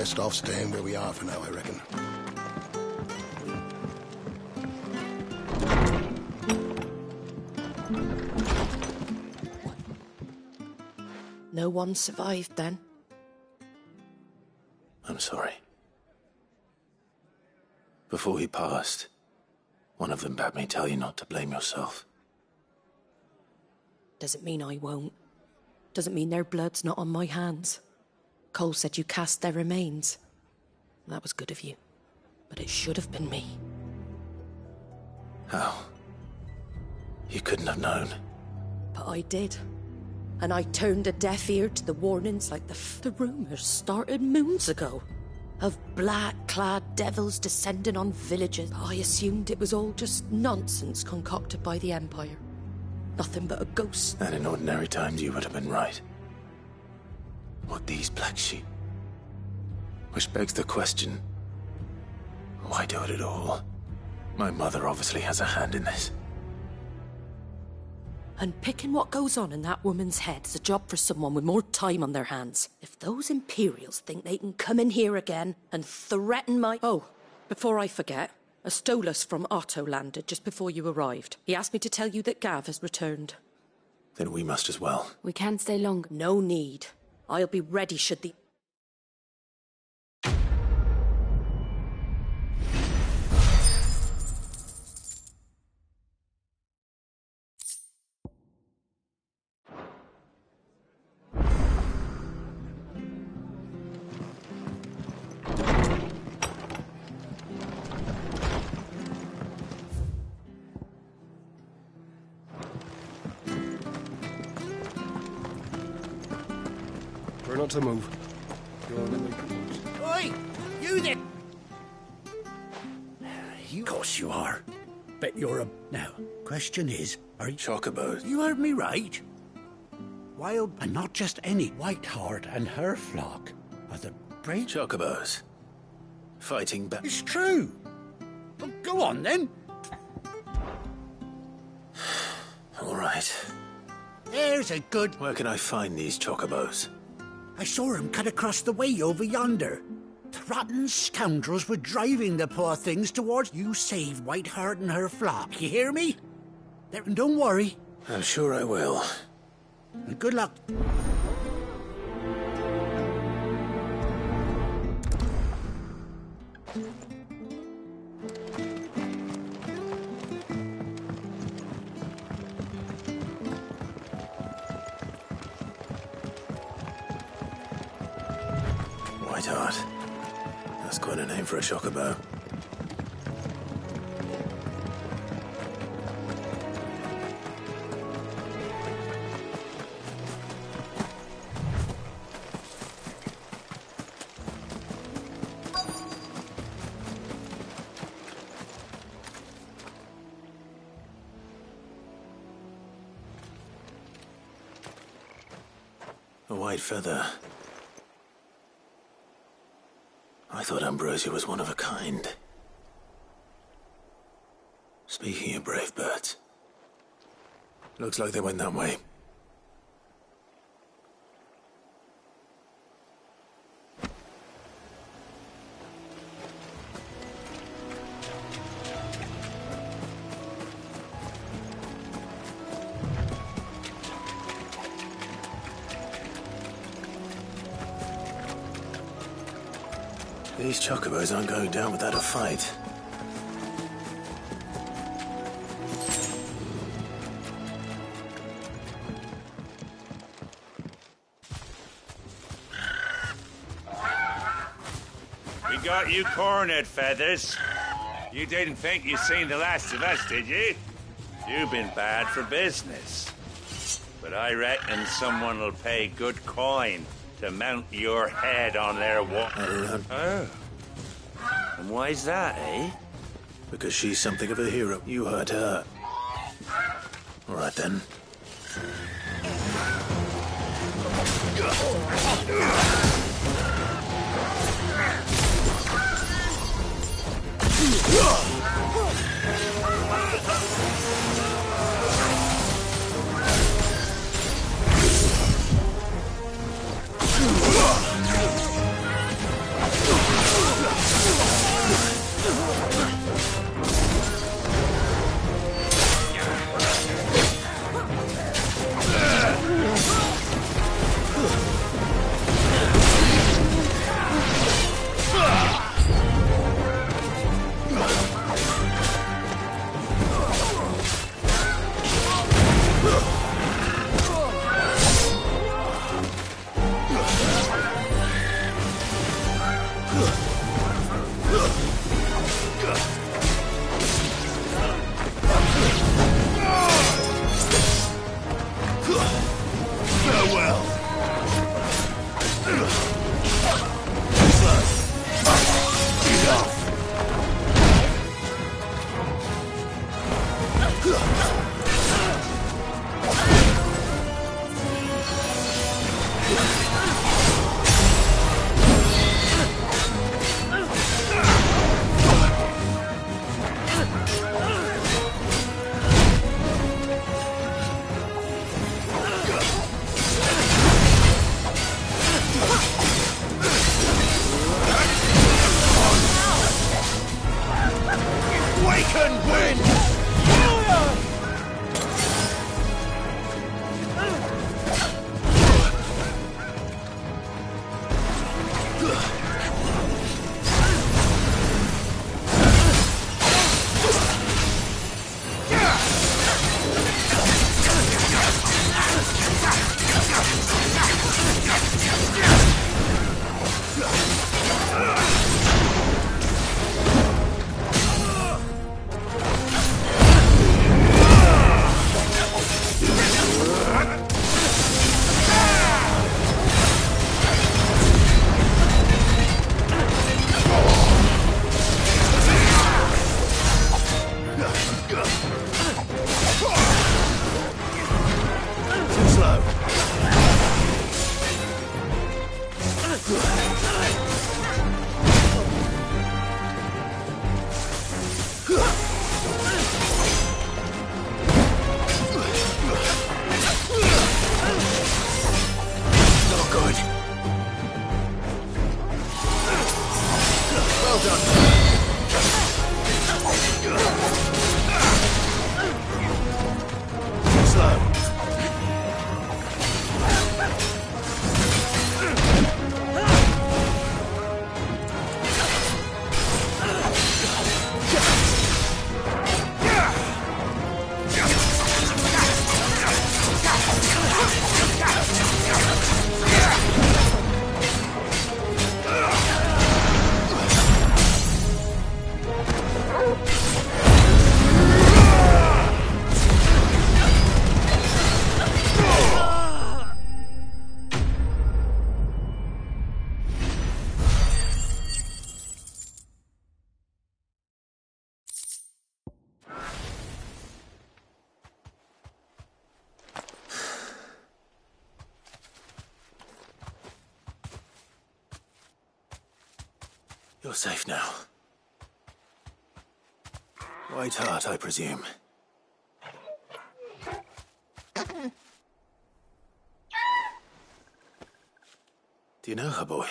Best off staying where we are for now, I reckon. No one survived then? I'm sorry. Before he passed, one of them bade me tell you not to blame yourself. Doesn't mean I won't. Doesn't mean their blood's not on my hands. Cole said you cast their remains. That was good of you. But it should have been me. How? You couldn't have known. But I did. And I turned a deaf ear to the warnings like the rumours started moons ago. Of black-clad devils descending on villages. I assumed it was all just nonsense concocted by the Empire. Nothing but a ghost. And in ordinary times you would have been right. What these Black Sheep? Which begs the question, why do it at all? My mother obviously has a hand in this. And picking what goes on in that woman's head is a job for someone with more time on their hands. If those Imperials think they can come in here again and threaten my... Oh, before I forget, a Stolas from Otto landed just before you arrived. He asked me to tell you that Gav has returned. Then we must as well. We can't stay long. No need. I'll be ready should the... We're not to move. Go on and make it. Oi! You there! Of course you are. Bet you're a... Now, question is, are you... Chocobos. You heard me right. Wild, and not just any. Whiteheart and her flock are the brave... Chocobos. Fighting back. It's true. Well, go on, then. All right. There's a good... Where can I find these chocobos? I saw him cut across the way over yonder. The rotten scoundrels were driving the poor things towards... You save Whiteheart and her flock, you hear me? Don't worry. I'm sure I will. And good luck. Whiteheart. That's quite a name for a chocobo. A white feather. I thought Ambrosia was one of a kind. Speaking of brave birds, looks like they went that way. These chocobos aren't going down without a fight. We got you cornered, Feathers. You didn't think you'd seen the last of us, did you? You've been bad for business. But I reckon someone will pay good coin to mount your head on their wall. Oh. And why's that, eh? Because she's something of a hero. You hurt her. All right, then. You're safe now. White Hart, I presume. Do you know her, boy?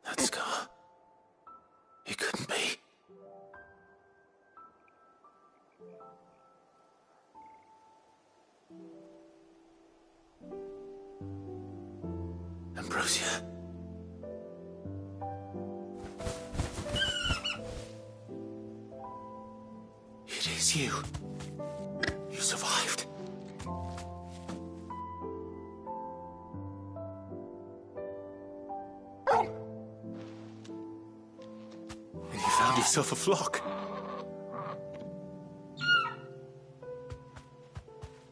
That scar. It couldn't be. Ambrosia. It is you. You survived. And you found yourself a flock.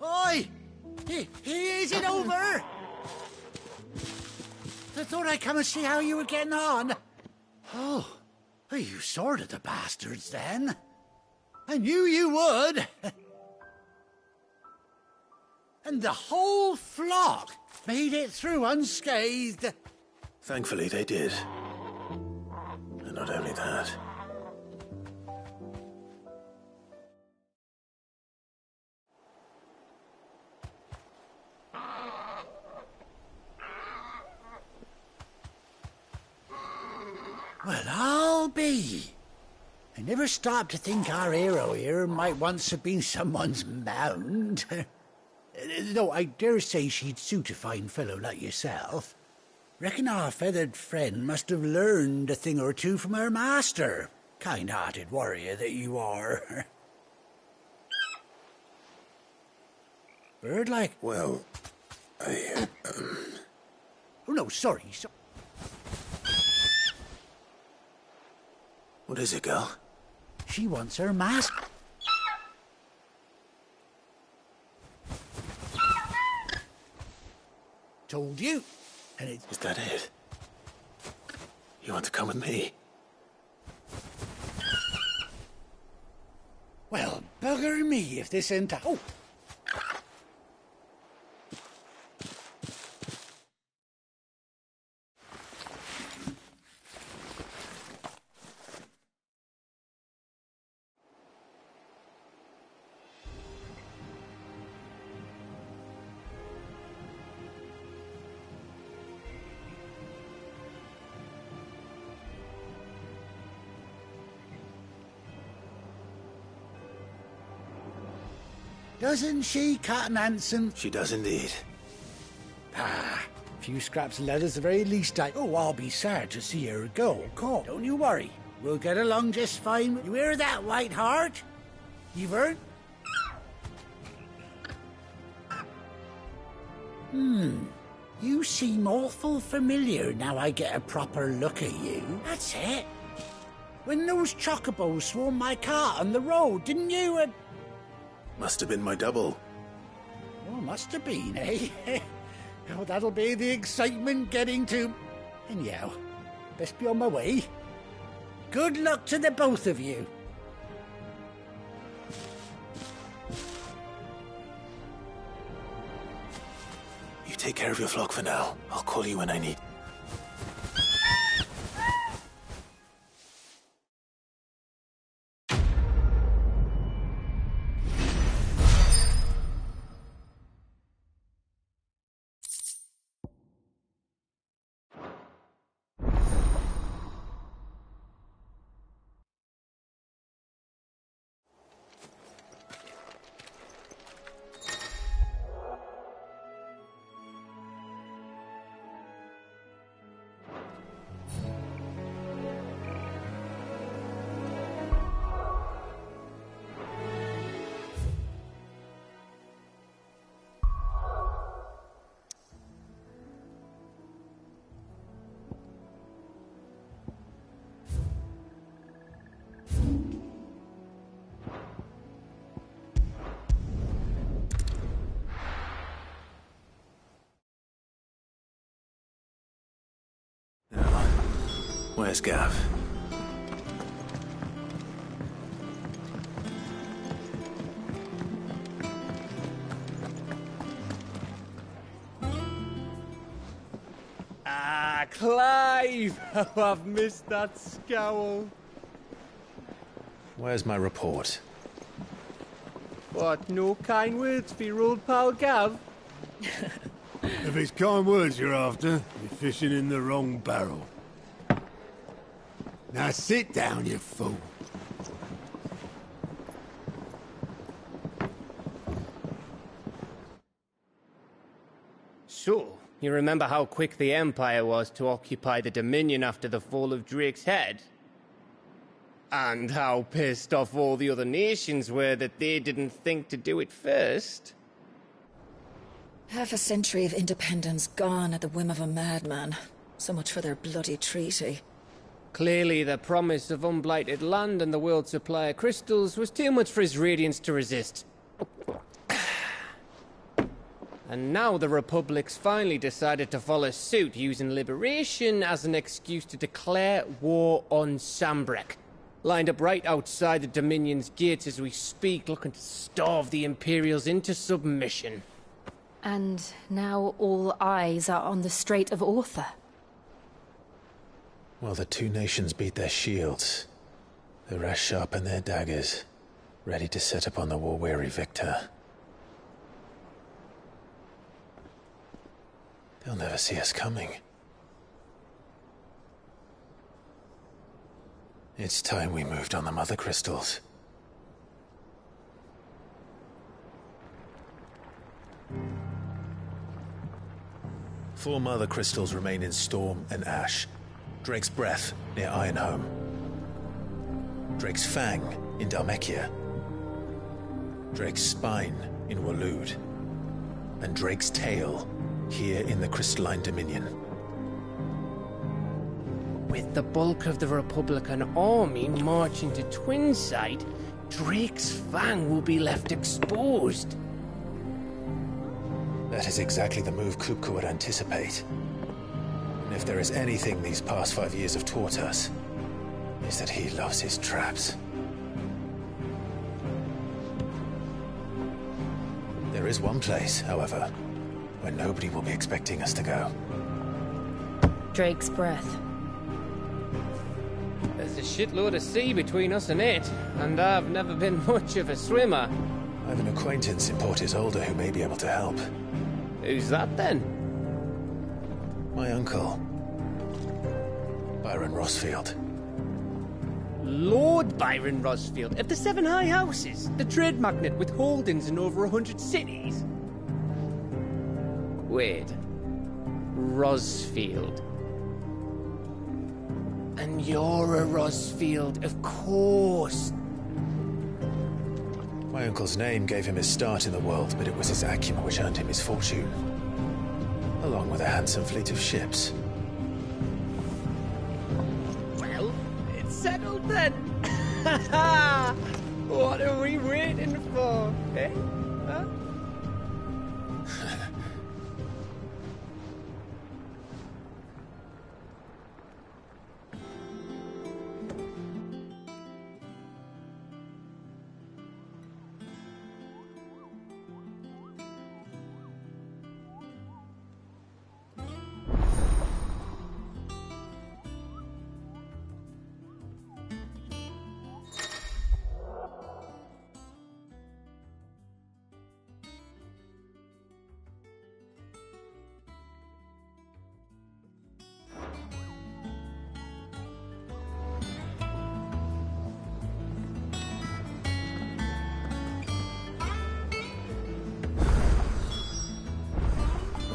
Oi! Is it over? I thought I'd come and see how you were getting on. Oh, you sorted the bastards then. I knew you would. And the whole flock made it through unscathed. Thankfully, they did. And not only that. Well, I'll be. I never stopped to think our hero here might once have been someone's mount. Though I dare say she'd suit a fine fellow like yourself. Reckon our feathered friend must have learned a thing or two from her master. Kind-hearted warrior that you are. Bird-like. Well, I... Oh, no, sorry. What is it, girl? She wants her mask. Told you. And it's... Is that it? You want to come with me? Bugger me if this ain't... Oh! Doesn't she, Captain Hanson? She does indeed. A few scraps of leather's the very least I'll be sad to see her go. Come, don't you worry. We'll get along just fine. You hear that, White Hart? You've heard? You seem awful familiar now I get a proper look at you. That's it. When those chocobos swarmed my car on the road, didn't you? Must have been my double. Oh, must have been, eh? Oh, that'll be the excitement getting to... Anyhow, best be on my way. Good luck to the both of you. You take care of your flock for now. I'll call you when I need... Where's Gav? Ah, Clive! Oh, I've missed that scowl. Where's my report? What, no kind words for your old pal Gav? If it's kind words you're after, you're fishing in the wrong barrel. Now sit down, you fool. So, you remember how quick the Empire was to occupy the Dominion after the fall of Drake's head? And how pissed off all the other nations were that they didn't think to do it first? Half a century of independence gone at the whim of a madman. So much for their bloody treaty. Clearly, the promise of unblighted land and the world's supply of crystals was too much for his radiance to resist. And now the Republic's finally decided to follow suit, using liberation as an excuse to declare war on Sambrek. Lined up right outside the Dominion's gates as we speak, looking to starve the Imperials into submission. And now all eyes are on the Strait of Author. Well, the two nations beat their shields. The rest sharpen their daggers, ready to set upon the war-weary victor. They'll never see us coming. It's time we moved on the Mother Crystals. Four Mother Crystals remain in Storm and Ash. Drake's Breath near Ironhome. Drake's Fang in Dhalmekia. Drake's Spine in Waloed. And Drake's Tail here in the Crystalline Dominion. With the bulk of the Republican army marching to Twinside, Drake's Fang will be left exposed. That is exactly the move Kupka would anticipate. And if there is anything these past 5 years have taught us, is that he loves his traps. There is one place, however, where nobody will be expecting us to go. Drake's Breath. There's a shitload of sea between us and it, and I've never been much of a swimmer. I have an acquaintance in Port Isolde who may be able to help. Who's that then? My uncle, Byron Rosfield. Lord Byron Rosfield of the Seven High Houses, the trade magnate with holdings in over 100 cities. Wait, Rosfield. And you're a Rosfield, of course. My uncle's name gave him his start in the world, but it was his acumen which earned him his fortune, along with a handsome fleet of ships. Well, it's settled then. What are we waiting for, eh? Huh?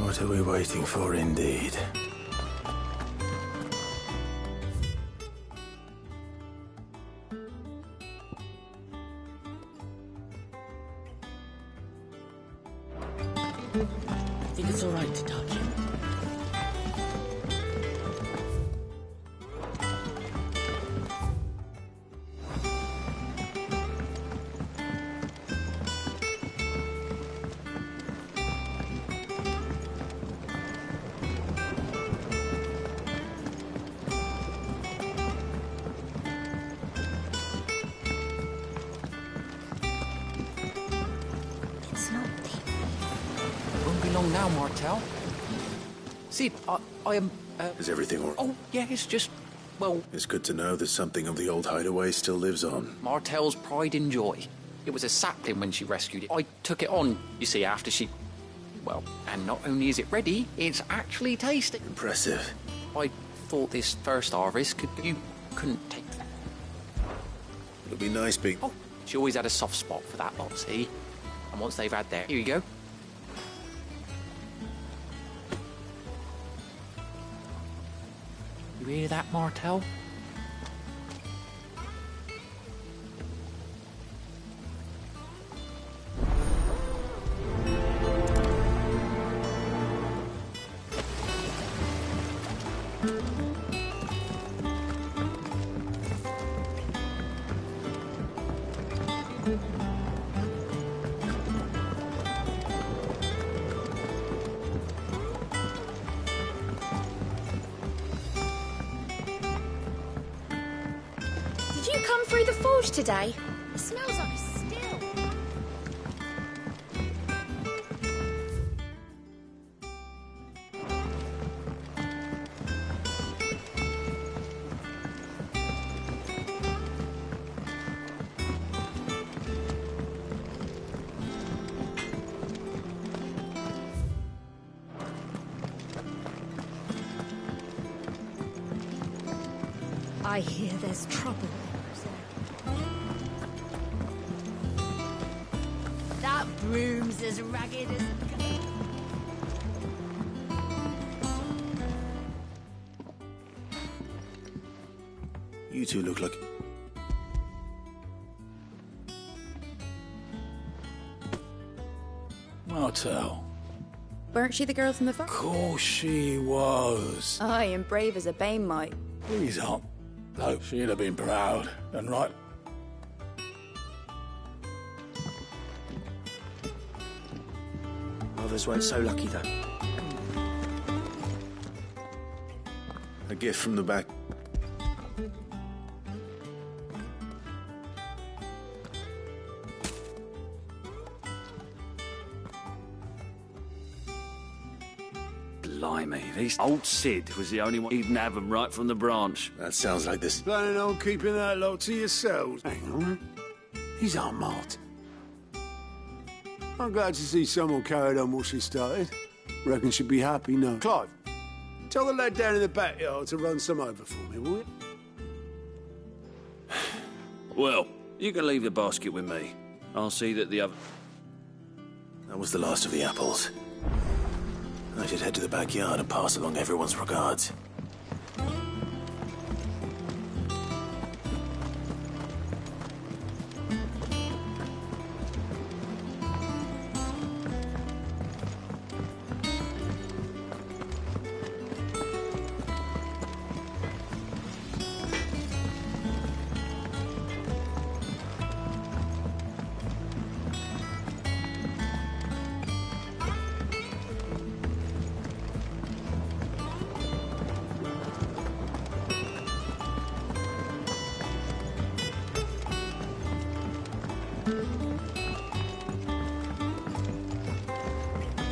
What are we waiting for, indeed? I think it's all right to touch him. Won't be long now, Martel. Sid, I am... Is everything all right? Oh, yeah, it's just... Well... It's good to know that something of the old hideaway still lives on. Martel's pride and joy. It was a sapling when she rescued it. I took it on, you see, after she... Well, and not only is it ready, it's actually tasty. Impressive. I thought this first harvest you couldn't take that. It'll be nice being... Oh, she always had a soft spot for that lot, see? And once they've had their... Here you go. You hear that, Martel? Did you come through the forge today? It smells like a still. I hear there's trouble. That broom's as ragged as... You two look like... Martel. Weren't she the girl from the farm? Of course she was. Aye, and brave as a bane might. Please up. Though she'd have been proud and right. Others weren't so lucky, though. A gift from the back. Blimey, this old Sid was the only one who didn't have them right from the branch. That sounds like this. Planning on keeping that lot to yourselves? Hang on. He's Aunt Mart. I'm glad to see someone carried on what she started. Reckon she'd be happy now. Clive, tell the lad down in the backyard to run some over for me, will you? Well, you can leave the basket with me. I'll see that the other... That was the last of the apples. I should head to the backyard and pass along everyone's regards.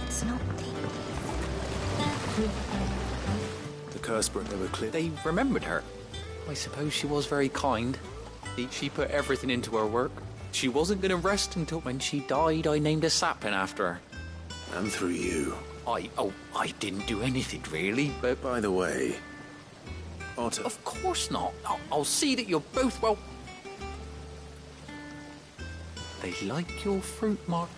It's not The Cursebrook, they were clear. They remembered her. I suppose she was very kind. She put everything into her work. She wasn't going to rest until when she died, I named a sapling after her. And through you. I didn't do anything really, but... By the way, Otter... Of course not. I'll see that you're both well... They like your fruit, Mark.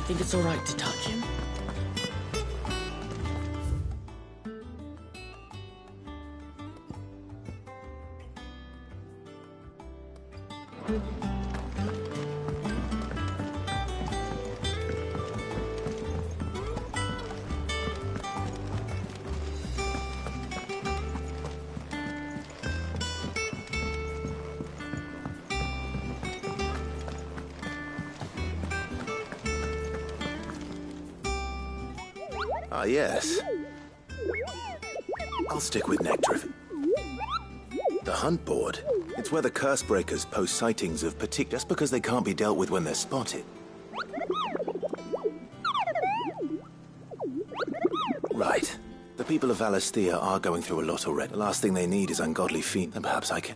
Think it's all right to touch him? Ah, yes. I'll stick with Nectar. The Hunt Board. It's where the Cursebreakers post sightings of just because they can't be dealt with when they're spotted. Right. The people of Valisthea are going through a lot already. The last thing they need is ungodly fiend, and perhaps I can...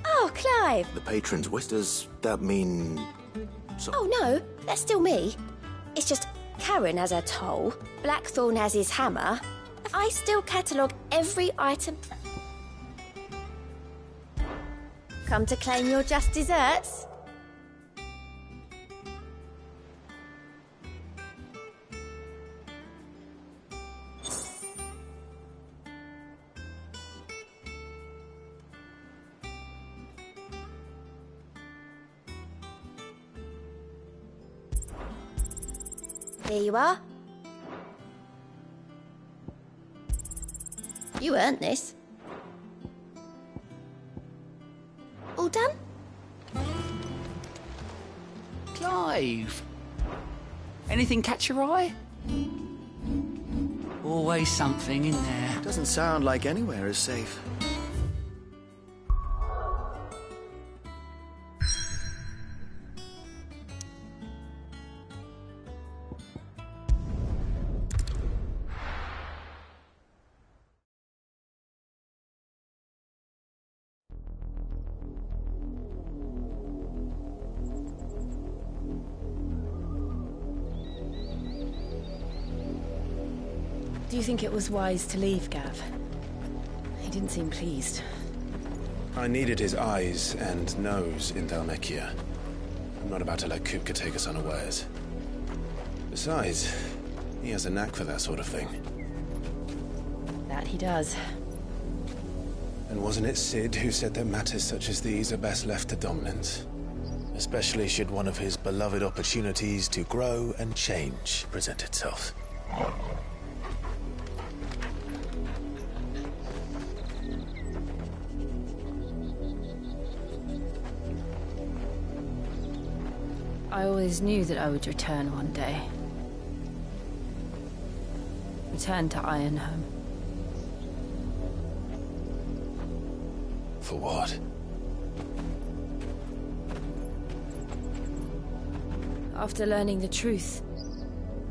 Oh, Clive! The patron's wish. Does that mean... Oh, no, that's still me. It's just Karen has her toll, Blackthorn has his hammer. I still catalogue every item. Come to claim your just desserts? Here you are. You earned this. All done? Clive! Anything catch your eye? Always something in there. Doesn't sound like anywhere is safe. Do you think it was wise to leave, Gav? He didn't seem pleased. I needed his eyes and nose in Dhalmekia. I'm not about to let Kupka take us unawares. Besides, he has a knack for that sort of thing. That he does. And wasn't it Sid who said that matters such as these are best left to dominance? Especially should one of his beloved opportunities to grow and change present itself. I always knew that I would return one day. Return to Ironhome. For what? After learning the truth,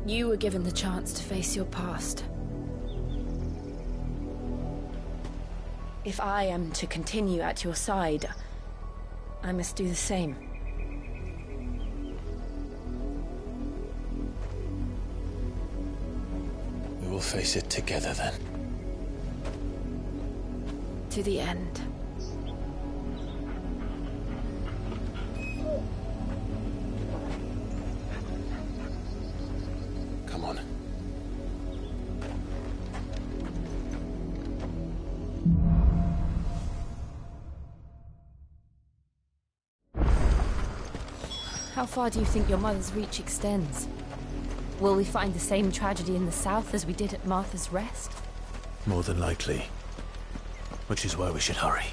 you were given the chance to face your past. If I am to continue at your side, I must do the same. We will face it together then. To the end. Come on. How far do you think your mother's reach extends? Will we find the same tragedy in the south as we did at Martha's Rest? More than likely. Which is why we should hurry.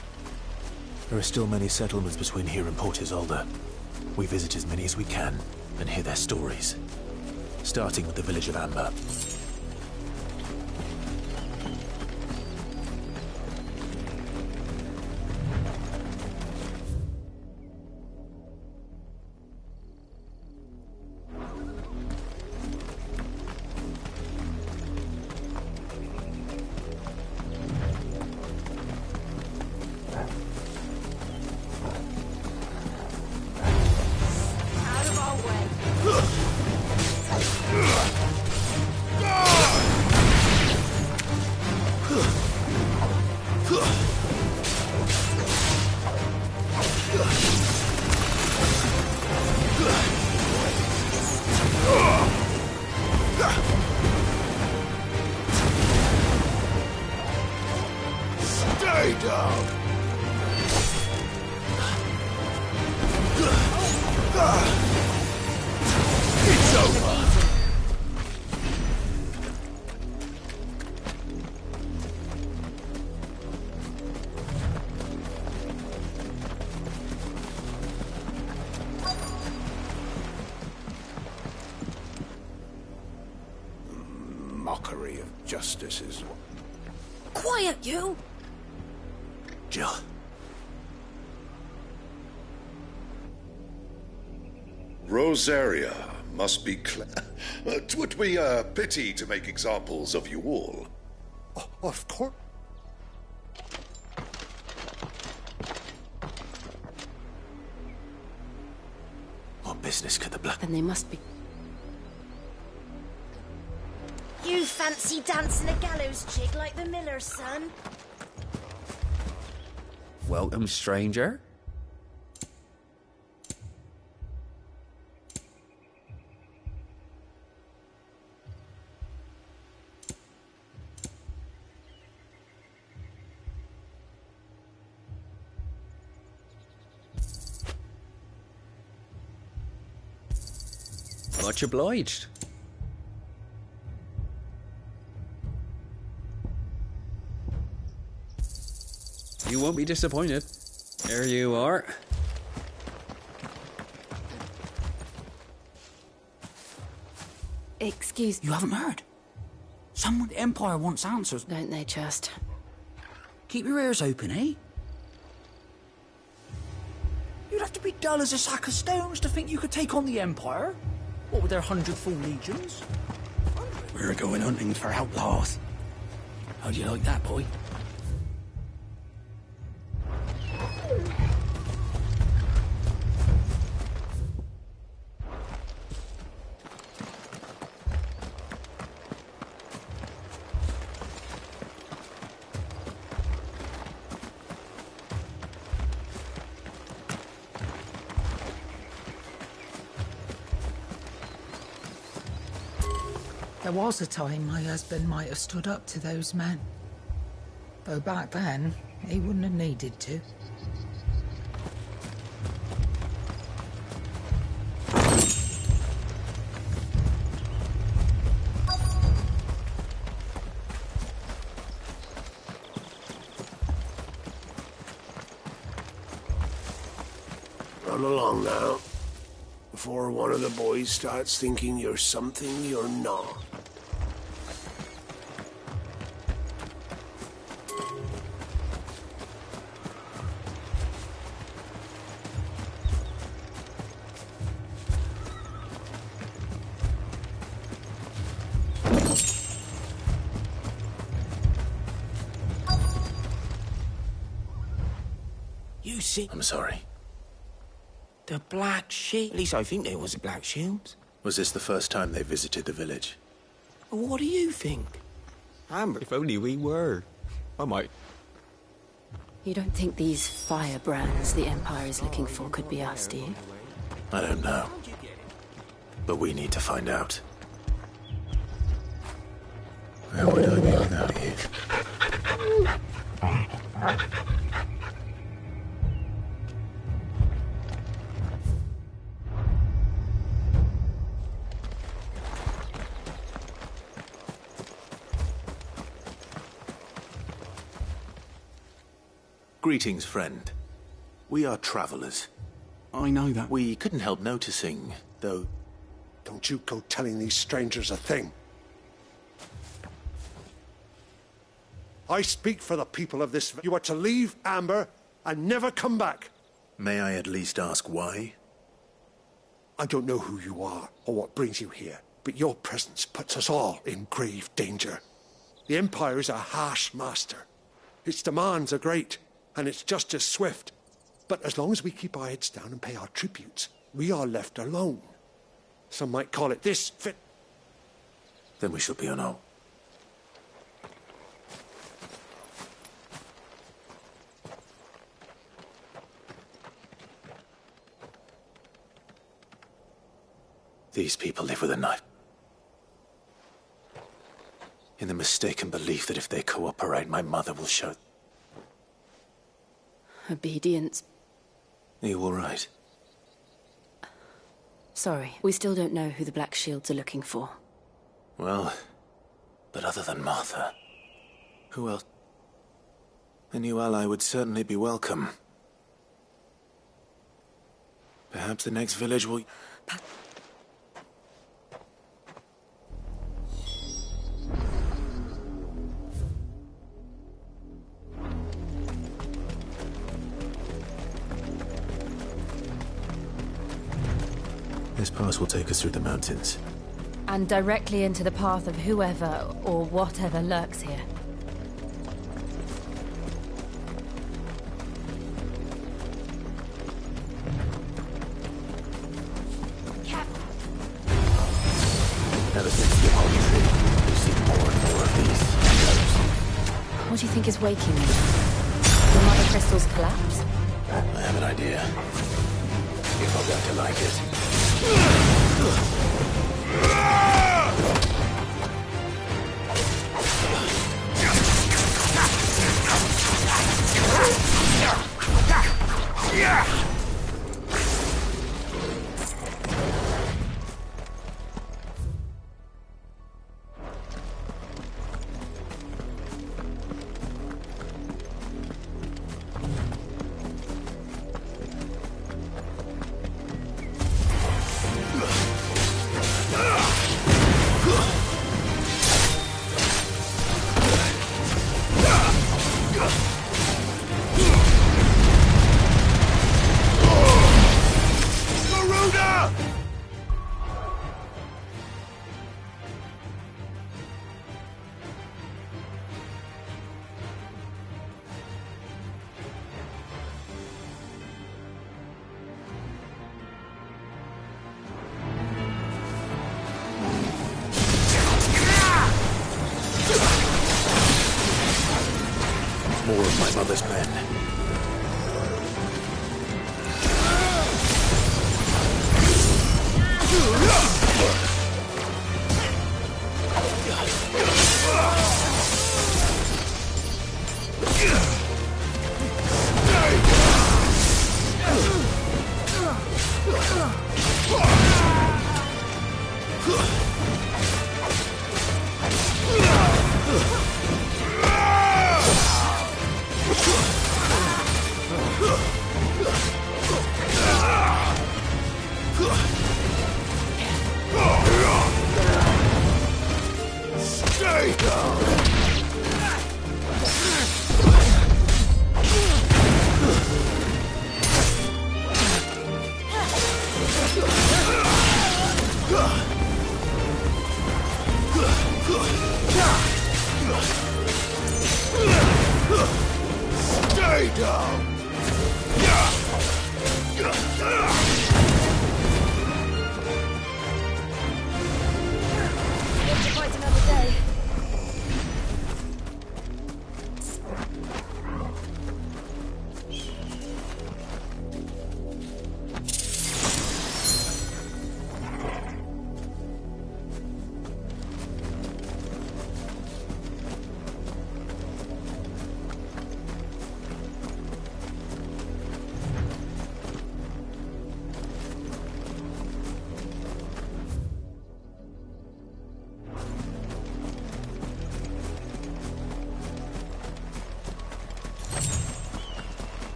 There are still many settlements between here and Port Isolde. We visit as many as we can and hear their stories. Starting with the village of Amber. Mockery of justice is... Quiet, you! Jill. Rosaria must be Twould be a pity to make examples of you all. Of course. What business could the Black... Then they must be... You fancy dancing a gallows jig like the miller's son? Welcome, stranger. Much obliged. You won't be disappointed. There you are. Excuse... You haven't heard? Someone the Empire wants answers. Don't they just? Keep your ears open, eh? You'd have to be dull as a sack of stones to think you could take on the Empire. What with their 100 full legions? We're going hunting for outlaws. How'd you like that, boy? There was a time my husband might have stood up to those men. Though back then, he wouldn't have needed to. Run along now, before one of the boys starts thinking you're something you're not. You see... I'm sorry. The Black Shield? At least I think there was a Black Shield. Was this the first time they visited the village? What do you think? Amber? If only we were. I might. You don't think these firebrands the Empire is looking for could be us, do you? I don't know. But we need to find out. Where would I be without you? Greetings, friend. We are travelers. I know that. We couldn't help noticing, though... Don't you go telling these strangers a thing. I speak for the people of this... You are to leave Amber and never come back. May I at least ask why? I don't know who you are or what brings you here, but your presence puts us all in grave danger. The Empire is a harsh master. Its demands are great, and its justice swift. But as long as we keep our heads down and pay our tributes, we are left alone. Some might call it this fit. Then we shall be on our... These people live with a knife. In the mistaken belief that if they cooperate, my mother will show... Obedience. Are you all right? Sorry, we still don't know who the Black Shields are looking for. Well, but other than Martha, who else? A new ally would certainly be welcome. Perhaps the next village will... This pass will take us through the mountains. And directly into the path of whoever or whatever lurks here. Ever since the Holy Tree, we've seen more and more of these shadows. What do you think is waking me? The Mother Crystal's collapse? I have an idea. You're not going to like it. mother's men.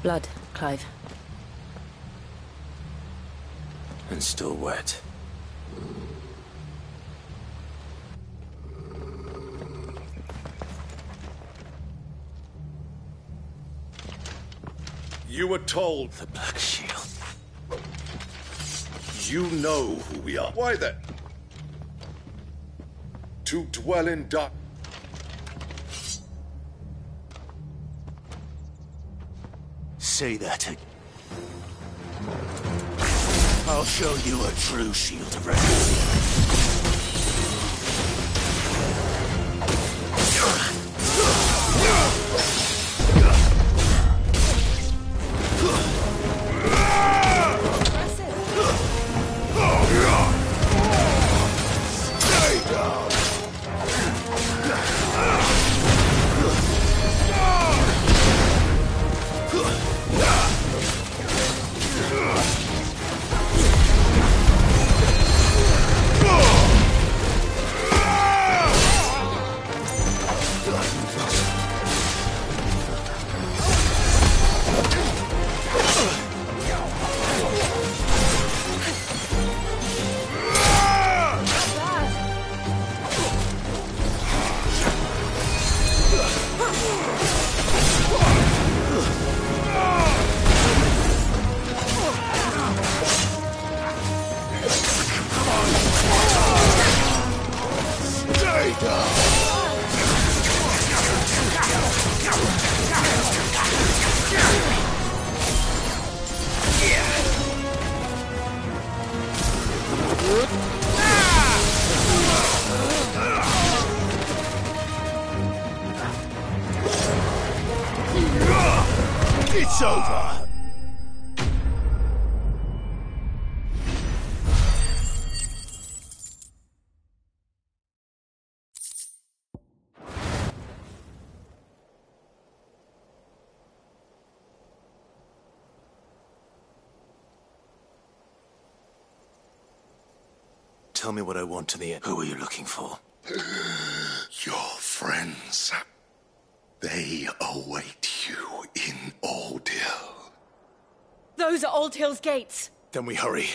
Blood, Clive. And still wet. You were told. The Black Shield. You know who we are. Why then? To dwell in dark. Say that again. I'll show you a true shield of resistance. It's over! Tell me what I want to the end. Who are you looking for? Your friends. They await you in Old Hill. Those are Old Hill's gates. Then we hurry.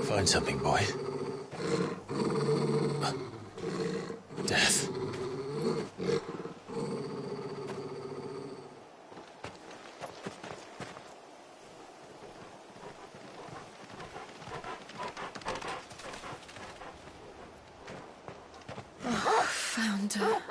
Find something, boy. Death. Oh, found her.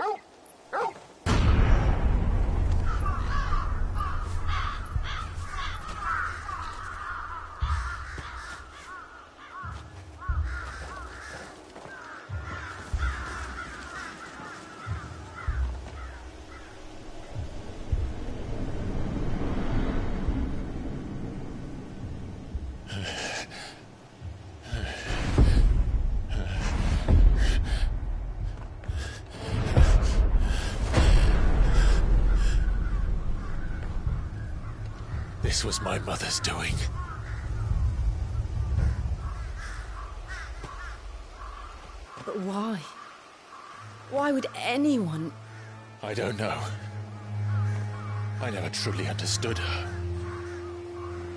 This was my mother's doing. But why? Why would anyone... I don't know. I never truly understood her.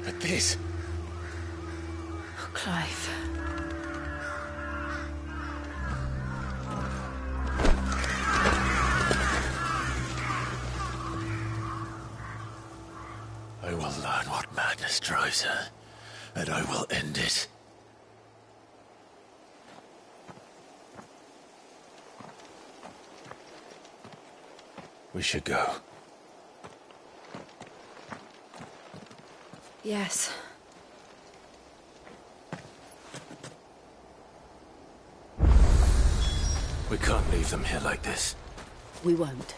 But this... Oh, Clive. I will learn what madness drives her, and I will end it. We should go. Yes. We can't leave them here like this. We won't.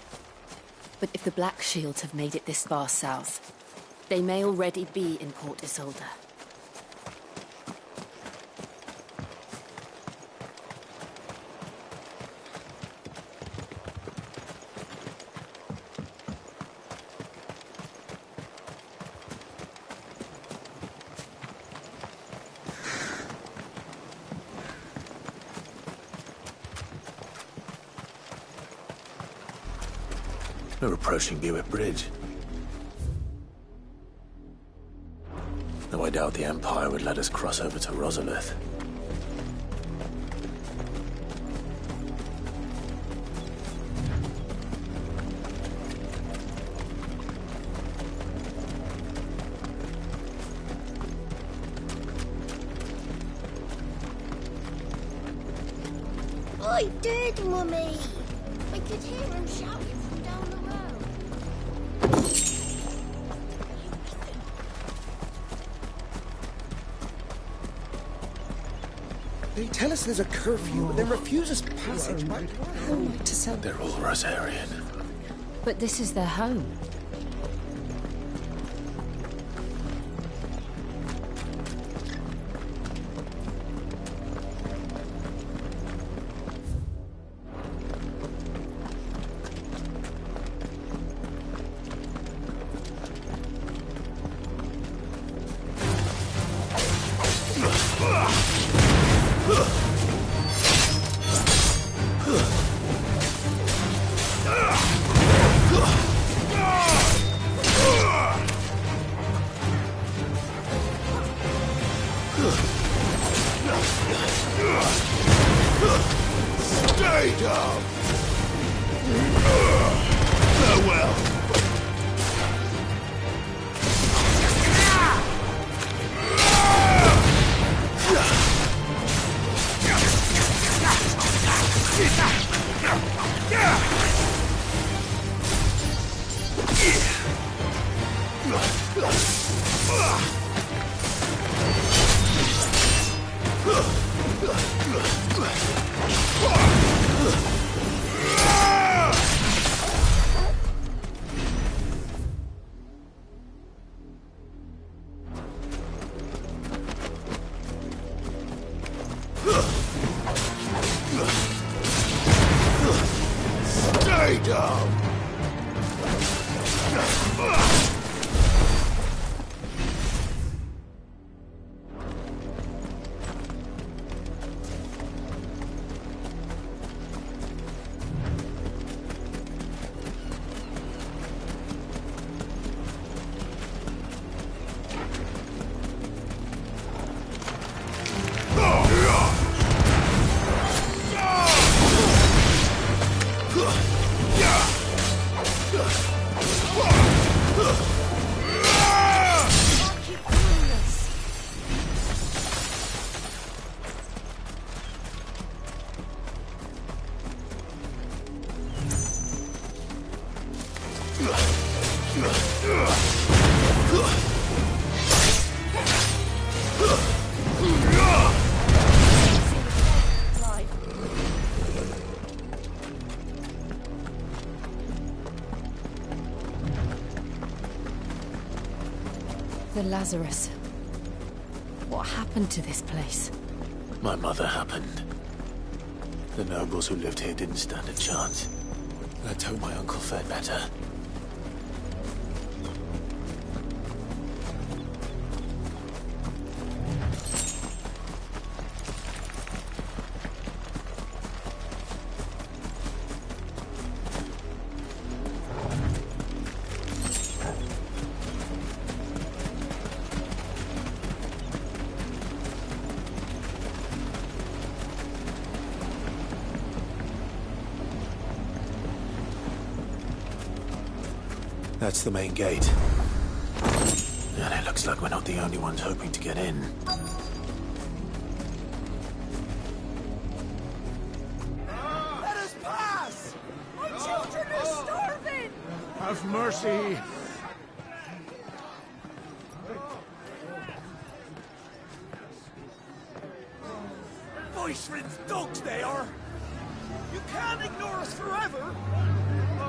But if the Black Shields have made it this far south, they may already be in Port Isolde. We're approaching Buick Bridge. Though I doubt the Empire would let us cross over to Rosalith. I did, Mummy! I could hear him shouting from down the road. They tell us there's a curfew, but then refuse us passage back to our home. They're all Rosarian. But this is their home. Stay down! Farewell! Stay down! The Lazarus. What happened to this place? My mother happened. The nobles who lived here didn't stand a chance. Let's hope my uncle fared better. That's the main gate. And it looks like we're not the only ones hoping to get in. Let us pass! My children are starving! Have mercy! Voice-rinsed dogs they are! You can't ignore us forever!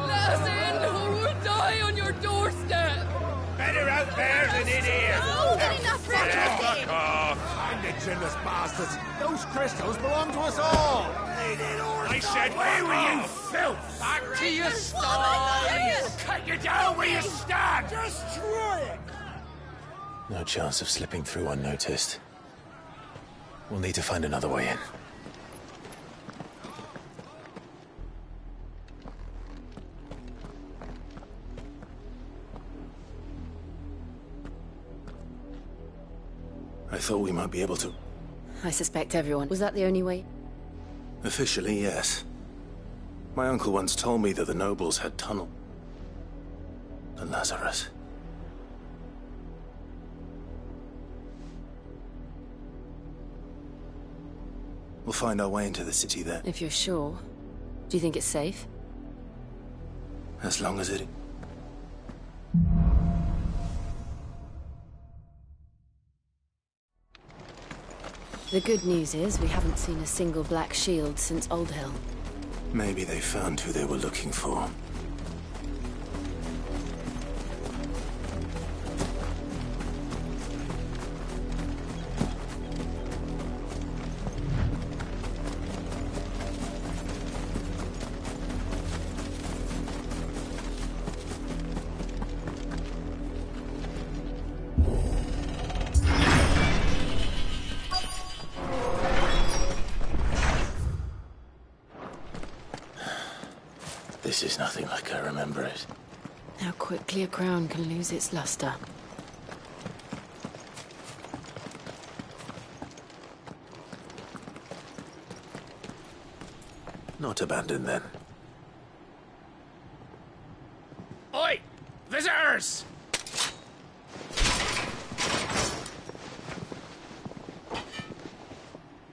Let us in, or we'll die on your doorstep! Better out there than in here! Oh, good enough for Fuck off! Find the chinless bastards! Those crystals belong to us all! I said, where were you, filth? Back to your stalls! Cut you down where you stand! Destroy it! No chance of slipping through unnoticed. We'll need to find another way in. I thought we might be able to... I suspect everyone. Was that the only way? Officially, yes. My uncle once told me that the nobles had tunnel. The Lazarus. We'll find our way into the city there. If you're sure. Do you think it's safe? As long as it... The good news is we haven't seen a single black shield since Old Hill. Maybe they found who they were looking for. This is nothing like I remember it. How quickly a crown can lose its luster. Not abandoned, then. Oi! Visitors!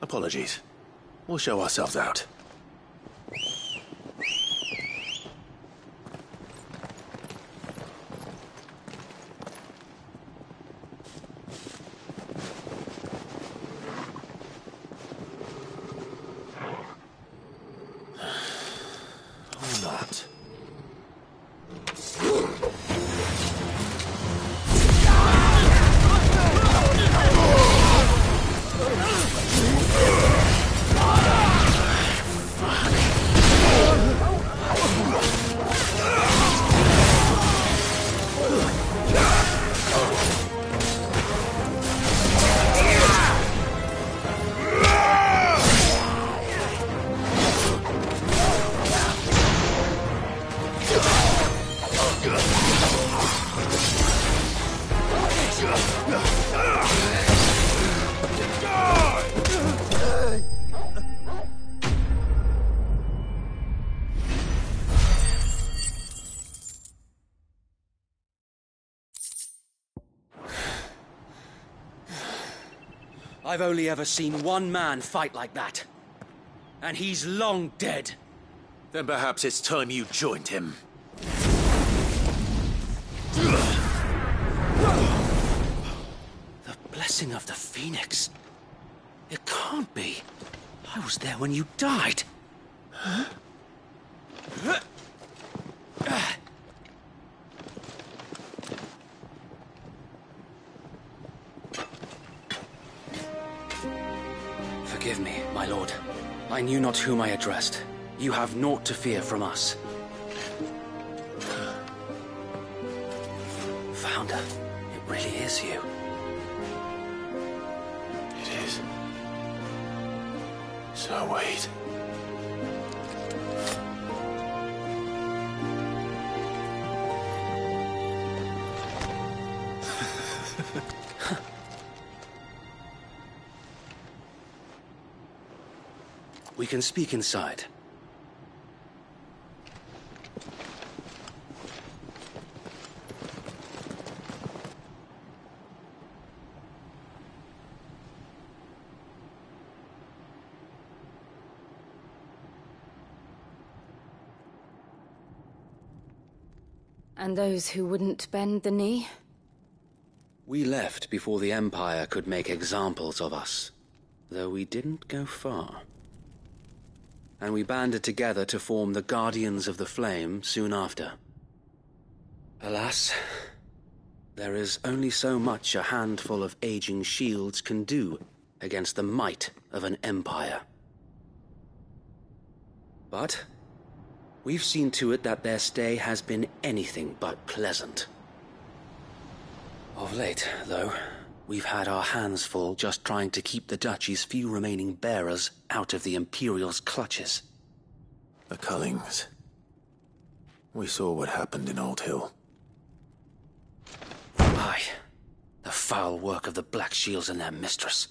Apologies. We'll show ourselves out. Or not. I've only ever seen one man fight like that. And he's long dead. Then perhaps it's time you joined him. The blessing of the Phoenix. It can't be. I was there when you died. Huh? Forgive me, my lord. I knew not whom I addressed. You have naught to fear from us. Founder, it really is you. It is. So wait. We can speak inside. And those who wouldn't bend the knee? We left before the Empire could make examples of us, though we didn't go far. And we banded together to form the Guardians of the Flame soon after. Alas, there is only so much a handful of aging shields can do against the might of an empire. But we've seen to it that their stay has been anything but pleasant. Of late, though, we've had our hands full just trying to keep the Duchy's few remaining bearers out of the Imperial's clutches. The Cullings. We saw what happened in Old Hill. Aye. The foul work of the Black Shields and their mistress.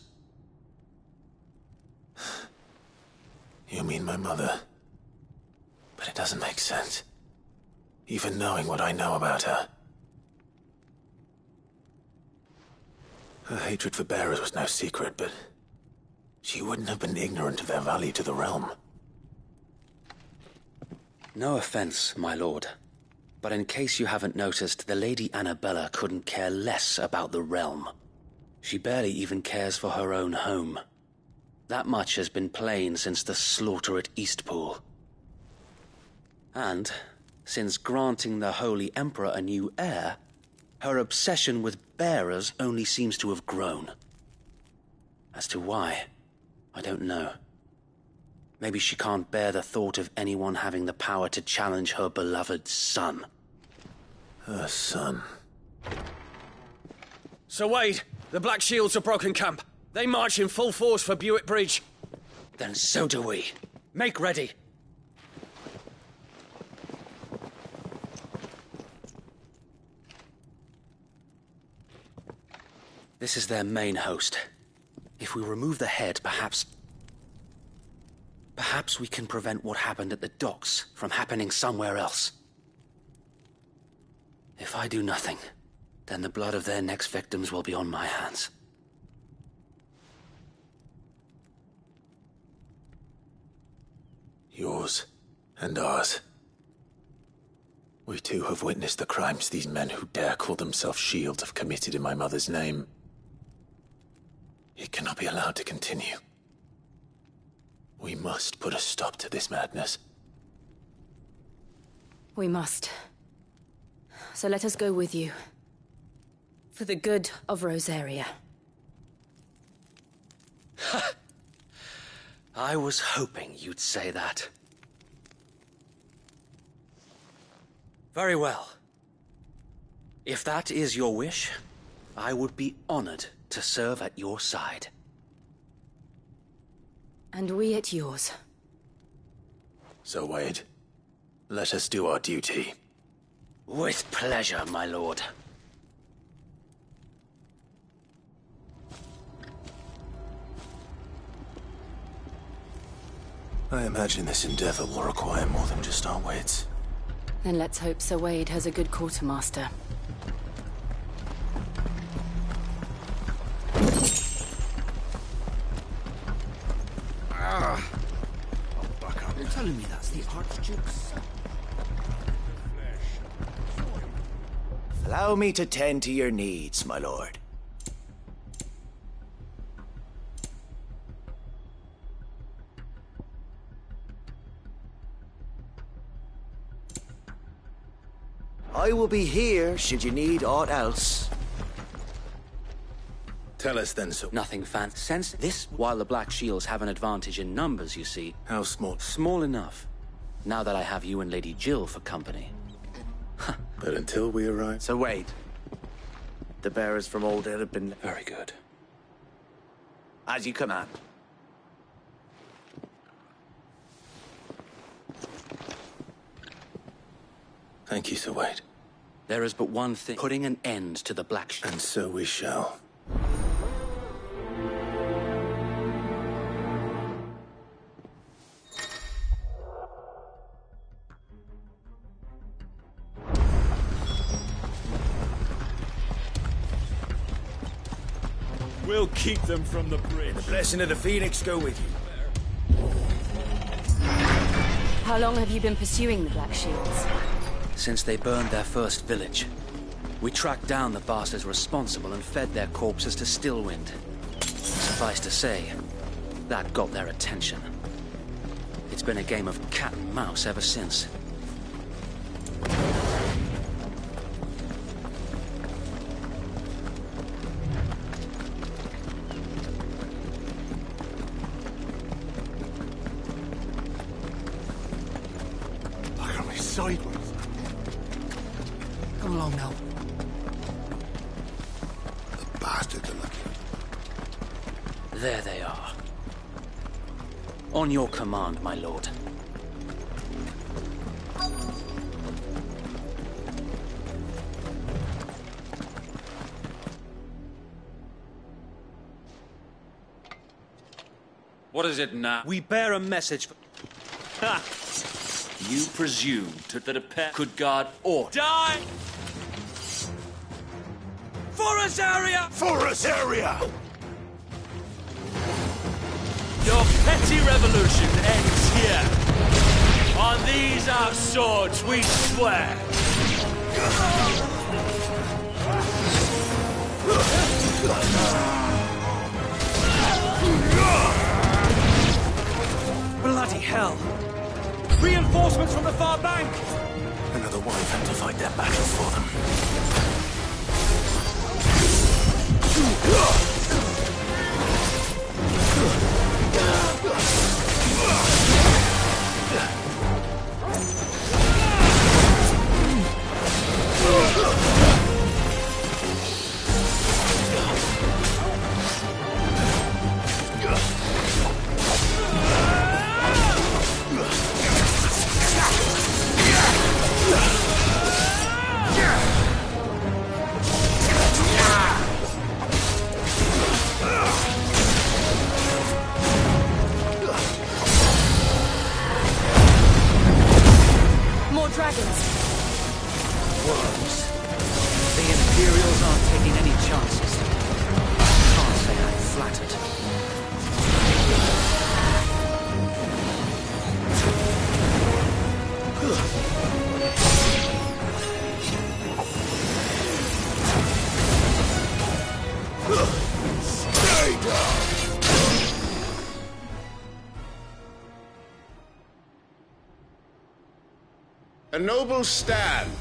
You mean my mother? But it doesn't make sense. Even knowing what I know about her. Her hatred for bearers was no secret, but she wouldn't have been ignorant of their value to the realm. No offense, my lord, but in case you haven't noticed, the Lady Annabella couldn't care less about the realm. She barely even cares for her own home. That much has been plain since the slaughter at Eastpool. And, since granting the Holy Emperor a new heir, her obsession with bearers only seems to have grown. As to why, I don't know. Maybe she can't bear the thought of anyone having the power to challenge her beloved son. Her son. Sir Wade, the Black Shields have broken camp. They march in full force for Buick Bridge. Then so do we. Make ready. This is their main host. If we remove the head, perhaps Perhaps we can prevent what happened at the docks from happening somewhere else. If I do nothing, then the blood of their next victims will be on my hands. Yours and ours. We too have witnessed the crimes these men who dare call themselves Shield have committed in my mother's name. It cannot be allowed to continue. We must put a stop to this madness. We must. So let us go with you. For the good of Rosaria. I was hoping you'd say that. Very well. If that is your wish, I would be honored to serve at your side. And we at yours. So, Wade, let us do our duty. With pleasure, my lord. I imagine this endeavor will require more than just our wits. Then let's hope Sir Wade has a good quartermaster. You're telling me that's the Archduke's son? Allow me to tend to your needs, my lord. I will be here should you need aught else. Tell us then, sir. Nothing fancy. Sense this while the Black Shields have an advantage in numbers, you see. How small? Small enough. Now that I have you and Lady Jill for company. But until we arrive... So wait. The bearers from Old Ed have been... Very good. As you command. Thank you, Sir Wade. There is but one thing. Putting an end to the Black Shield. And so we shall. We'll keep them from the bridge. The blessing of the Phoenix go with you. How long have you been pursuing the Black Shields? Since they burned their first village. We tracked down the bastards responsible and fed their corpses to Stillwind. Suffice to say, that got their attention. It's been a game of cat and mouse ever since. Look at me sideways. Come along now. The bastards are lucky. There they are. On your command, my lord. What is it now? We bear a message for... Ha! You presumed that a pet could guard aught. Die! For Rosaria! For Rosaria! Your petty revolution ends here. On these our swords we swear. Bloody hell! Reinforcements from the far bank! Another wyvern to fight their battle for them. A noble stand,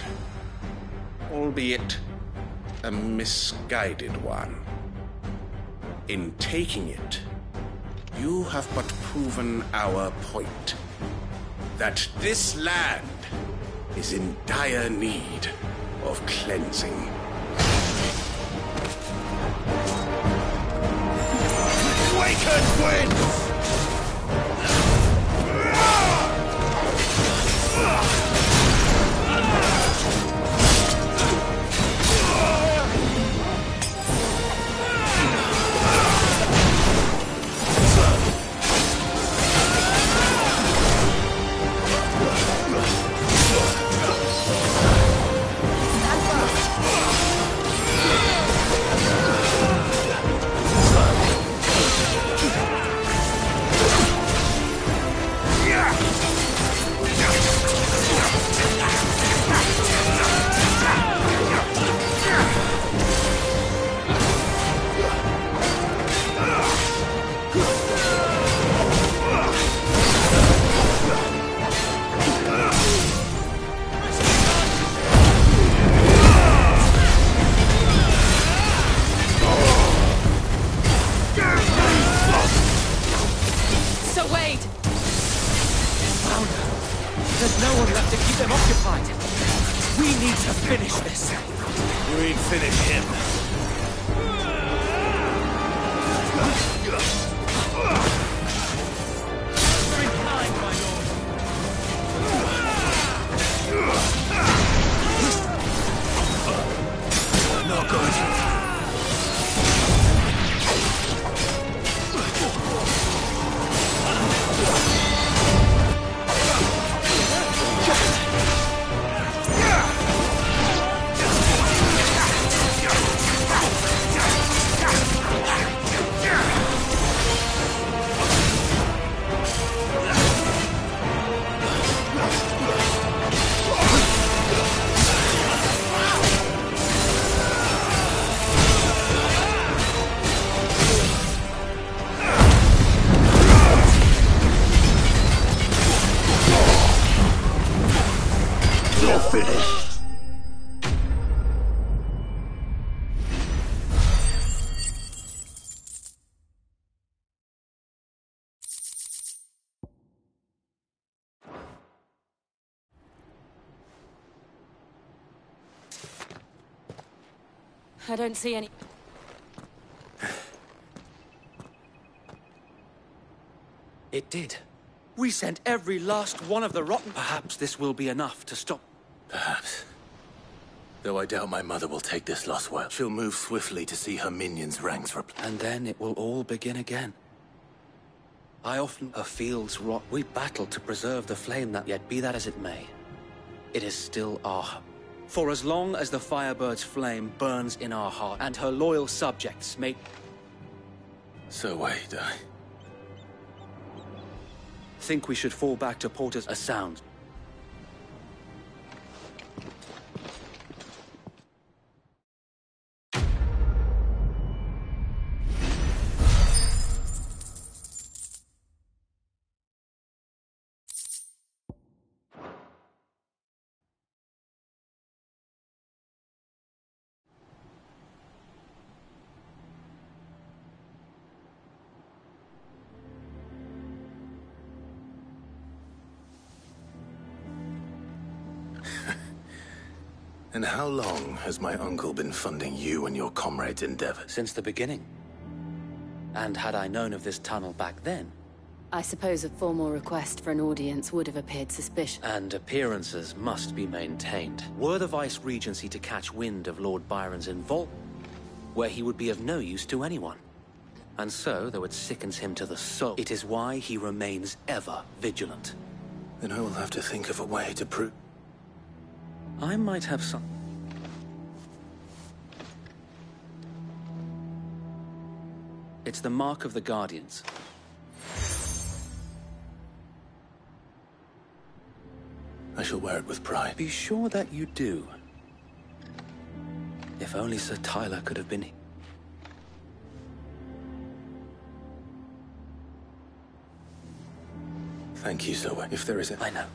albeit a misguided one. In taking it, you have but proven our point. That this land is in dire need of cleansing. Awaken winds! There's no one left to keep them occupied. We need to finish this. You ain't finish him. Very kind, my lord. Not good. I don't see any... It did. We sent every last one of the rotten... Perhaps this will be enough to stop... Perhaps. Though I doubt my mother will take this loss well. She'll move swiftly to see her minions' ranks replenished. And then it will all begin again. I often... Her fields rot. We battled to preserve the flame that... Yet be that as it may, it is still our home. For as long as the Firebird's flame burns in our heart, and her loyal subjects may... So wait, I... Think we should fall back to Porter's a sound. And how long has my uncle been funding you and your comrades' endeavors? Since the beginning. And had I known of this tunnel back then... I suppose a formal request for an audience would have appeared suspicious. And appearances must be maintained. Were the Vice-Regency to catch wind of Lord Byron's involvement, where he would be of no use to anyone. And so, though it sickens him to the soul, it is why he remains ever vigilant. Then I will have to think of a way to prove... I might have some... It's the mark of the Guardians. I shall wear it with pride. Be sure that you do. If only Sir Tyler could have been... Thank you, Zoe. If there is a... I know.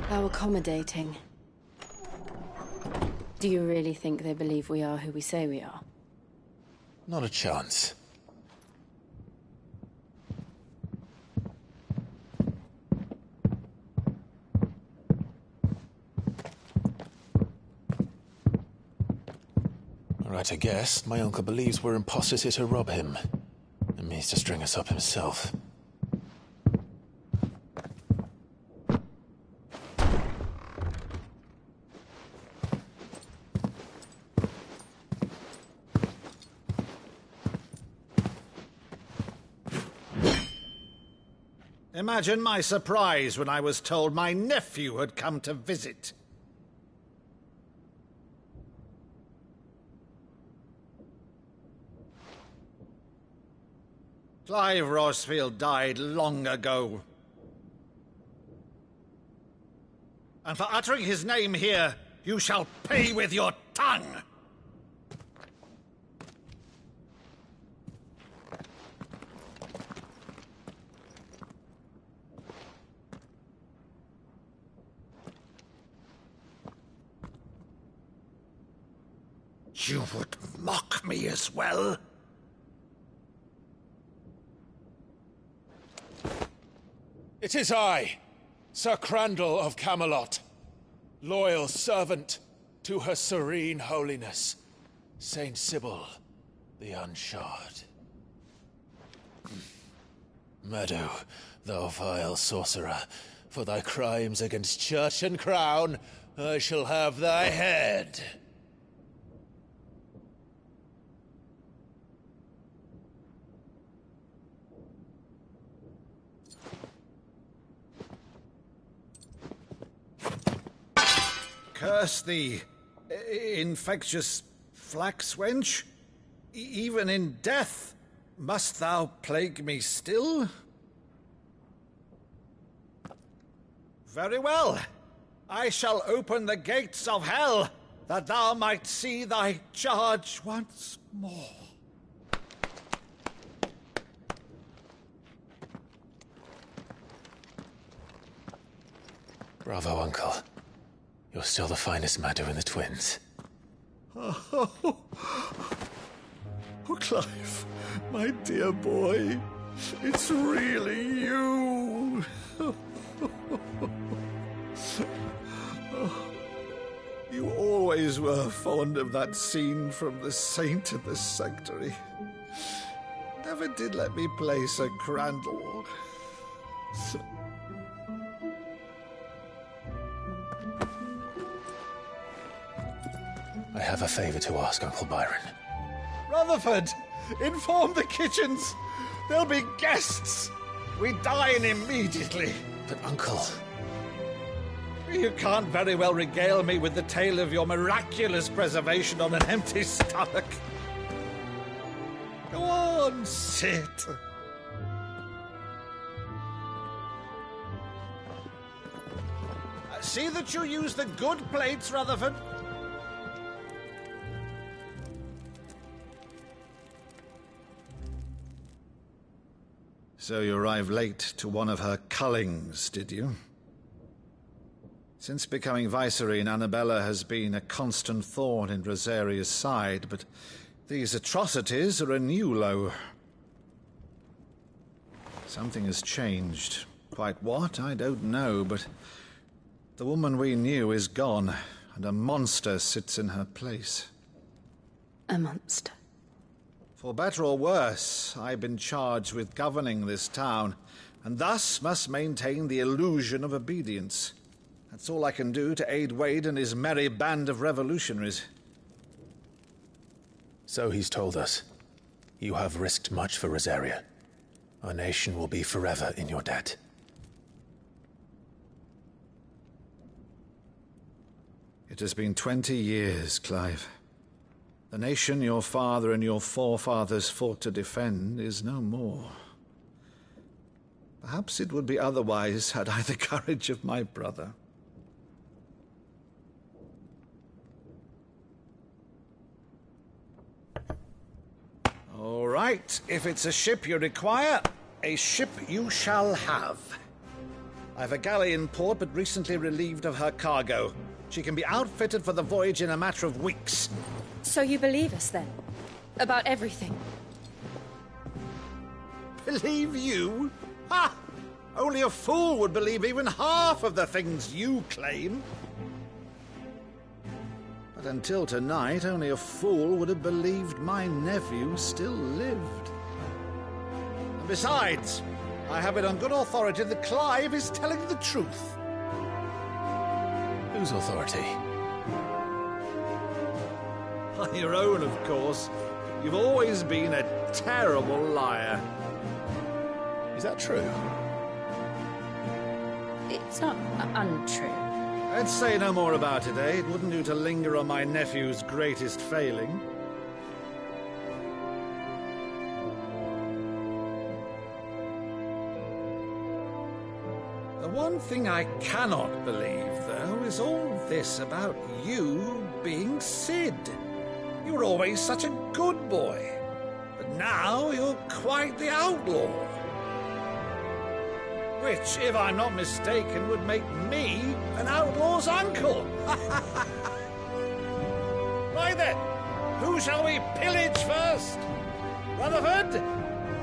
How accommodating. Do you really think they believe we are who we say we are? Not a chance. Right, I guess. My uncle believes we're imposters here to rob him. And means to string us up himself. Imagine my surprise when I was told my nephew had come to visit. Clive Rosefield died long ago. And for uttering his name here, you shall pay with your tongue! You would mock me as well? It is I, Sir Crandall of Camelot, loyal servant to Her Serene Holiness, Saint Sybil the Unshod. Meadow, thou vile sorcerer, for thy crimes against church and crown, I shall have thy head. Curse thee, infectious flax wench. Even in death, must thou plague me still? Very well. I shall open the gates of hell, that thou might see thy charge once more. Bravo, Uncle. You're still the finest Meadow in the twins. Oh, Clive, my dear boy, it's really you. You always were fond of that scene from The Saint in the Sanctuary. Never did let me play Sir Crandall. I have a favor to ask, Uncle Byron. Rutherford, inform the kitchens. There'll be guests. We dine immediately. But, Uncle... You can't very well regale me with the tale of your miraculous preservation on an empty stomach. Go on, sit. See that you use the good plates, Rutherford. So you arrived late to one of her cullings, did you? Since becoming Vicereine, Annabella has been a constant thorn in Rosaria's side, but these atrocities are a new low. Something has changed. Quite what, I don't know, but the woman we knew is gone, and a monster sits in her place. A monster? For better or worse, I've been charged with governing this town, and thus must maintain the illusion of obedience. That's all I can do to aid Wade and his merry band of revolutionaries. So he's told us. You have risked much for Rosaria. Our nation will be forever in your debt. It has been 20 years, Clive. The nation your father and your forefathers fought to defend is no more. Perhaps it would be otherwise had I the courage of my brother. All right, if it's a ship you require, a ship you shall have. I've a galley in port, but recently relieved of her cargo. She can be outfitted for the voyage in a matter of weeks. So you believe us, then? About everything? Believe you? Ha! Only a fool would believe even half of the things you claim. But until tonight, only a fool would have believed my nephew still lived. And besides, I have it on good authority that Clive is telling the truth. Whose authority? On your own, of course. You've always been a terrible liar. Is that true? It's not untrue. Let's say no more about it, eh? It wouldn't do to linger on my nephew's greatest failing. The one thing I cannot believe, though, is all this about you being Sid. You were always such a good boy, but now you're quite the outlaw. Which, if I'm not mistaken, would make me an outlaw's uncle. Right then, who shall we pillage first? Rutherford,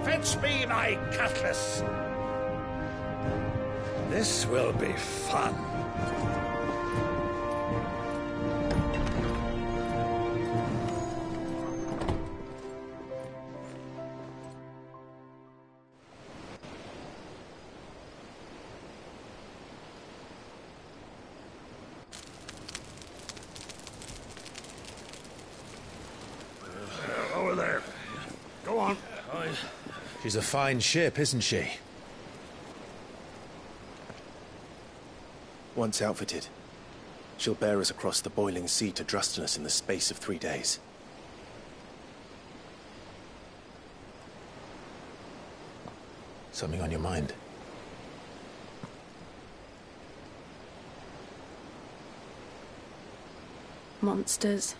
fetch me my cutlass. This will be fun. Over there. Go on. She's a fine ship, isn't she? Once outfitted, she'll bear us across the boiling sea to Drustinus in the space of 3 days. Something on your mind? Monsters.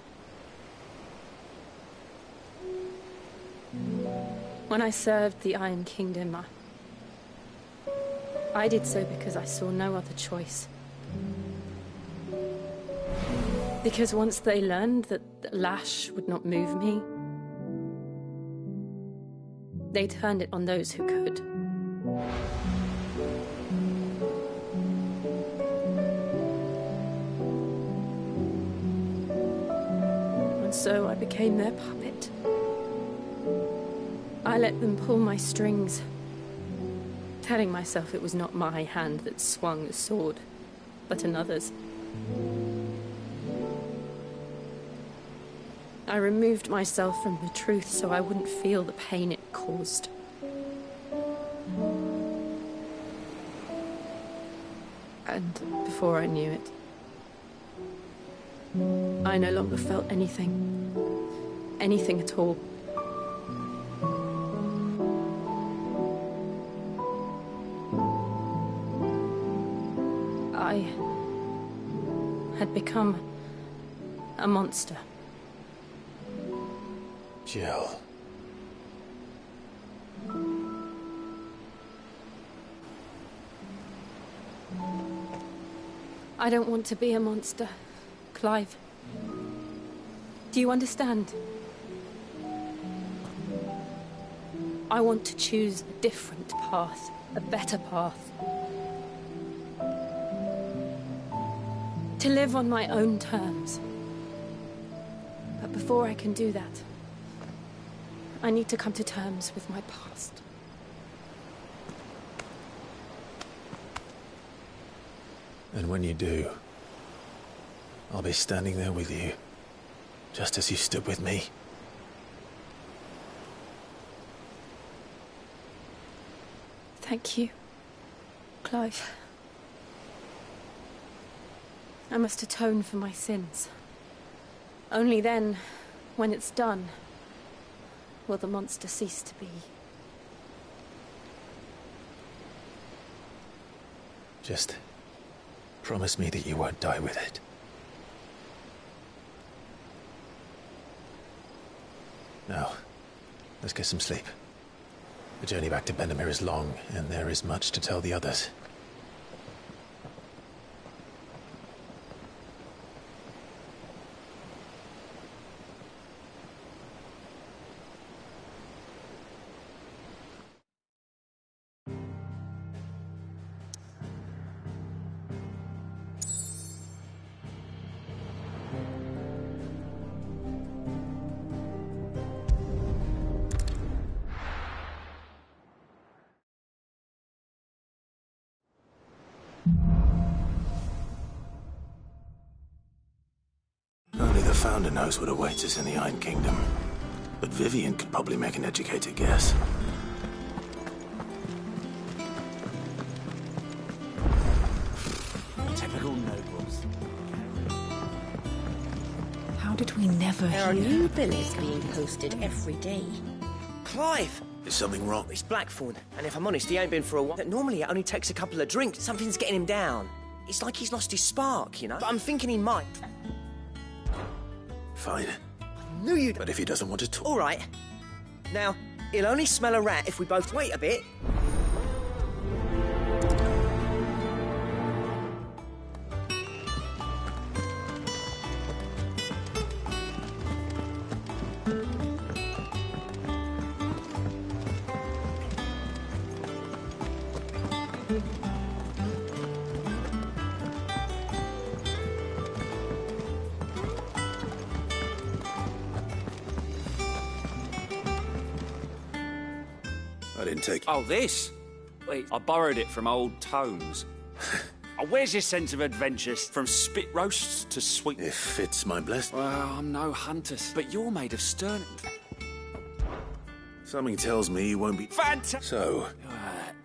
When I served the Iron Kingdom, I did so because I saw no other choice. Because once they learned that Lash would not move me, they turned it on those who could. And so I became their puppet. I let them pull my strings, telling myself it was not my hand that swung the sword, but another's. I removed myself from the truth so I wouldn't feel the pain it caused. And before I knew it, I no longer felt anything. Anything at all. I had become a monster. Jill. I don't want to be a monster, Clive. Do you understand? I want to choose a different path, a better path. To live on my own terms. But before I can do that, I need to come to terms with my past. And when you do, I'll be standing there with you, just as you stood with me. Thank you, Clive. I must atone for my sins. Only then, when it's done, will the monster cease to be. Just promise me that you won't die with it. Now, let's get some sleep. The journey back to Benamir is long, and there is much to tell the others. Founder knows what awaits us in the Iron Kingdom. But Vivian could probably make an educated guess. Typical nobles. How did we never There are hear? new billets being posted every day. Clive! Is something wrong? It's Blackthorn, and if I'm honest, he ain't been for a while. Normally it only takes a couple of drinks. Something's getting him down. It's like he's lost his spark, you know? But I'm thinking he might. Fine. Knew you'd... But if he doesn't want to talk... All right. Now, he'll only smell a rat if we both wait a bit. I didn't take... Oh, this? Wait, I borrowed it from old tomes. Oh, where's your sense of adventure? From spit roasts to sweet... If it's my blessing. Well, I'm no hunter, but you're made of stern... Something tells me you won't be... Fantastic! So...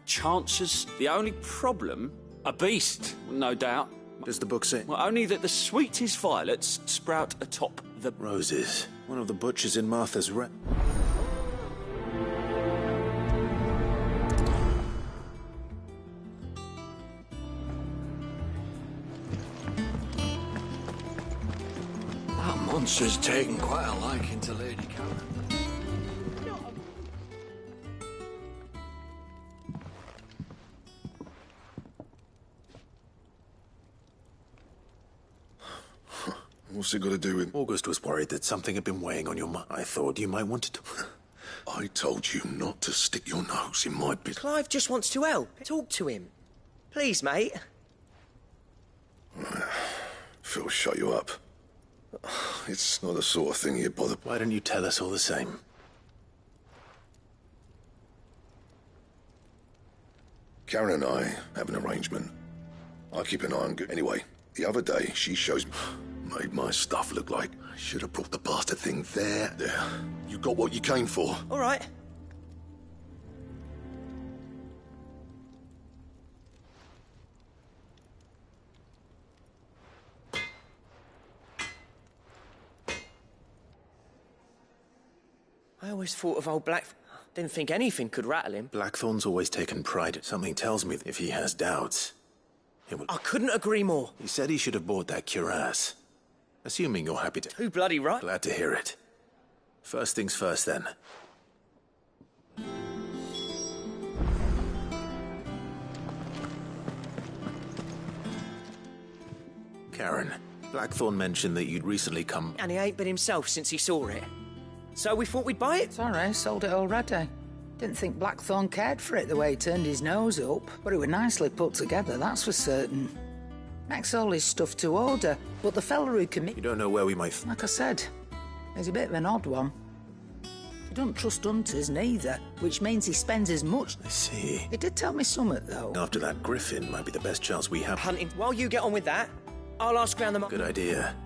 chances. The only problem? A beast, no doubt. Does the book say? Well, only that the sweetest violets sprout atop the... Roses. One of the butchers in Martha's Rep. That monster's taken quite a liking to Lady Karen. What's it got to do with... August was worried that something had been weighing on your mind. I thought you might want to... I told you not to stick your nose in my business. Clive just wants to help. Talk to him. Please, mate. Phil, shut you up. It's not the sort of thing you'd bother... Why don't you tell us all the same? Karen and I have an arrangement. I keep an eye on... Anyway, the other day, she shows me... Made my stuff look like I should have brought the bastard thing there. There. You got what you came for. All right. I always thought of old Black... Didn't think anything could rattle him. Blackthorn's always taken pride. Something tells me that if he has doubts, it will... I couldn't agree more. He said he should have bought that cuirass. Assuming you're happy to... Too bloody right. Glad to hear it. First things first, then. Karen, Blackthorn mentioned that you'd recently come... And he ain't been himself since he saw it. So we thought we'd buy it. Sorry, sold it already. Didn't think Blackthorn cared for it the way he turned his nose up, but it was nicely put together, that's for certain. Makes all his stuff to order, but the fella who commit... You don't know where we might... Like I said, he's a bit of an odd one. He don't trust hunters neither, which means he spends as much... I see. He did tell me something, though. After that griffin might be the best chance we have... Hunting. While you get on with that, I'll ask round the... Good idea.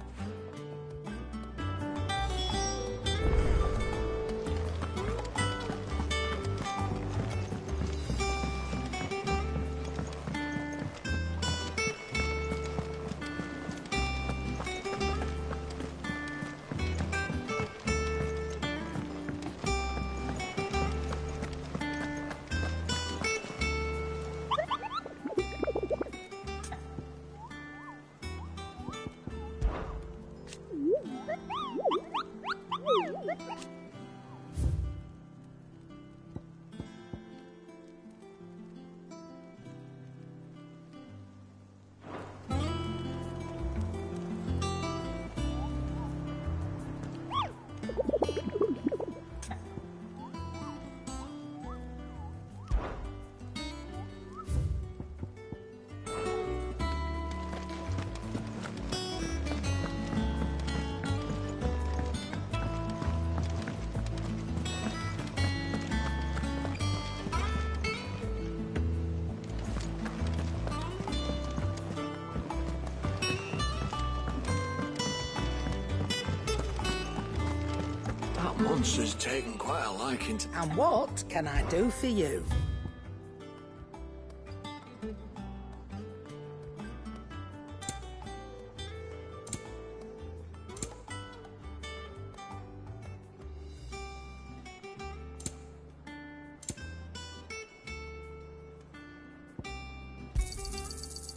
Monster's taken quite a liking to... And what can I do for you?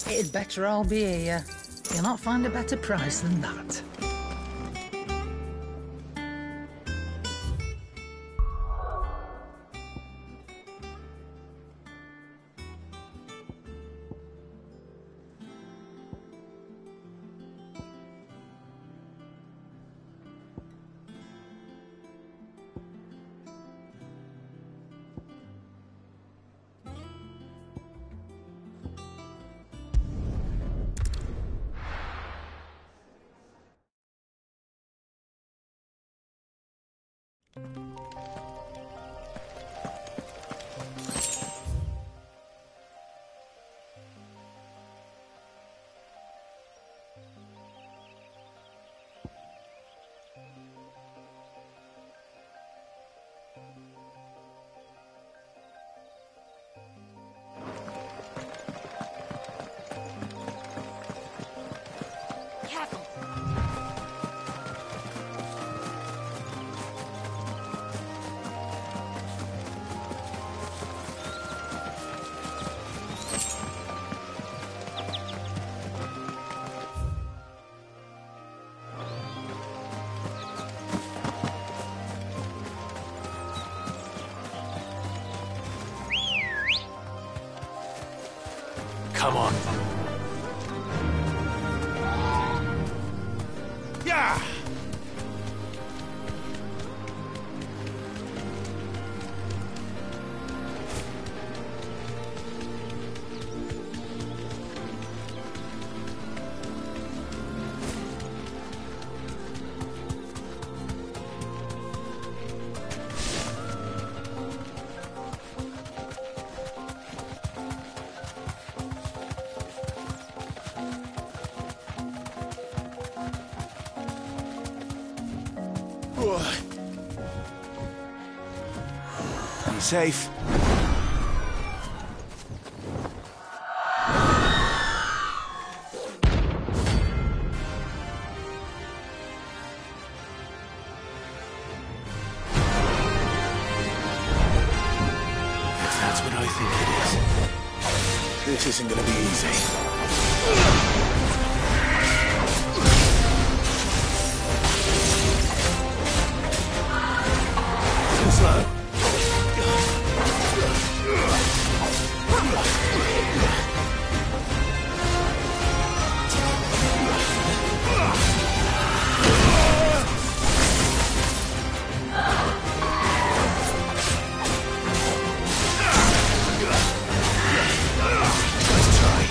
It'd better all be here. You'll not find a better price than that. Come on. Yeah! Be safe. If that's what I think it is, this isn't gonna be easy. Slow. Nice try.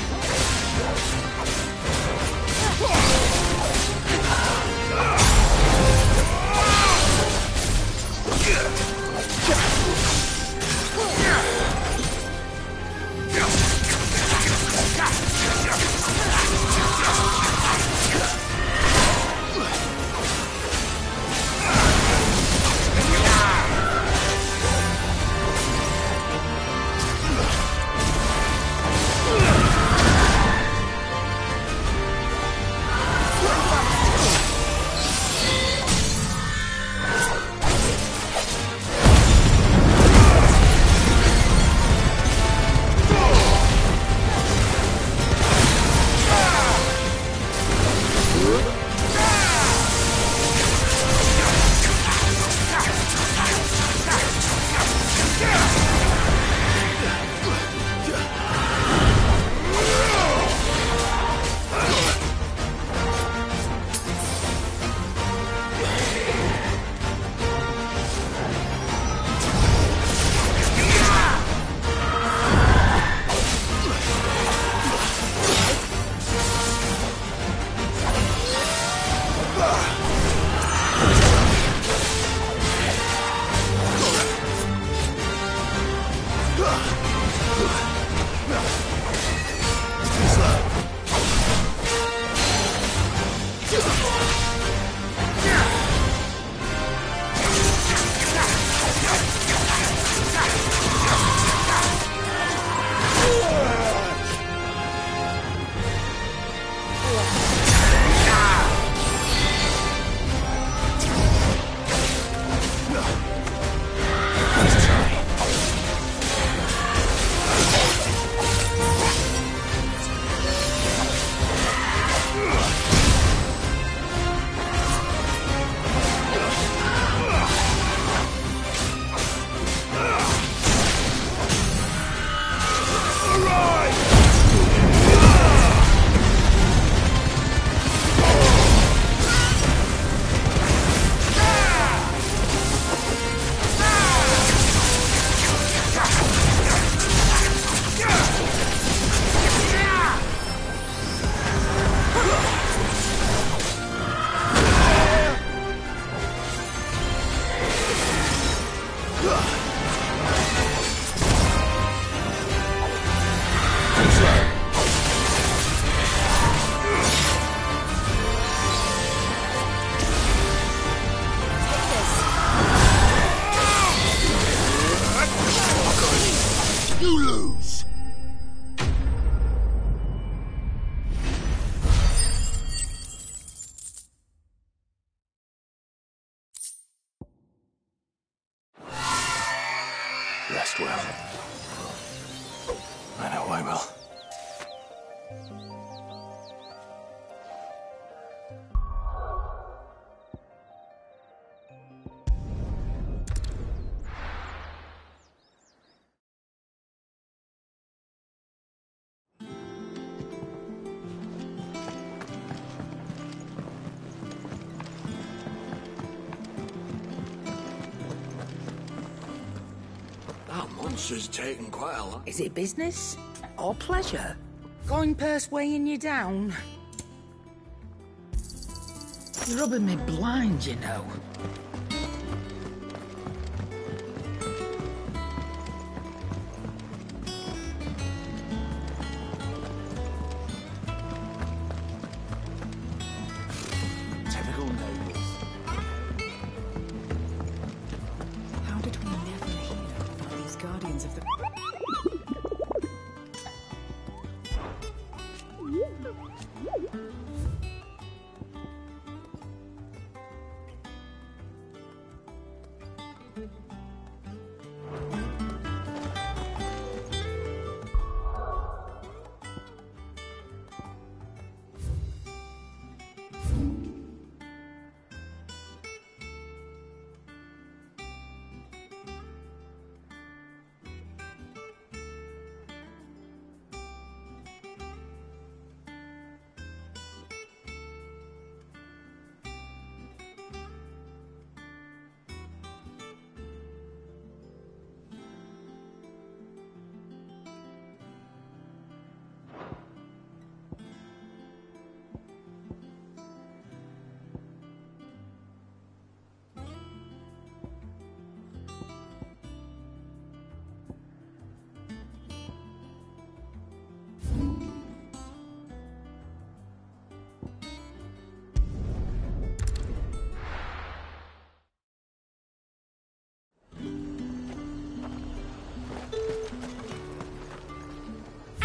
answer's taken quite a lot. Is it business or pleasure? Going purse weighing you down? You're rubbing me blind, you know. Typical nobles. How did we never hear about these guardians of the...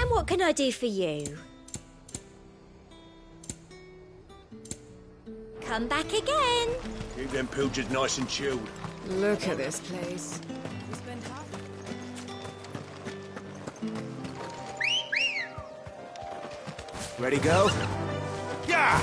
What can I do for you? Come back again. Keep them pilchards nice and chilled. Look at this place. Ready, go? Yeah!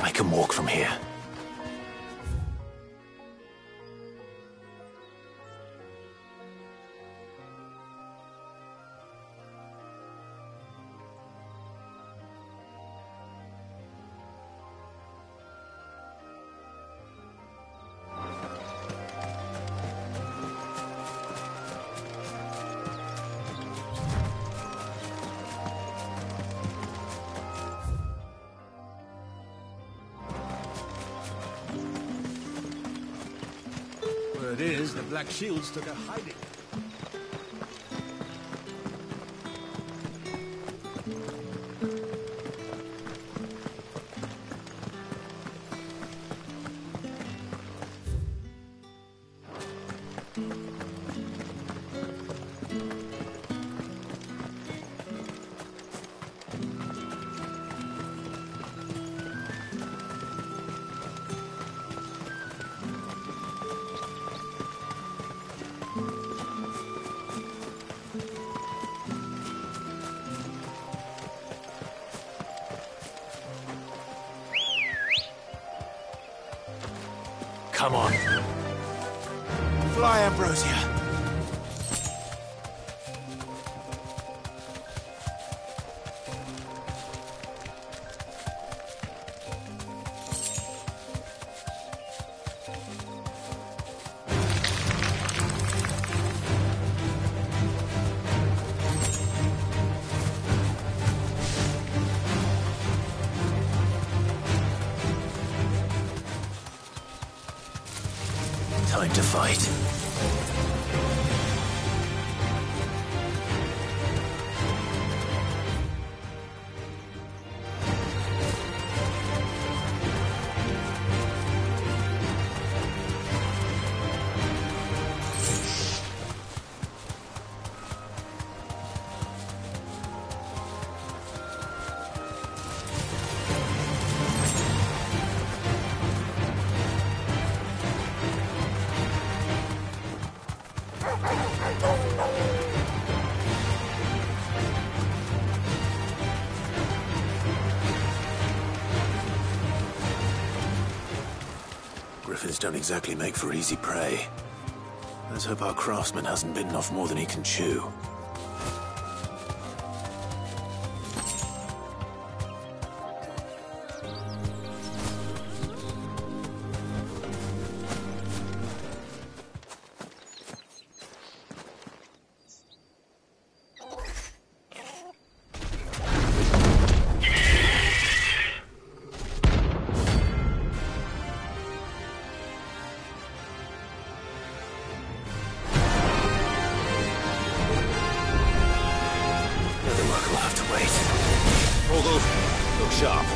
I can walk from here. Word is, the Black Shields took a hiding. Come on. Fly, Ambrosia. Time to fight. Griffins don't exactly make for easy prey. Let's hope our craftsman hasn't bitten off more than he can chew. Look sharp.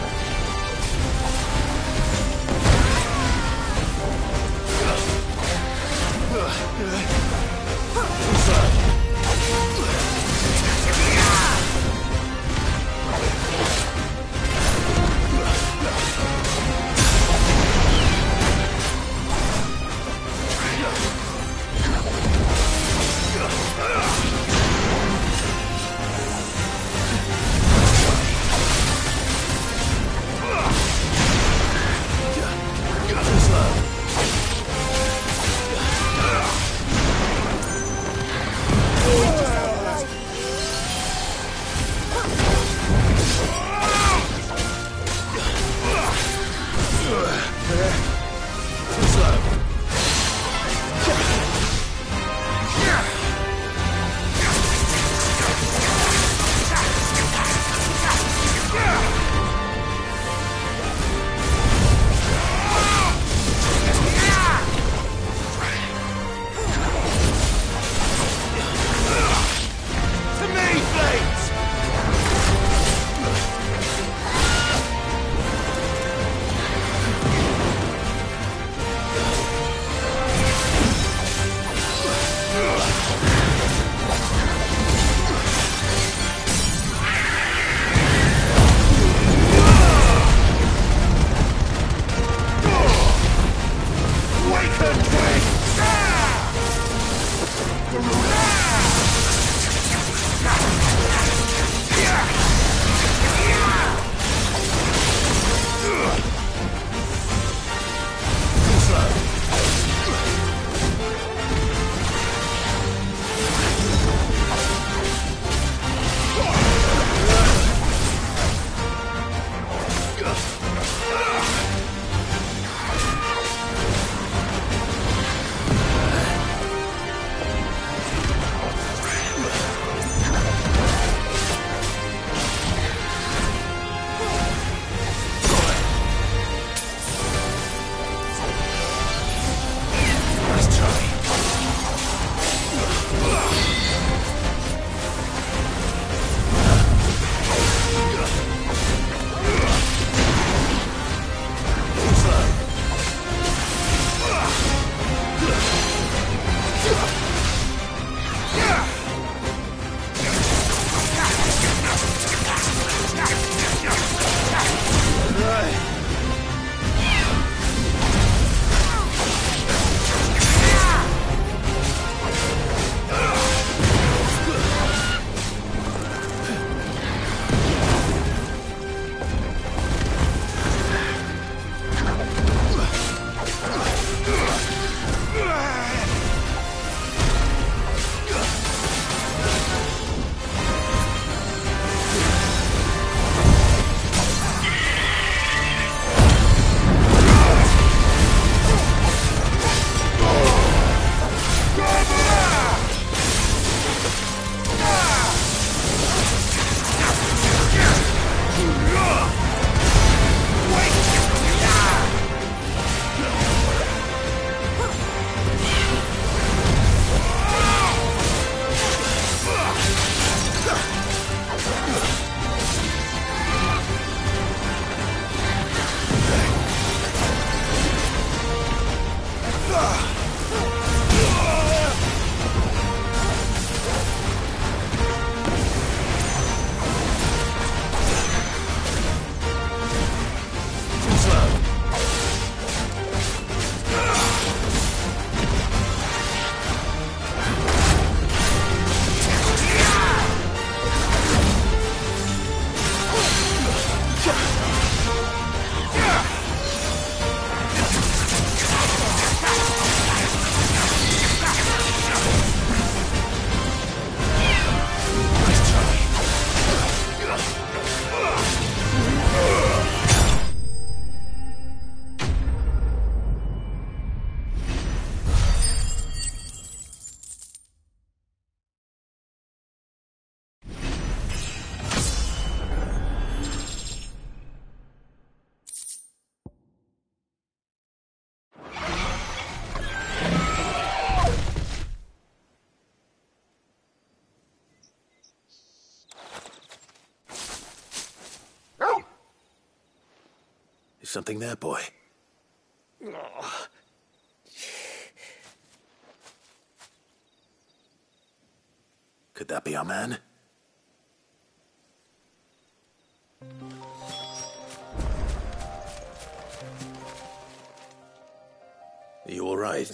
Something there, boy. Could that be our man? Are you all right?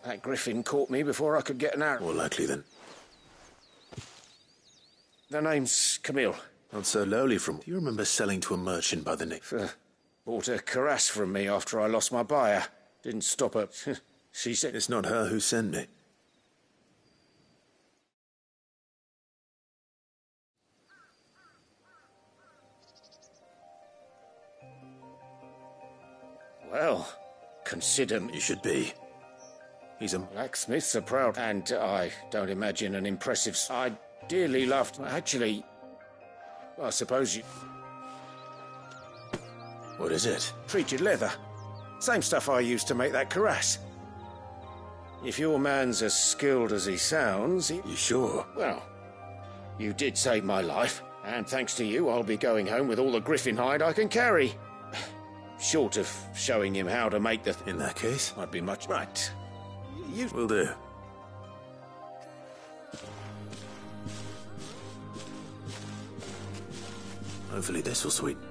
That griffin caught me before I could get an arrow. More likely then. The name's Camille. Not so lowly from... Do you remember selling to a merchant by the name? Bought a cuirass from me after I lost my buyer. Didn't stop her. She said... It's not her who sent me. Well, consider me... You should be. He's a... Blacksmith's a proud... And I don't imagine an impressive... I dearly loved... Actually, I suppose you... What is it? Treated leather. Same stuff I used to make that cuirass. If your man's as skilled as he sounds... You sure? Well, you did save my life. And thanks to you, I'll be going home with all the griffin hide I can carry. Short of showing him how to make the... In that case? I'd be much... Right. You... Will do. Hopefully this will sweeten.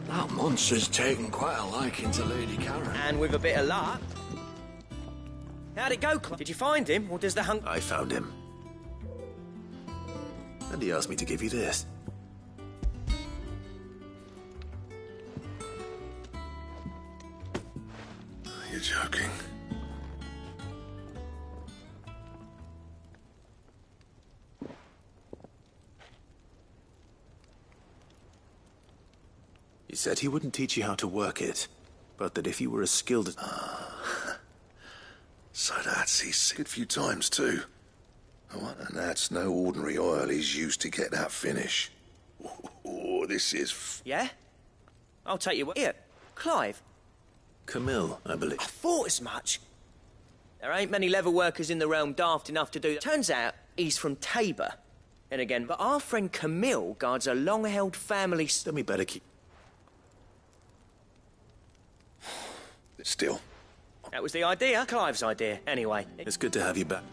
That monster's taken quite a liking to Lady Karen. And with a bit of luck... How'd it go, Clive? Did you find him, or does the hunt... I found him. And he asked me to give you this. You're joking. He said he wouldn't teach you how to work it, but that if you were as skilled as... So that's his... Good few times, too. Oh, and that's no ordinary oil he's used to get that finish. Oh, this is... Yeah? I'll take you... Here, Clive. Camille, I believe. I thought as much. There ain't many leather workers in the realm daft enough to do that. Turns out he's from Tabor. And again, but our friend Camille guards a long-held family... Then we better keep... Still. That was the idea. Clive's idea, anyway. It's good to have you back.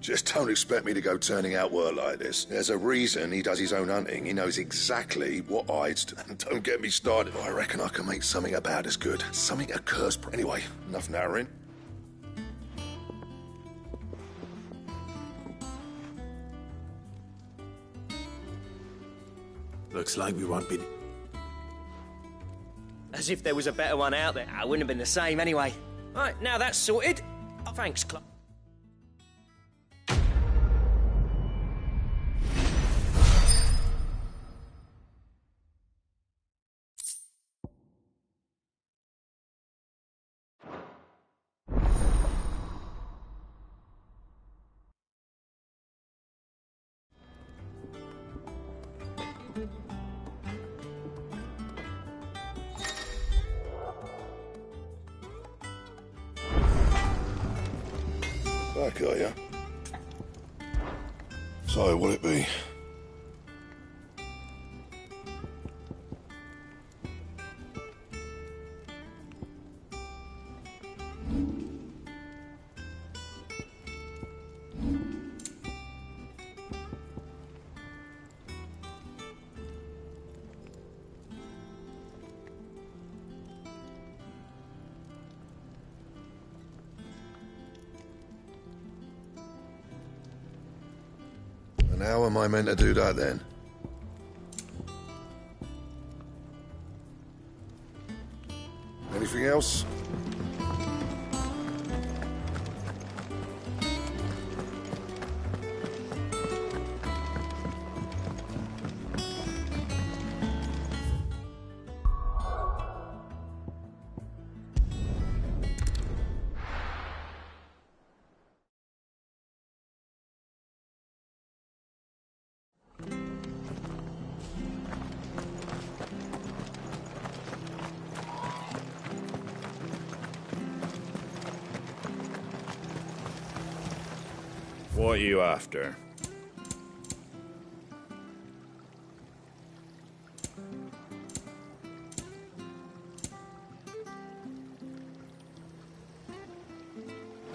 Just don't expect me to go turning out work like this. There's a reason he does his own hunting. He knows exactly what hides to... And don't get me started. I reckon I can make something about as good. Something occurs... Anyway, enough narrowing. Looks like we won't be... As if there was a better one out there. I wouldn't have been the same anyway. Right, now that's sorted. Thanks, Clive. Back, are you? So, will it be? And how am I meant to do that then? Anything else? What are you after?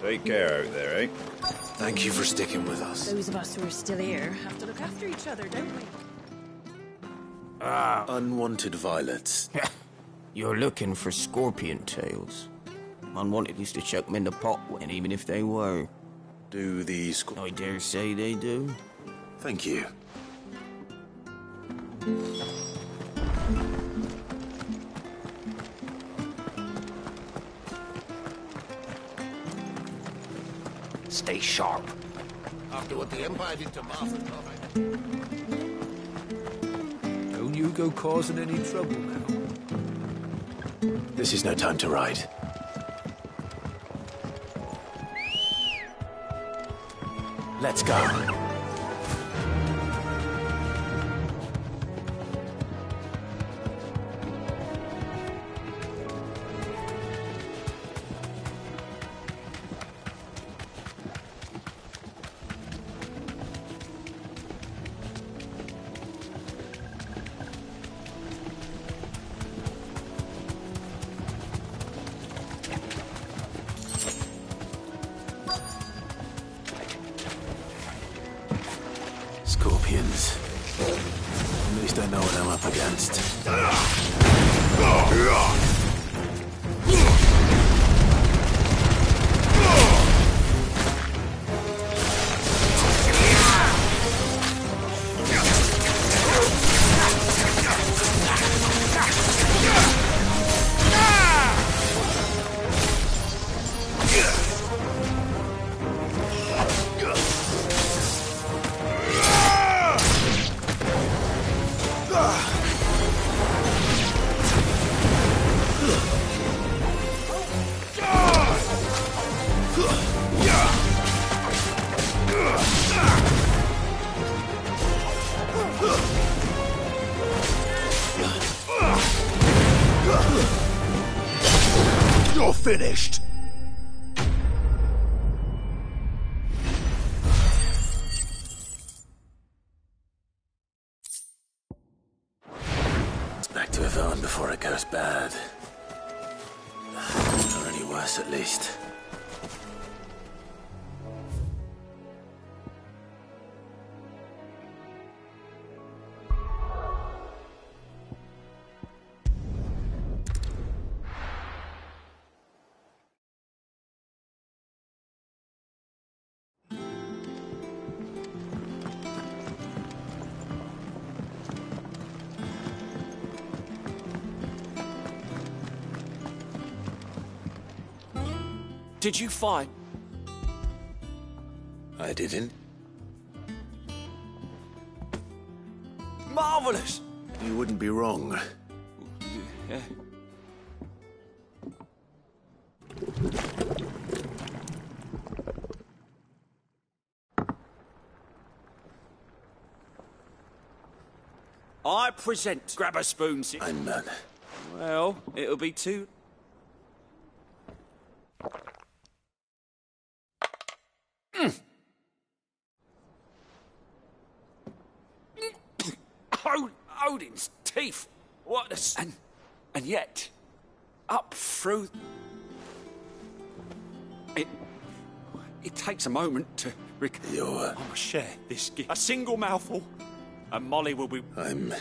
Take care out there, eh? Thank you for sticking with us. Those of us who are still here have to look after each other, don't we? Unwanted violets. You're looking for scorpion tails. Unwanted used to chuck them in the pot, and even if they were. Do these... I dare say they do. Thank you. Stay sharp. After what the Empire did to Martha. Don't you go causing any trouble now. This is no time to ride. Let's go. Scorpions. At least I know what I'm up against. You're finished! It's back to a villain before it goes bad. Or any worse, at least. Did you find? I didn't. Marvelous! You wouldn't be wrong. Yeah. I present. Grab a spoon. I'm none. Well, it'll be too. Odin's teeth. What a... And yet, up through... It takes a moment to... I must share this gift. A single mouthful, and Molly will be... I'm...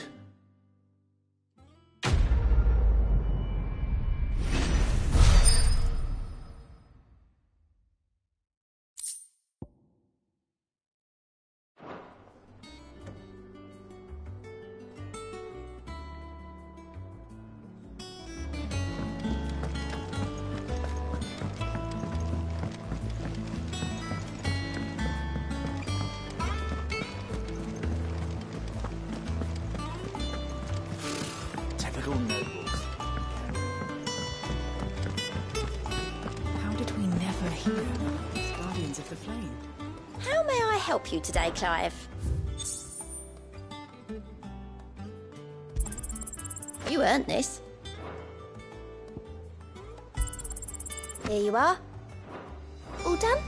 How did we never hear about these Guardians of the Flame? How may I help you today, Clive? You earned this. Here you are. All done?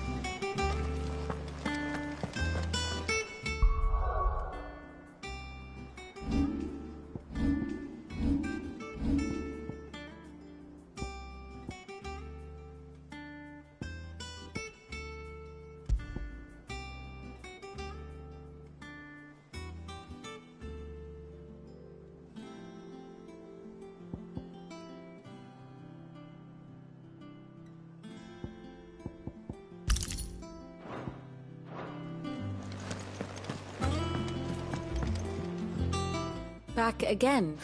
Back again.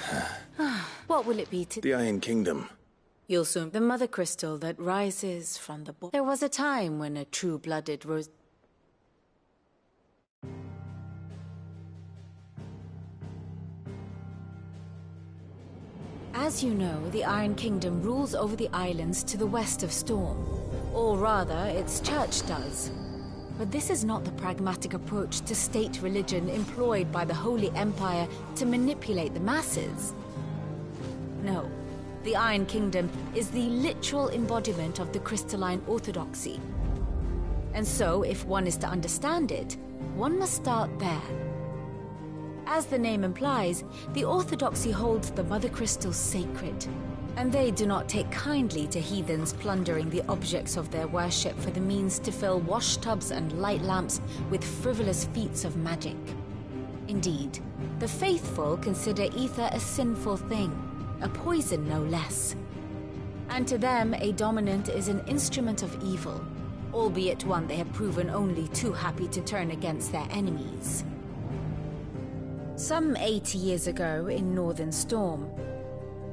What will it be to... The Iron Kingdom. You'll soon... The Mother Crystal that rises from the... There was a time when a true-blooded Rose... As you know, the Iron Kingdom rules over the islands to the west of Storm. Or rather, its church does. But this is not the pragmatic approach to state religion employed by the Holy Empire to manipulate the masses. No, the Iron Kingdom is the literal embodiment of the crystalline orthodoxy. And so, if one is to understand it, one must start there. As the name implies, the Orthodoxy holds the Mother Crystal sacred, and they do not take kindly to heathens plundering the objects of their worship for the means to fill washtubs and light lamps with frivolous feats of magic. Indeed, the faithful consider ether a sinful thing, a poison no less. And to them, a dominant is an instrument of evil, albeit one they have proven only too happy to turn against their enemies. Some 80 years ago, in Northern Storm,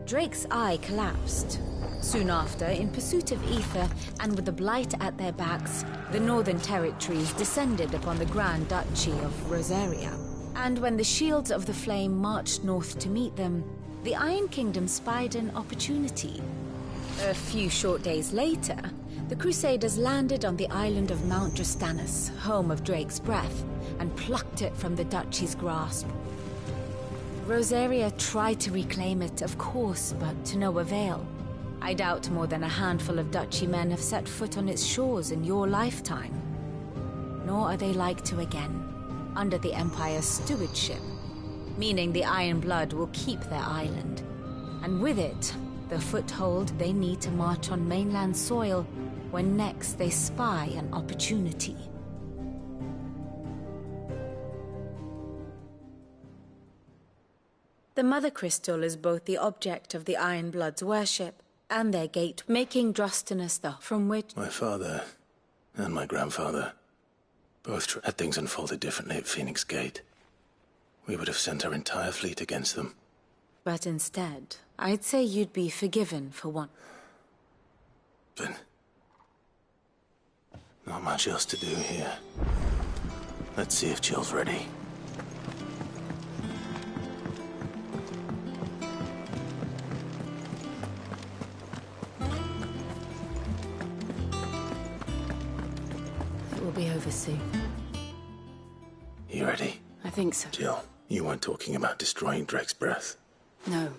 Drake's eye collapsed. Soon after, in pursuit of ether, and with the Blight at their backs, the Northern Territories descended upon the Grand Duchy of Rosaria. And when the Shields of the Flame marched north to meet them, the Iron Kingdom spied an opportunity. A few short days later, the Crusaders landed on the island of Mount Drastanus, home of Drake's breath, and plucked it from the Duchy's grasp. Rosaria tried to reclaim it, of course, but to no avail. I doubt more than a handful of Duchy men have set foot on its shores in your lifetime. Nor are they like to again, under the Empire's stewardship, meaning the Iron Blood will keep their island, and with it, the foothold they need to march on mainland soil when next they spy an opportunity. The Mother Crystal is both the object of the Iron Blood's worship and their gate, making Drastanus from which... My father and my grandfather both had things unfolded differently at Phoenix Gate. We would have sent our entire fleet against them. But instead, I'd say you'd be forgiven for one. But not much else to do here. Let's see if Jill's ready. It will be over soon. You ready? I think so. Jill, you weren't talking about destroying Drake's breath. No.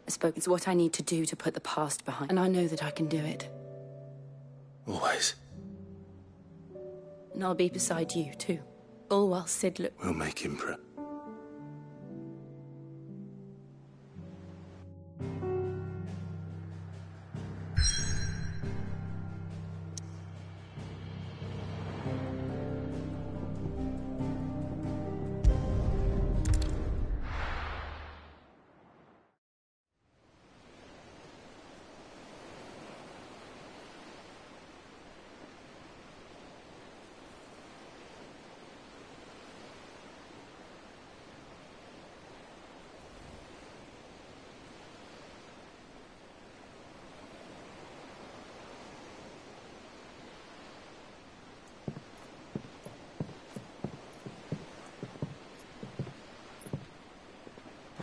I spoke. It's what I need to do to put the past behind, and I know that I can do it. Always. And I'll be beside you, too. All while Sid look... We'll make him proud.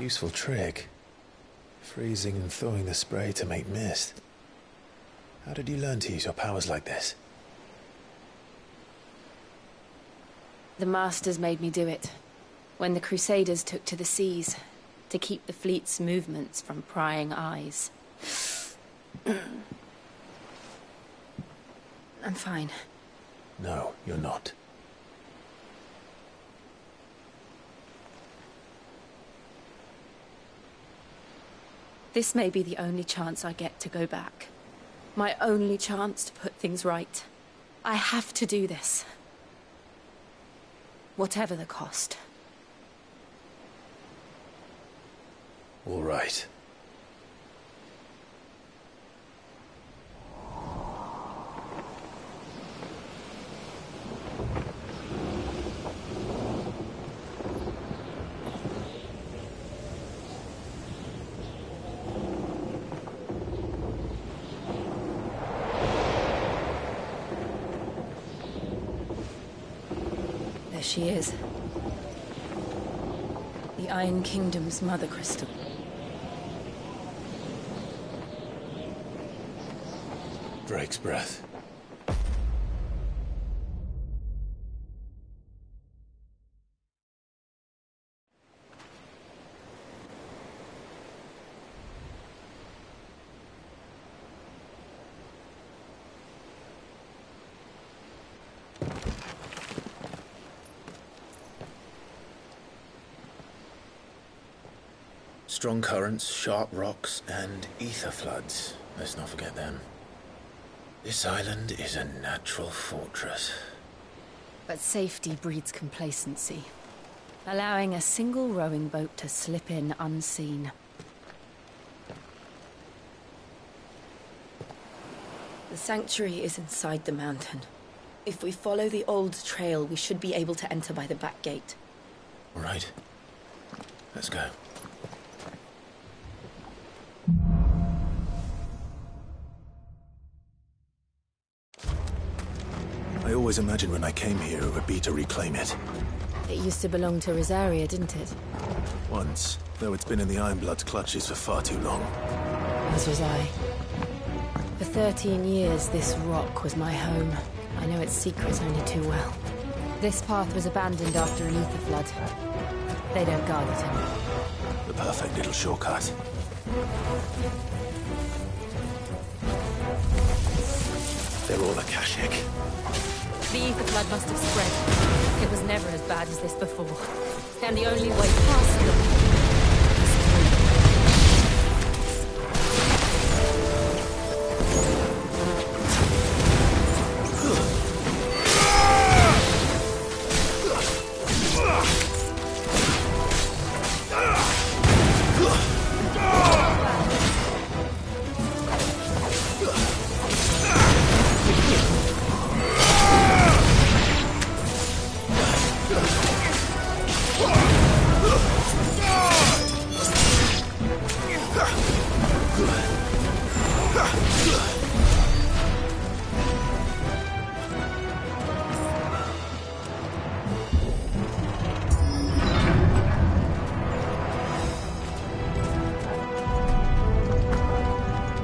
Useful trick. Freezing and thawing the spray to make mist. How did you learn to use your powers like this? The Masters made me do it. When the Crusaders took to the seas, to keep the fleet's movements from prying eyes. I'm fine. No, you're not. This may be the only chance I get to go back. My only chance to put things right. I have to do this. Whatever the cost. All right. she is. The Iron Kingdom's mother crystal. Drake's breath. Strong currents, sharp rocks, and ether floods. Let's not forget them. This island is a natural fortress. But safety breeds complacency, allowing a single rowing boat to slip in unseen. The sanctuary is inside the mountain. If we follow the old trail, we should be able to enter by the back gate. All right. Let's go. I always imagined when I came here it would be to reclaim it. It used to belong to Rosaria, didn't it? Once, though it's been in the Ironblood's clutches for far too long. As was I. For 13 years, this rock was my home. I know its secrets only too well. This path was abandoned after an ether flood. They don't guard it anymore. The perfect little shortcut. They're all Akashic. The ether flood must have spread. It was never as bad as this before. And the only way past them is through.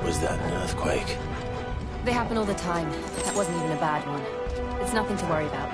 Was that an earthquake? They happen all the time. That wasn't even a bad one. It's nothing to worry about.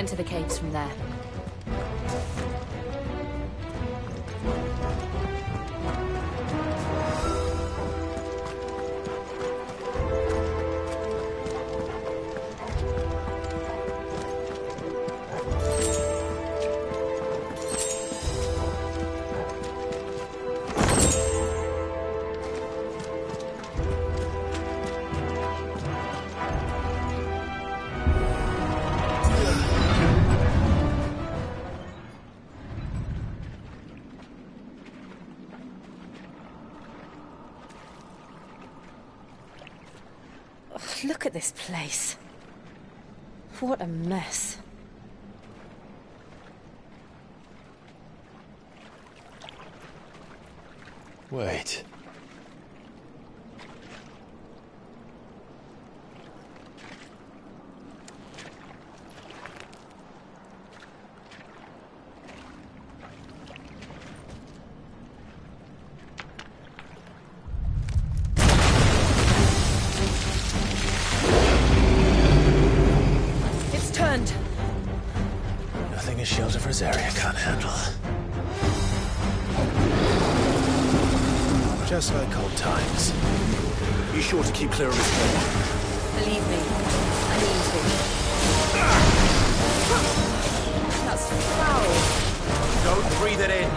enter the caves from there. Look at this place. What a mess. Wait. It's turned. Nothing a shelter for Zarya can't handle. Just like old times. Be sure to keep clear of his wall. Believe me, I need to. That's foul. Don't breathe it in.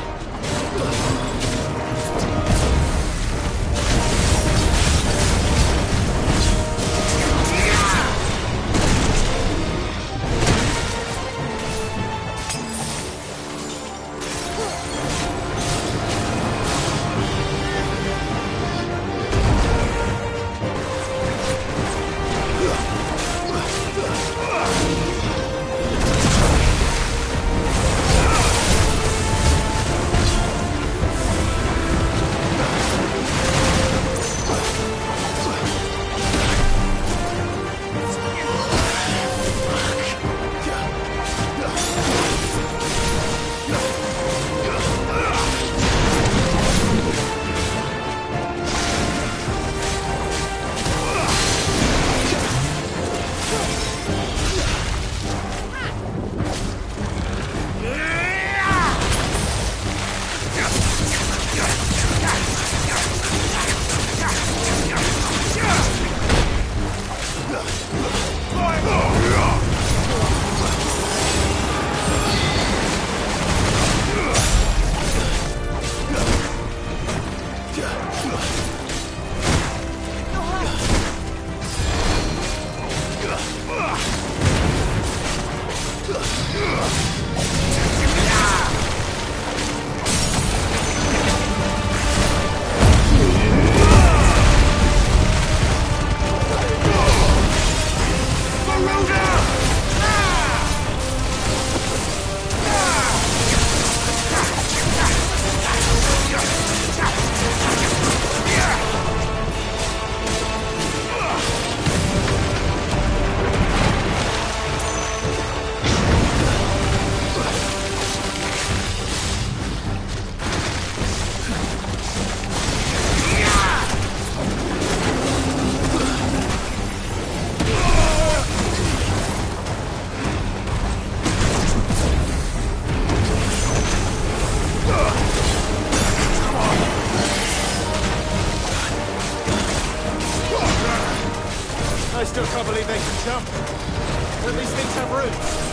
I still can't believe they can jump. But these things have roots.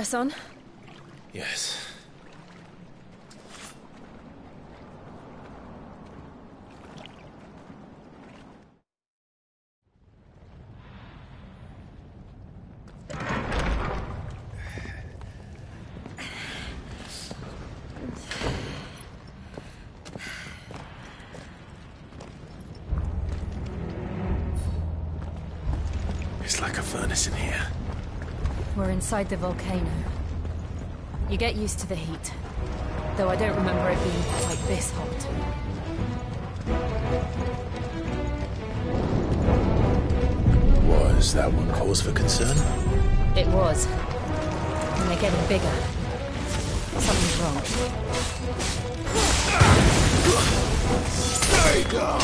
Press on. Yes. It's like a furnace in here. We're inside the volcano. You get used to the heat. Though I don't remember it being quite this hot. Was that one cause for concern? It was. And they're getting bigger. Something's wrong. Stay down!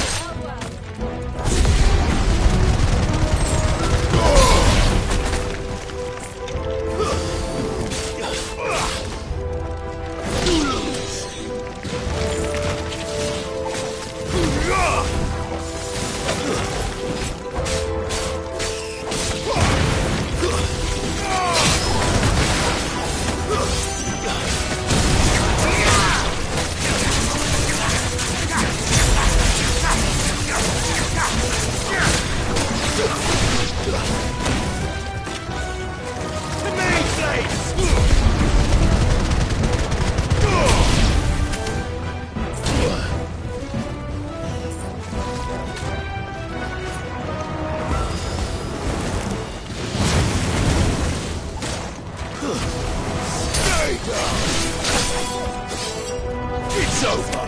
It's over!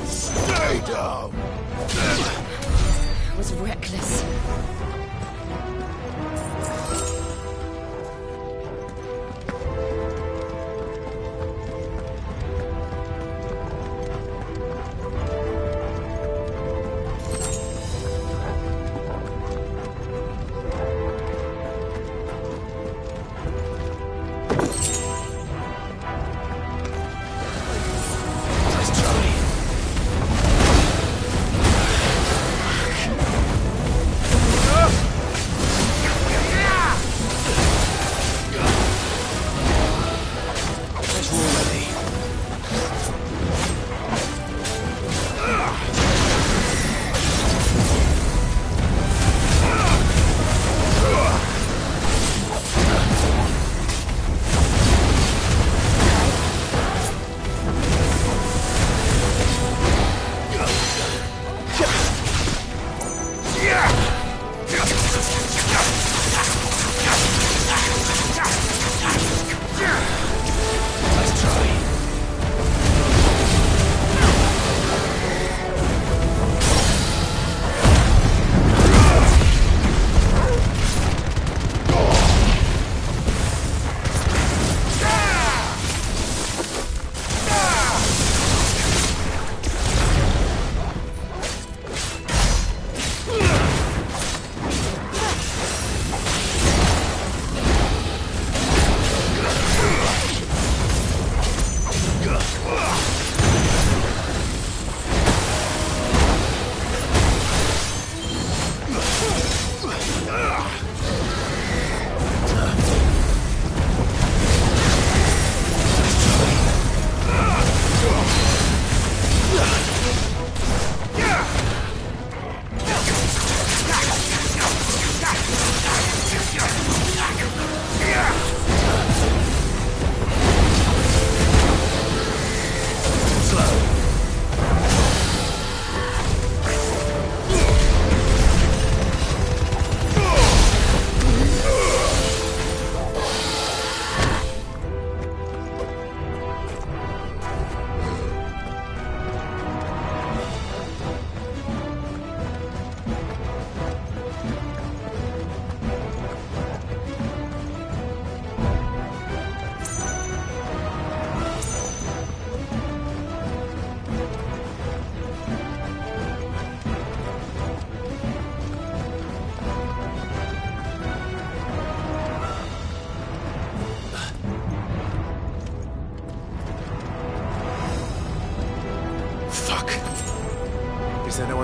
Stay down! It was reckless.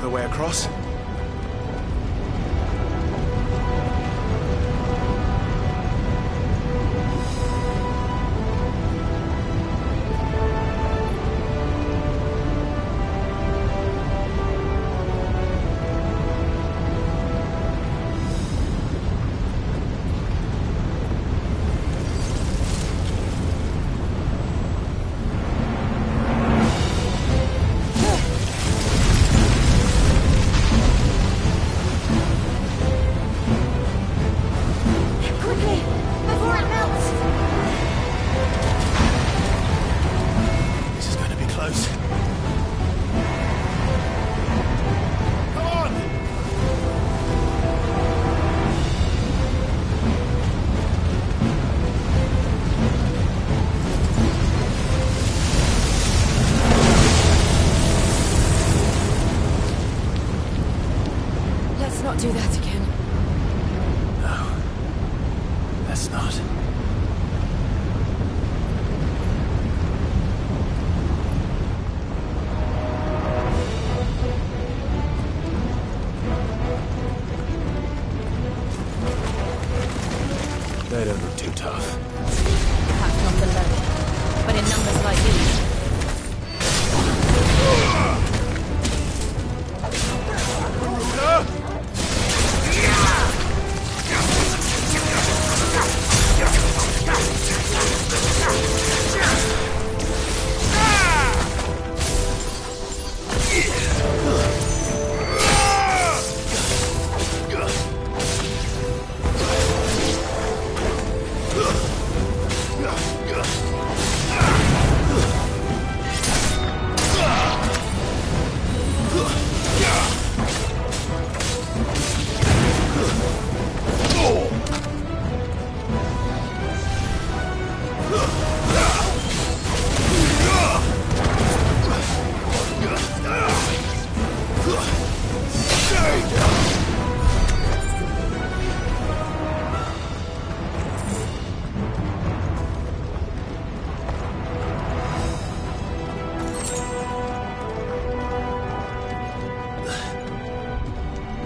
another way across? Do that again. No. Let's not. They don't look too tough. Perhaps not below. But in numbers like these.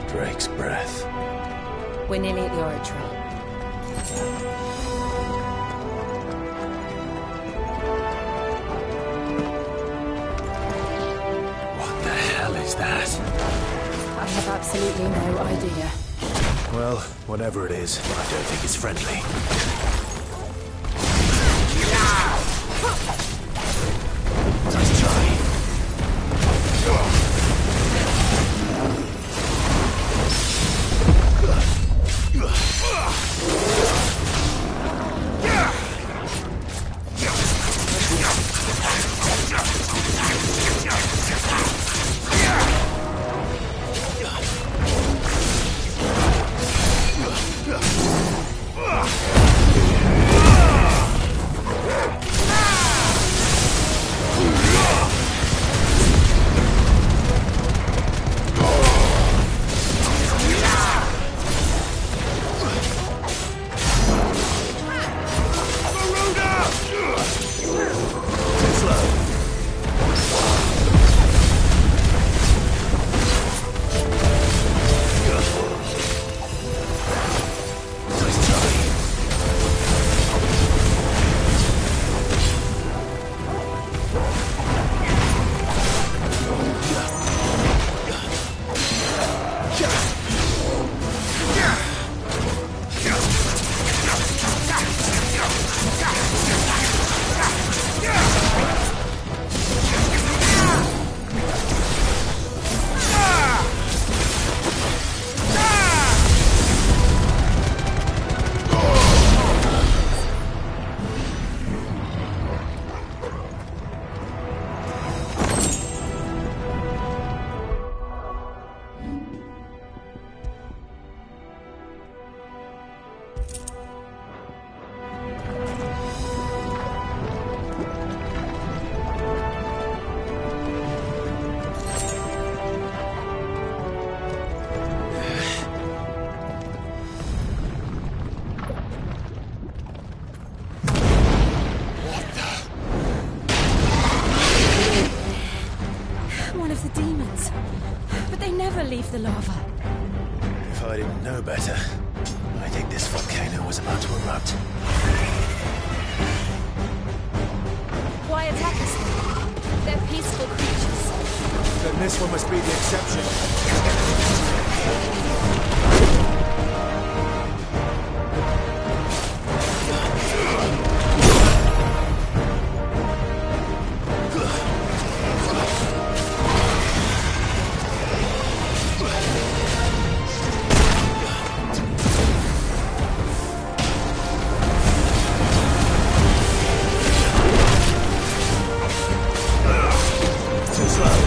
Drake's breath. We're nearly at the oratory. What the hell is that? I have absolutely no idea. Well, whatever it is, I don't think it's friendly. Nice try. cover. If I didn't know better, I think this volcano was about to erupt. Why attack us then? They're peaceful creatures. Then this one must be the exception. Too slow.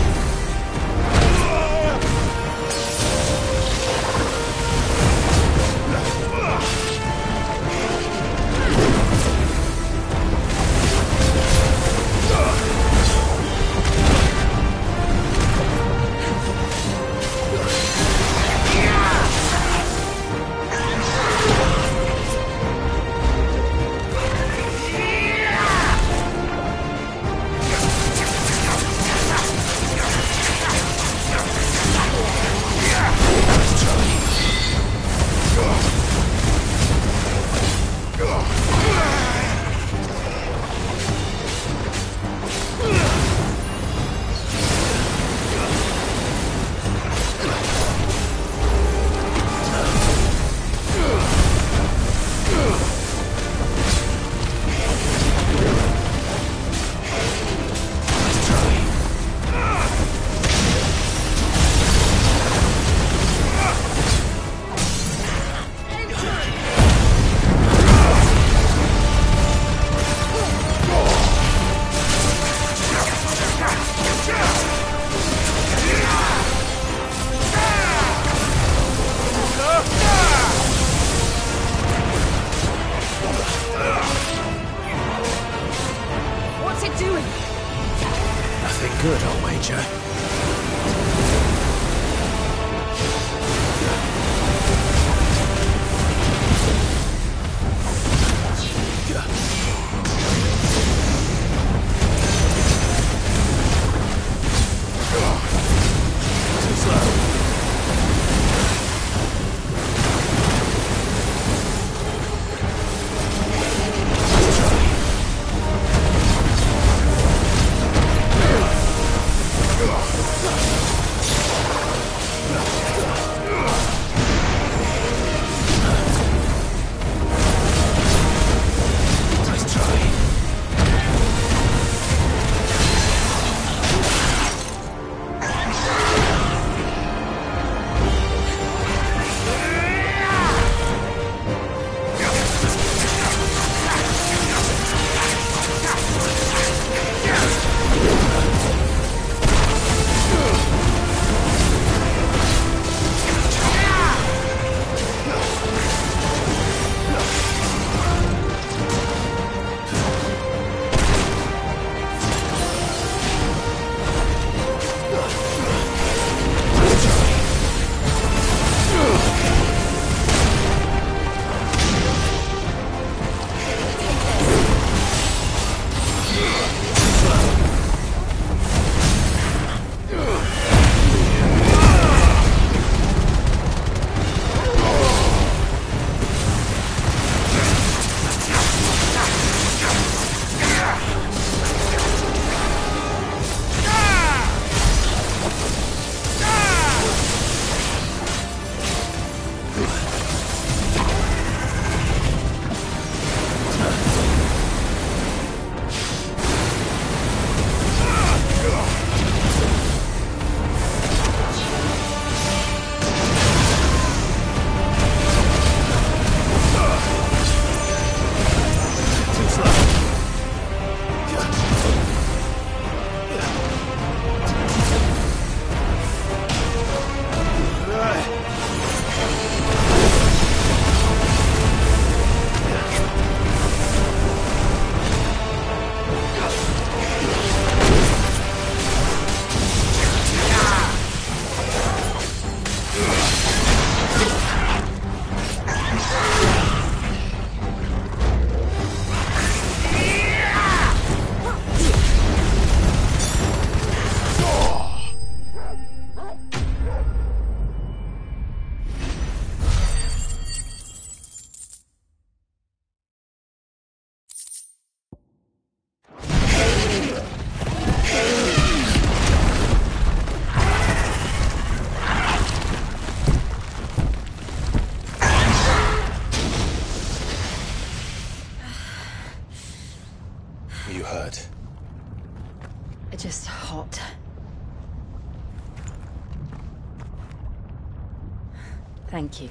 Thank you.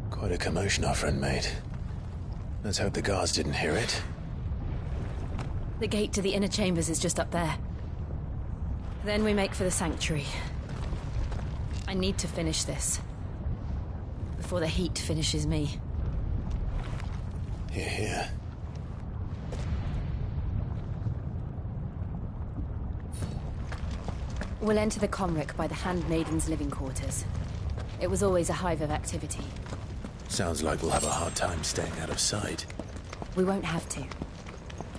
Quite a commotion our friend made. Let's hope the guards didn't hear it. The gate to the inner chambers is just up there. Then we make for the sanctuary. I need to finish this. Before the heat finishes me. Hear, hear. We'll enter the Comric by the Handmaiden's living quarters. It was always a hive of activity. Sounds like we'll have a hard time staying out of sight. We won't have to.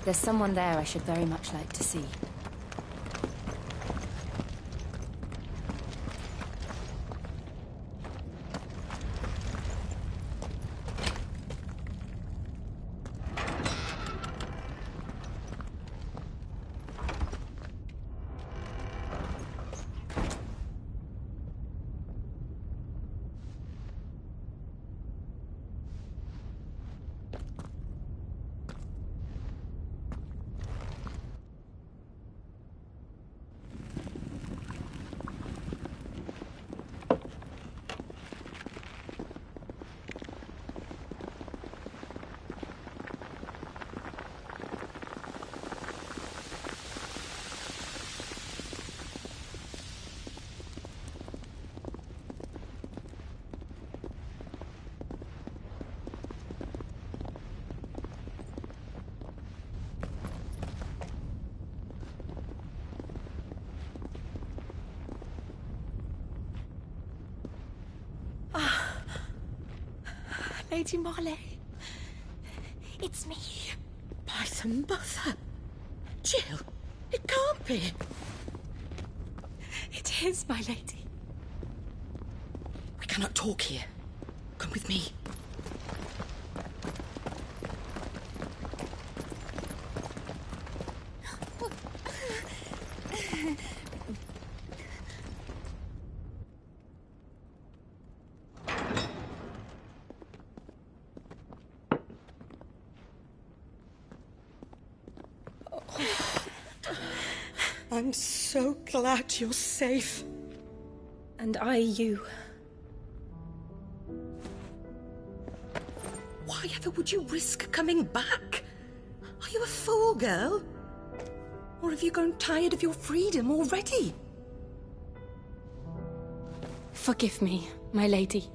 There's someone there I should very much like to see. Lady Marley. It's me. By the mother. Jill, it can't be. It is, my lady. We cannot talk here. Come with me. I'm so glad you're safe. And you. Why ever would you risk coming back? Are you a fool, girl? Or have you grown tired of your freedom already? Forgive me, my lady.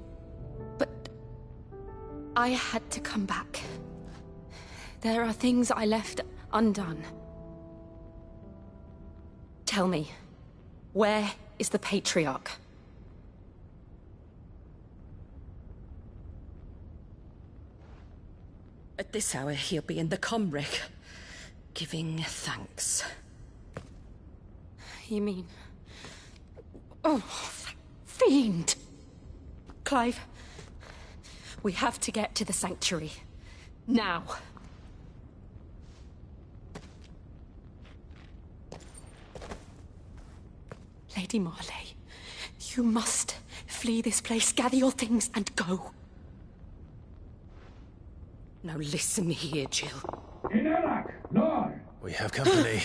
But I had to come back. There are things I left undone. Tell me, where is the Patriarch? At this hour, he'll be in the Comric, giving thanks. You mean... Oh, fiend! Clive, we have to get to the sanctuary. Now. Lady Marley, you must flee this place, gather your things, and go. Now listen here, Jill. We have company.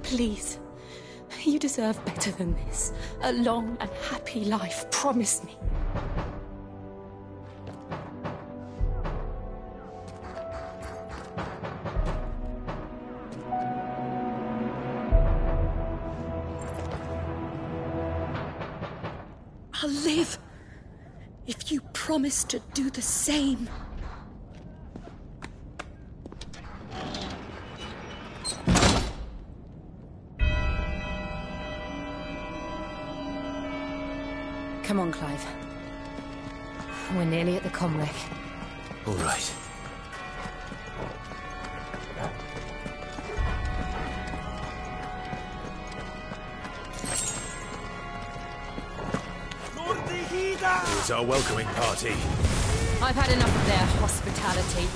Please, you deserve better than this. A long and happy life, promise me. I'll live if you promise to do the same. Come on, Clive. We're nearly at the Comric. All right. Here's our welcoming party. I've had enough of their hospitality.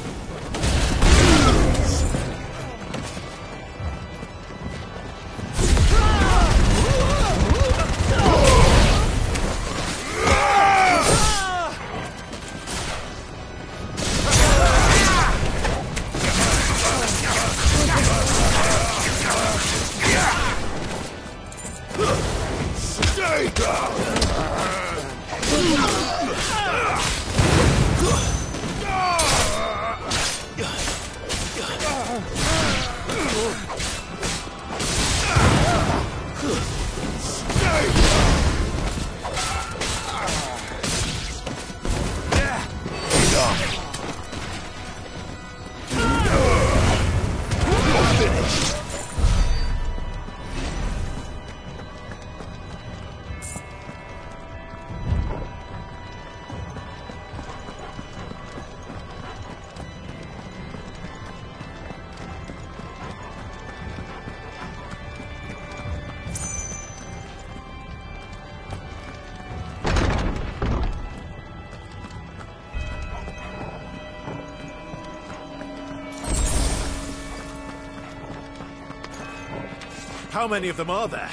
How many of them are there?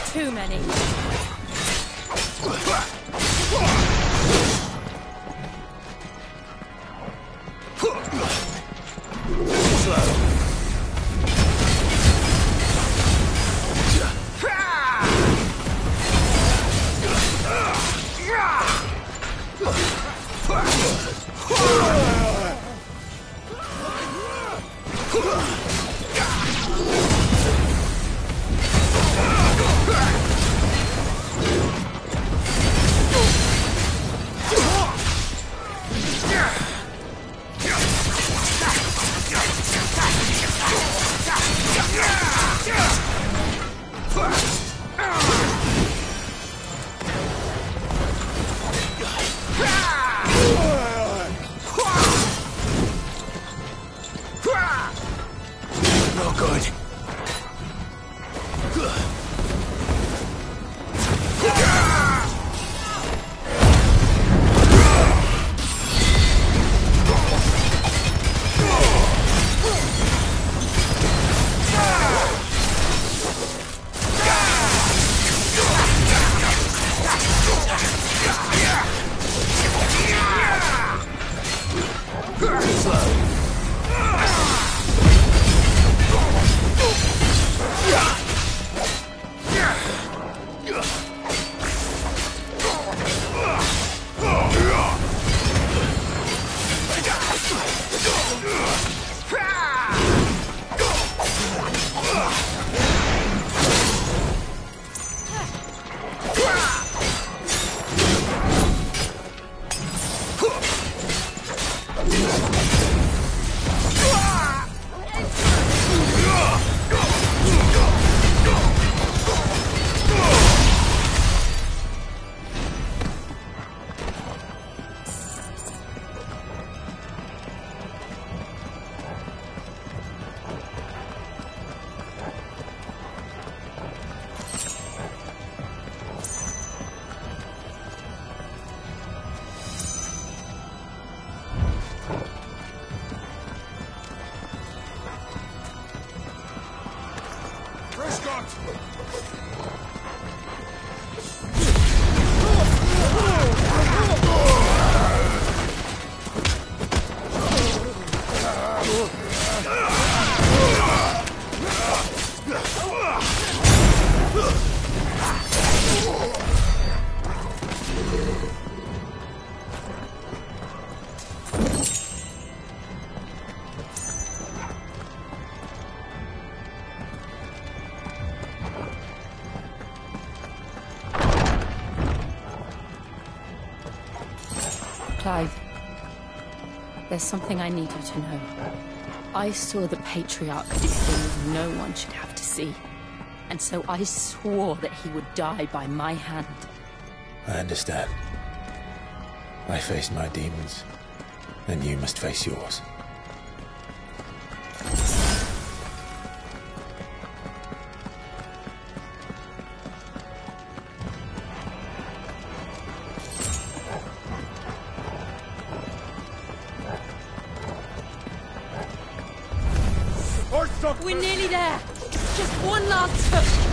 Too many. Clive, there's something I need you to know. I saw the Patriarch do things no one should have to see. And so I swore that he would die by my hand. I understand. I faced my demons, and you must face yours. We're nearly there. Just one last push.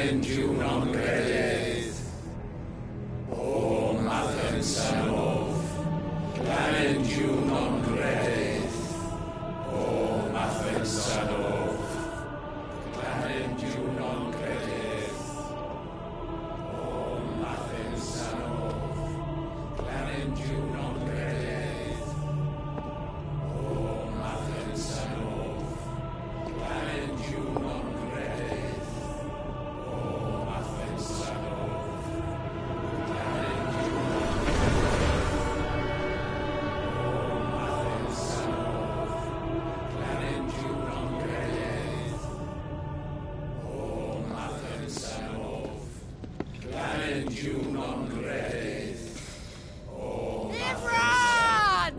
Clanendiw non credydd. O Mathen Sanof. Clanendiw non credydd. O Mathen Sanof. Clanendiw non credydd. O Mathen Sanof. Clanendiw non credydd. O Mathen Sanof. Clanendiw non credydd. O Mathen Sanof. Clanendiw non credydd. O Mathen Sanof. Clanendiw non credydd. O Imran!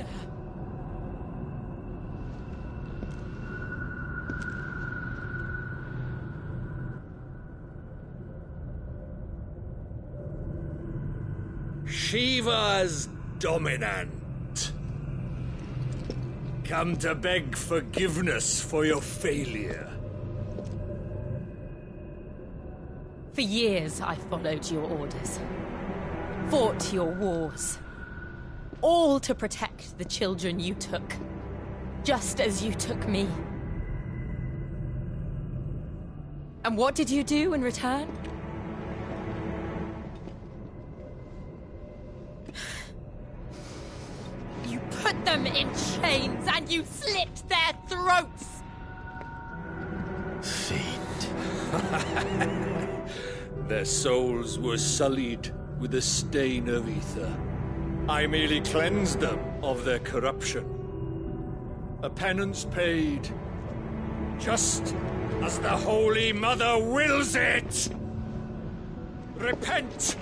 Shiva's dominant. Come to beg forgiveness for your failure. For years, I followed your orders, fought your wars, all to protect the children you took, just as you took me. And what did you do in return? You put them in chains and you slit their throats! Their souls were sullied with the stain of ether. I merely cleansed them of their corruption. A penance paid, just as the Holy Mother wills it! Repent,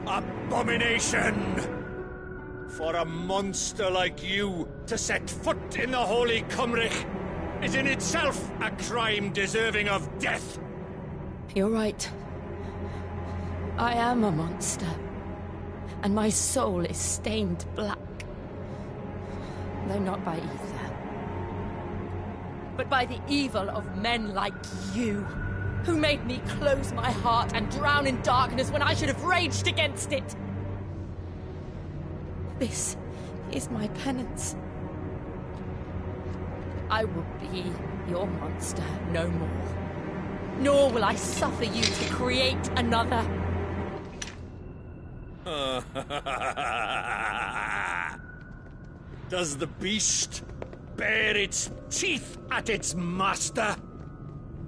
abomination! For a monster like you to set foot in the Holy Cymric is in itself a crime deserving of death. You're right. I am a monster. And my soul is stained black. Though not by ether. But by the evil of men like you, who made me close my heart and drown in darkness when I should have raged against it. This is my penance. I will be your monster no more. Nor will I suffer you to create another. Does the beast bare its teeth at its master?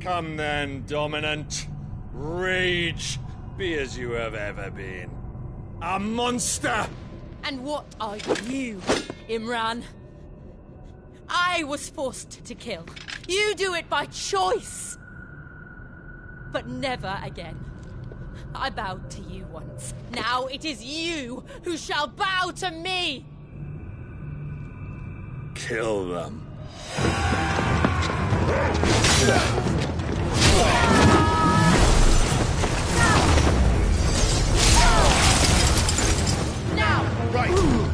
Come then, dominant. Rage, be as you have ever been. A monster! And what are you, Imran? I was forced to kill. You do it by choice. But never again. I bowed to you once. Now it is you who shall bow to me! Kill them. Now! Right!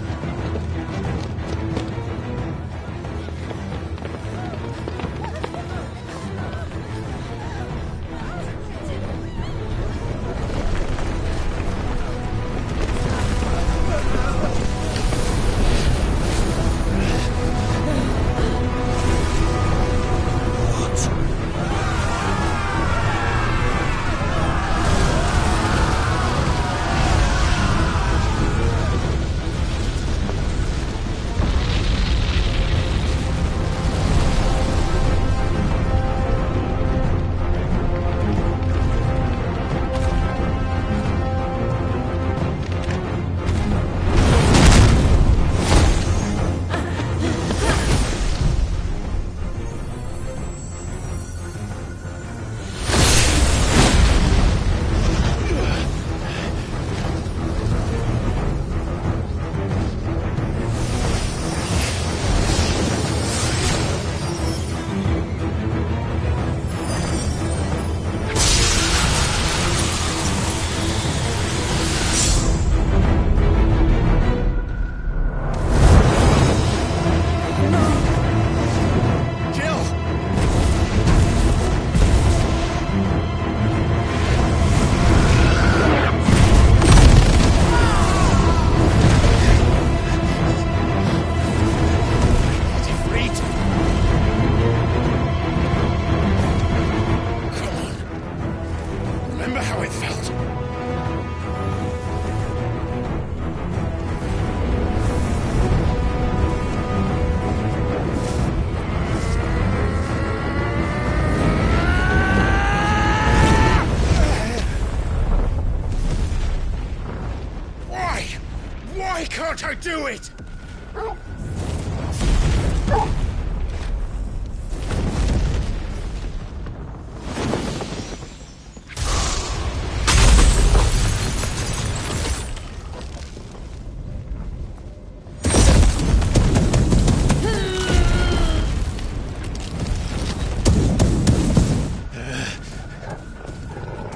do it!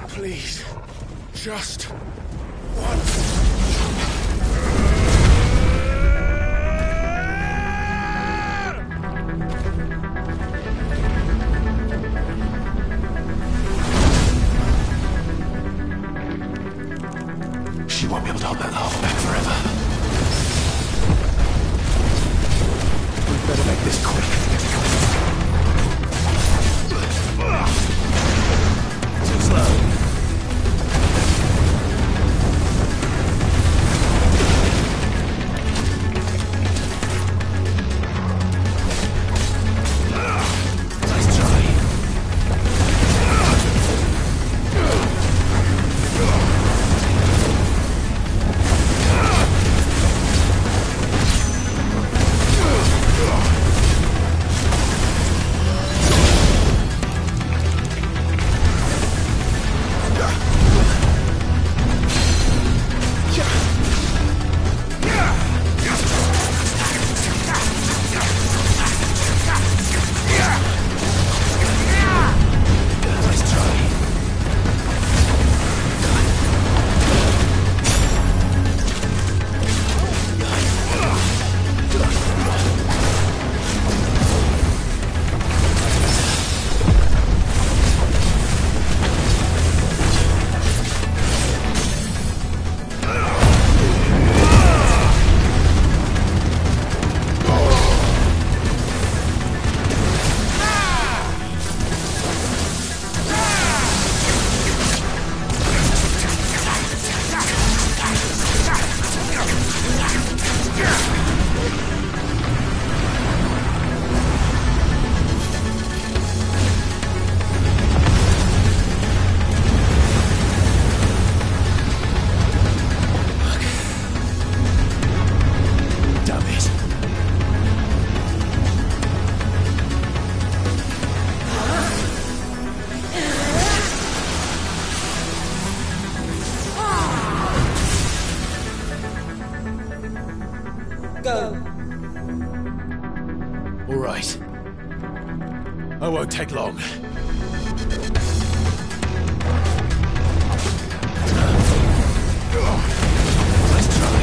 Please, just once. She won't be able to hold that lava back forever. We better make this quick. Too slow. All right. I won't take long. Let's try.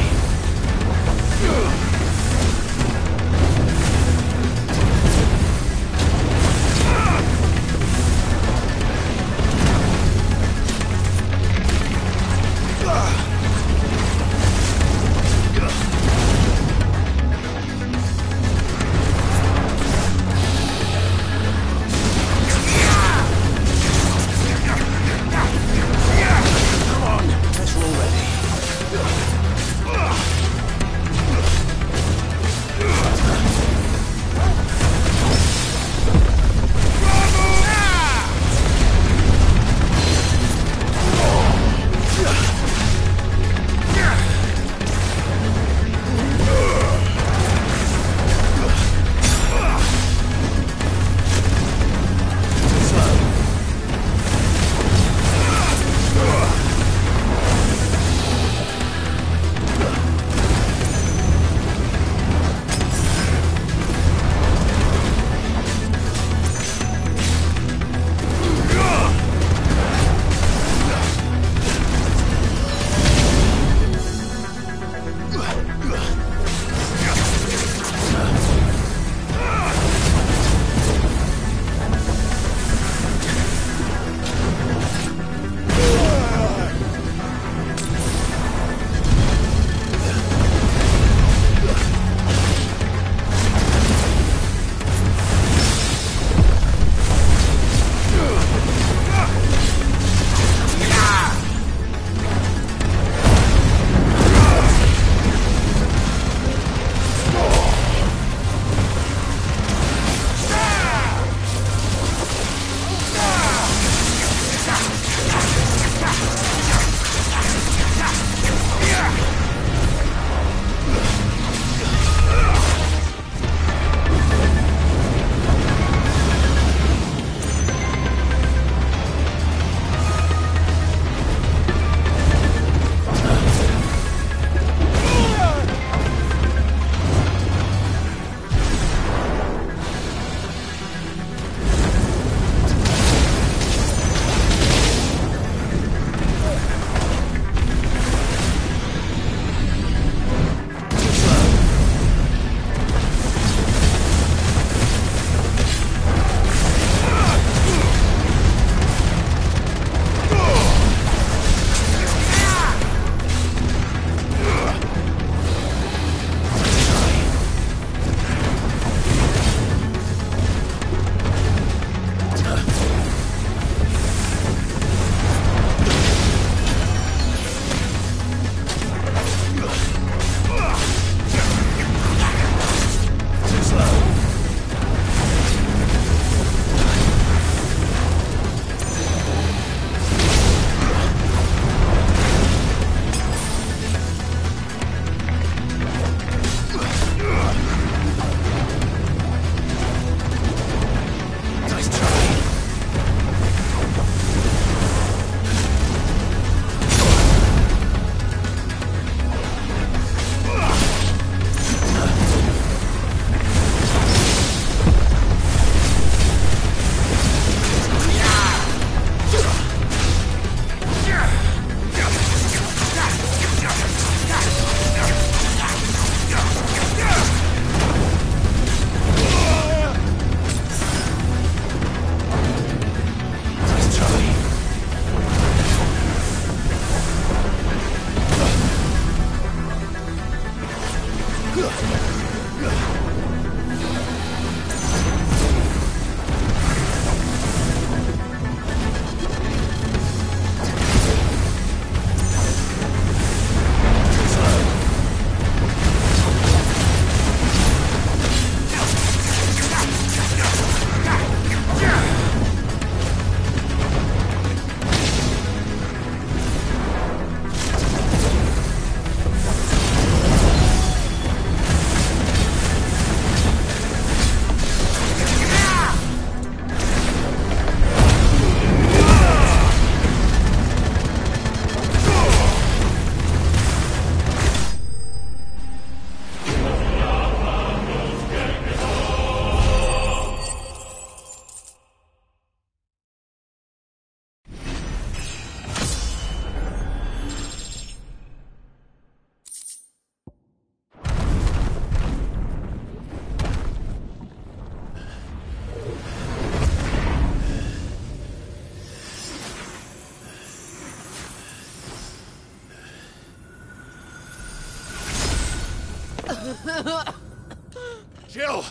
Jill!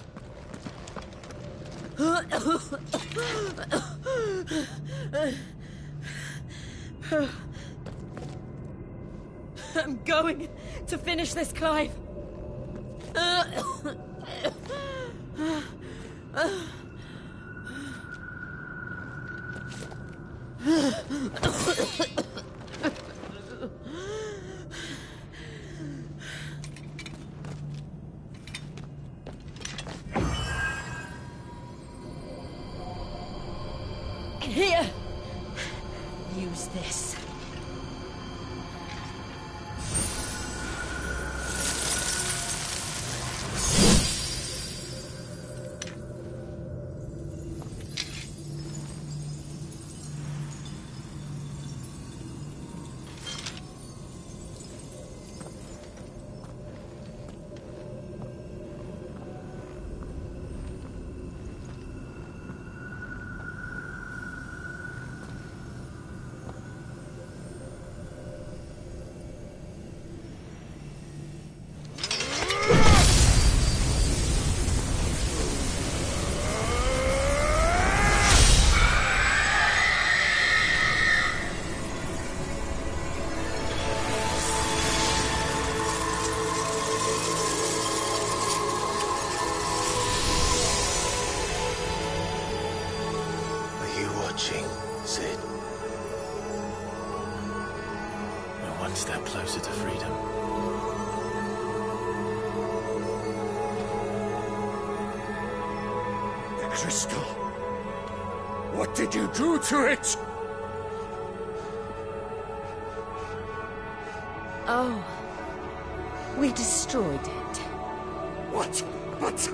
I'm going to finish this, Clive. Here. Use this. Sid. We're one step closer to freedom. The crystal. What did you do to it? Oh. We destroyed it. What? But...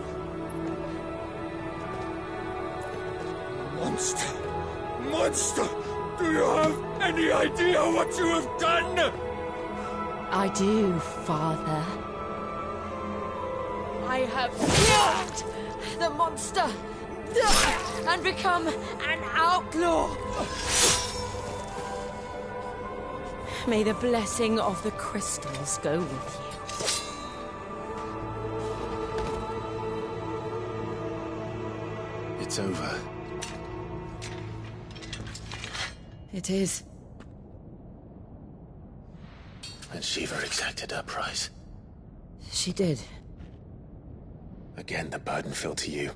Monster! Monster! Do you have any idea what you have done? I do, Father. I have killed the monster and become an outlaw. May the blessing of the crystals go with you. It's over. It is. And Shiva exacted her price. She did. Again, the burden fell to you.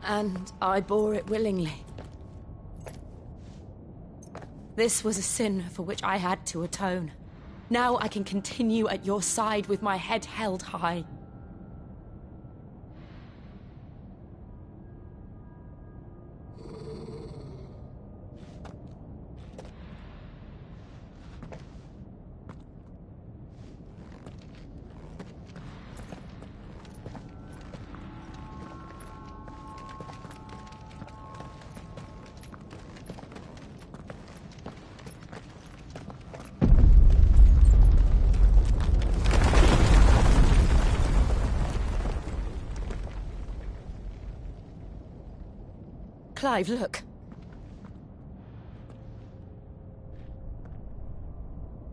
And I bore it willingly. This was a sin for which I had to atone. Now I can continue at your side with my head held high. Clive, look.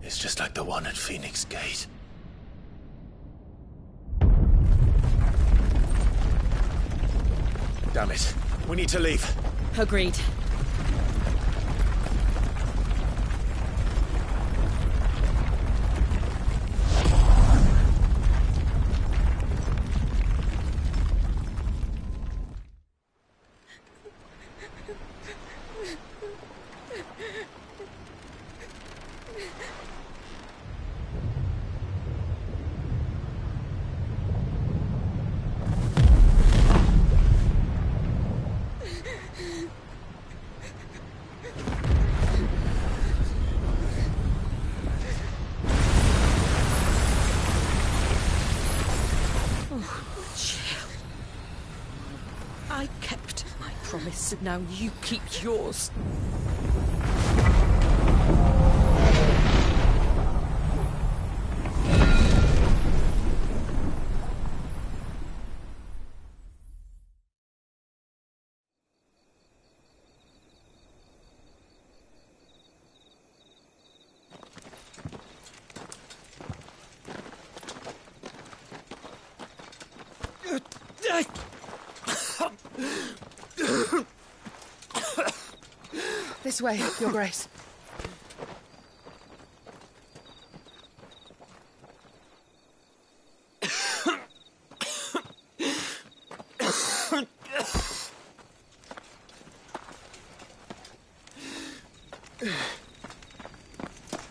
It's just like the one at Phoenix Gate. Damn it. We need to leave. Agreed. I kept my promise, and now you keep yours. This way, Your Grace.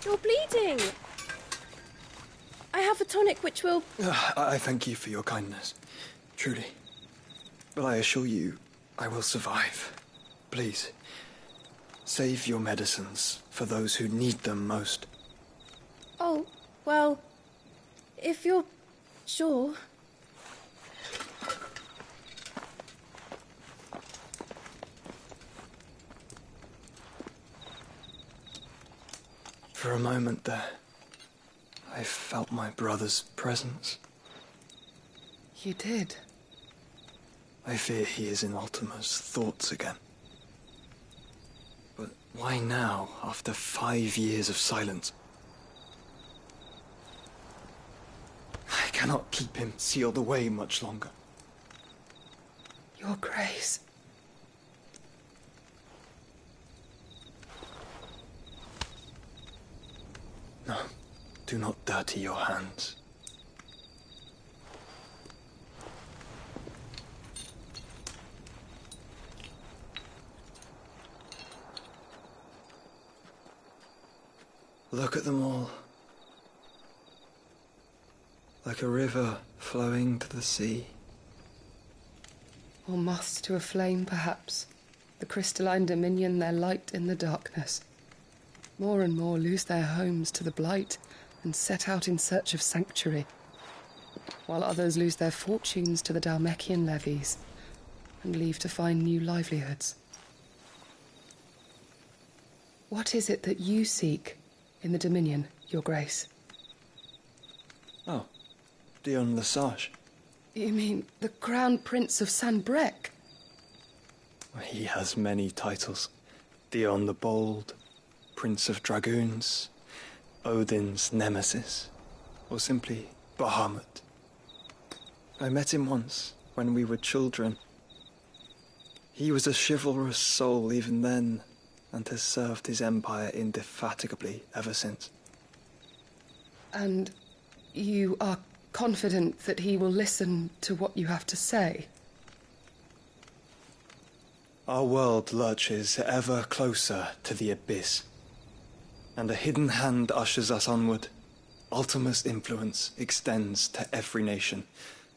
You're bleeding. I have a tonic which will... I thank you for your kindness, truly. But I assure you, I will survive. Please, save your medicines for those who need them most. Oh, well, if you're sure... For a moment there, I felt my brother's presence. You did? I fear he is in Ultima's thoughts again. But why now, after 5 years of silence? I cannot keep him sealed away much longer. Your Grace. No, do not dirty your hands. Look at them all. Like a river flowing to the sea. Or moths to a flame, perhaps. The crystalline dominion their light in the darkness. More and more lose their homes to the blight and set out in search of sanctuary, while others lose their fortunes to the Dhalmekian levies and leave to find new livelihoods. What is it that you seek in the Dominion, Your Grace? Oh, Dion Lesage. You mean the Crown Prince of Sanbreque? He has many titles. Dion the Bold, Prince of Dragoons, Odin's Nemesis, or simply Bahamut. I met him once, when we were children. He was a chivalrous soul even then, and has served his empire indefatigably ever since. And you are confident that he will listen to what you have to say? Our world lurches ever closer to the abyss, and a hidden hand ushers us onward. Ultima's influence extends to every nation,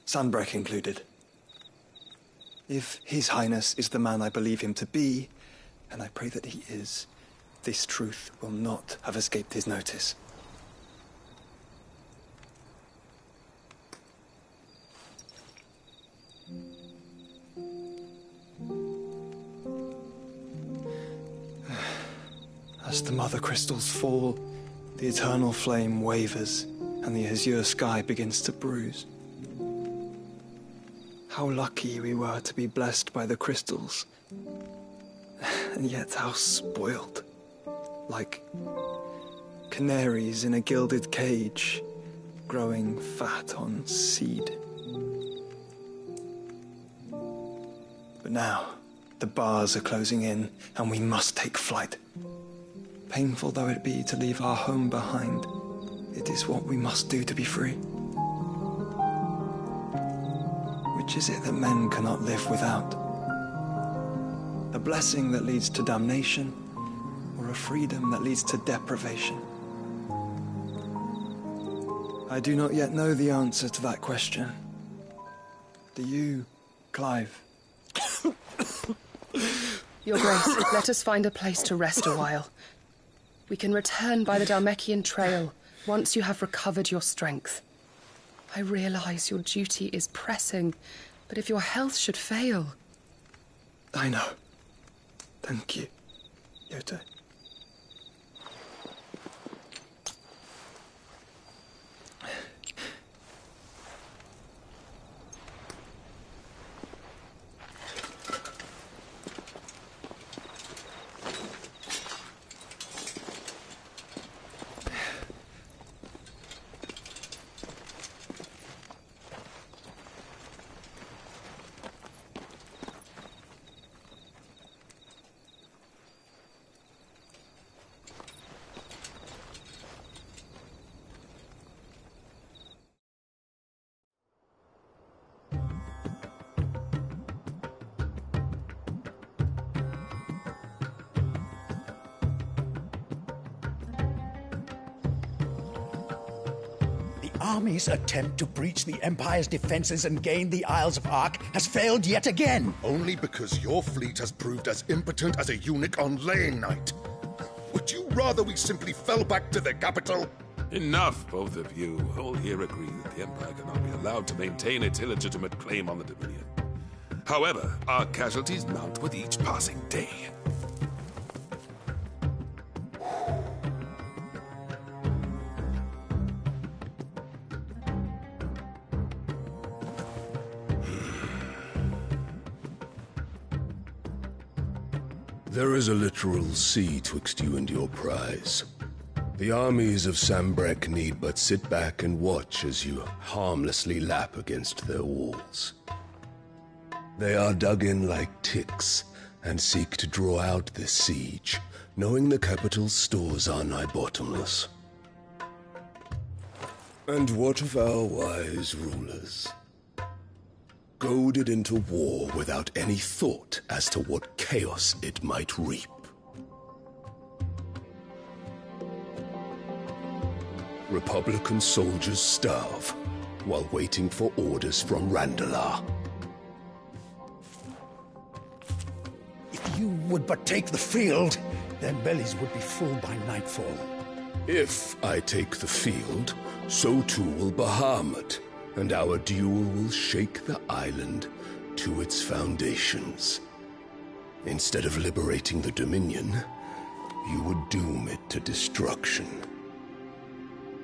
Sanbreque included. If His Highness is the man I believe him to be, and I pray that he is, this truth will not have escaped his notice. As the mother crystals fall, the eternal flame wavers, and the azure sky begins to bruise. How lucky we were to be blessed by the crystals, and yet how spoiled. Like canaries in a gilded cage, growing fat on seed. But now, the bars are closing in, and we must take flight. Painful though it be to leave our home behind, it is what we must do to be free. Which is it that men cannot live without? A blessing that leads to damnation, or a freedom that leads to deprivation? I do not yet know the answer to that question. Do you, Clive? Your Grace, let us find a place to rest a while. We can return by the Dhalmekian trail once you have recovered your strength. I realize your duty is pressing, but if your health should fail... I know. Thank you, Yote. The army's attempt to breach the Empire's defenses and gain the Isles of Ark has failed yet again. Only because your fleet has proved as impotent as a eunuch on laying night. Would you rather we simply fell back to the capital? Enough, both of you. All here agree that the Empire cannot be allowed to maintain its illegitimate claim on the Dominion. However, our casualties mount with each passing day. There is a literal sea twixt you and your prize. The armies of Sanbreque need but sit back and watch as you harmlessly lap against their walls. They are dug in like ticks and seek to draw out this siege, knowing the capital's stores are nigh bottomless. And what of our wise rulers? Goaded into war without any thought as to what chaos it might reap. Republican soldiers starve while waiting for orders from Randalar. If you would but take the field, their bellies would be full by nightfall. If I take the field, so too will Bahamut, and our duel will shake the island to its foundations. Instead of liberating the Dominion, you would doom it to destruction.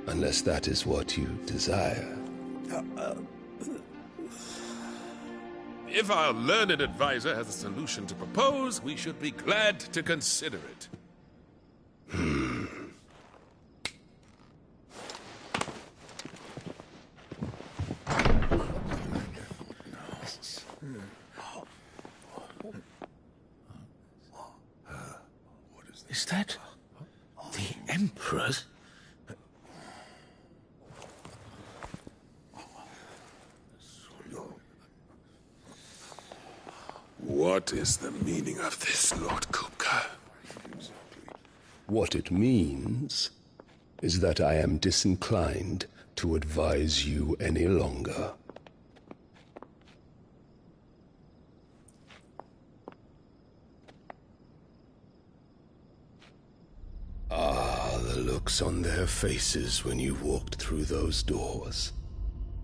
Unless that is what you desire. If our learned advisor has a solution to propose, we should be glad to consider it. Is that the Emperor's? What is the meaning of this, Lord Kupka? What it means is that I am disinclined to advise you any longer. Ah, the looks on their faces when you walked through those doors.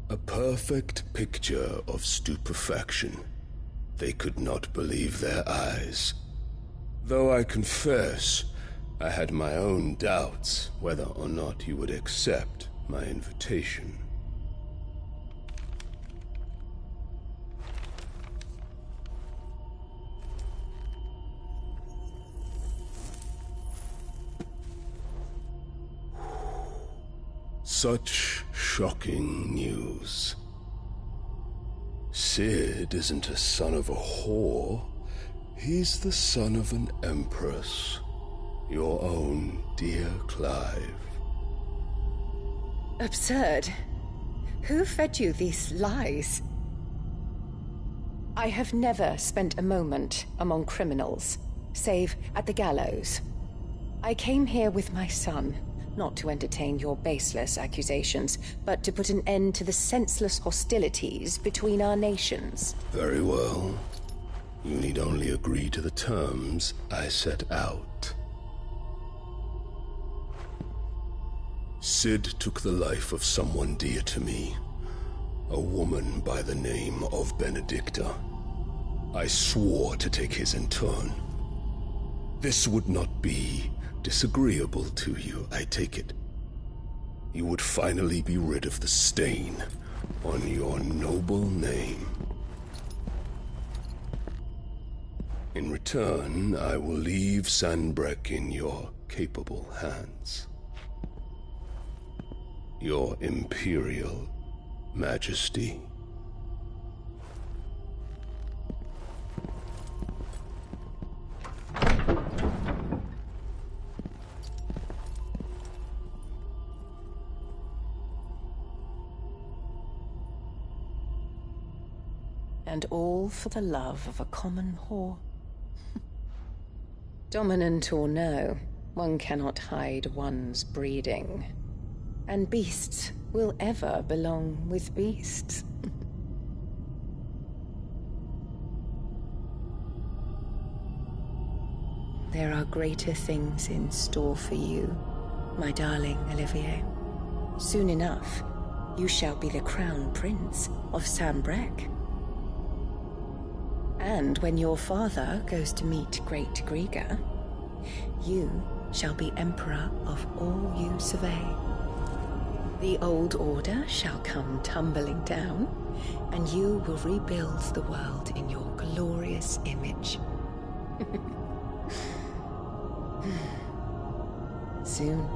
A perfect picture of stupefaction. They could not believe their eyes. Though I confess, I had my own doubts whether or not you would accept my invitation. Such shocking news. Cid isn't a son of a whore. He's the son of an empress. Your own dear Clive. Absurd. Who fed you these lies? I have never spent a moment among criminals, save at the gallows. I came here with my son, not to entertain your baseless accusations, but to put an end to the senseless hostilities between our nations. Very well. You need only agree to the terms I set out. Cid took the life of someone dear to me, a woman by the name of Benedicta. I swore to take his in turn. This would not be disagreeable to you, I take it. You would finally be rid of the stain on your noble name. In return, I will leave Sanbreque in your capable hands. Your Imperial Majesty. And all for the love of a common whore. Dominant or no, one cannot hide one's breeding. And beasts will ever belong with beasts. There are greater things in store for you, my darling Olivier. Soon enough, you shall be the crown prince of Sanbreque. And when your father goes to meet Great Griga, you shall be emperor of all you survey. The old order shall come tumbling down, and you will rebuild the world in your glorious image. Soon.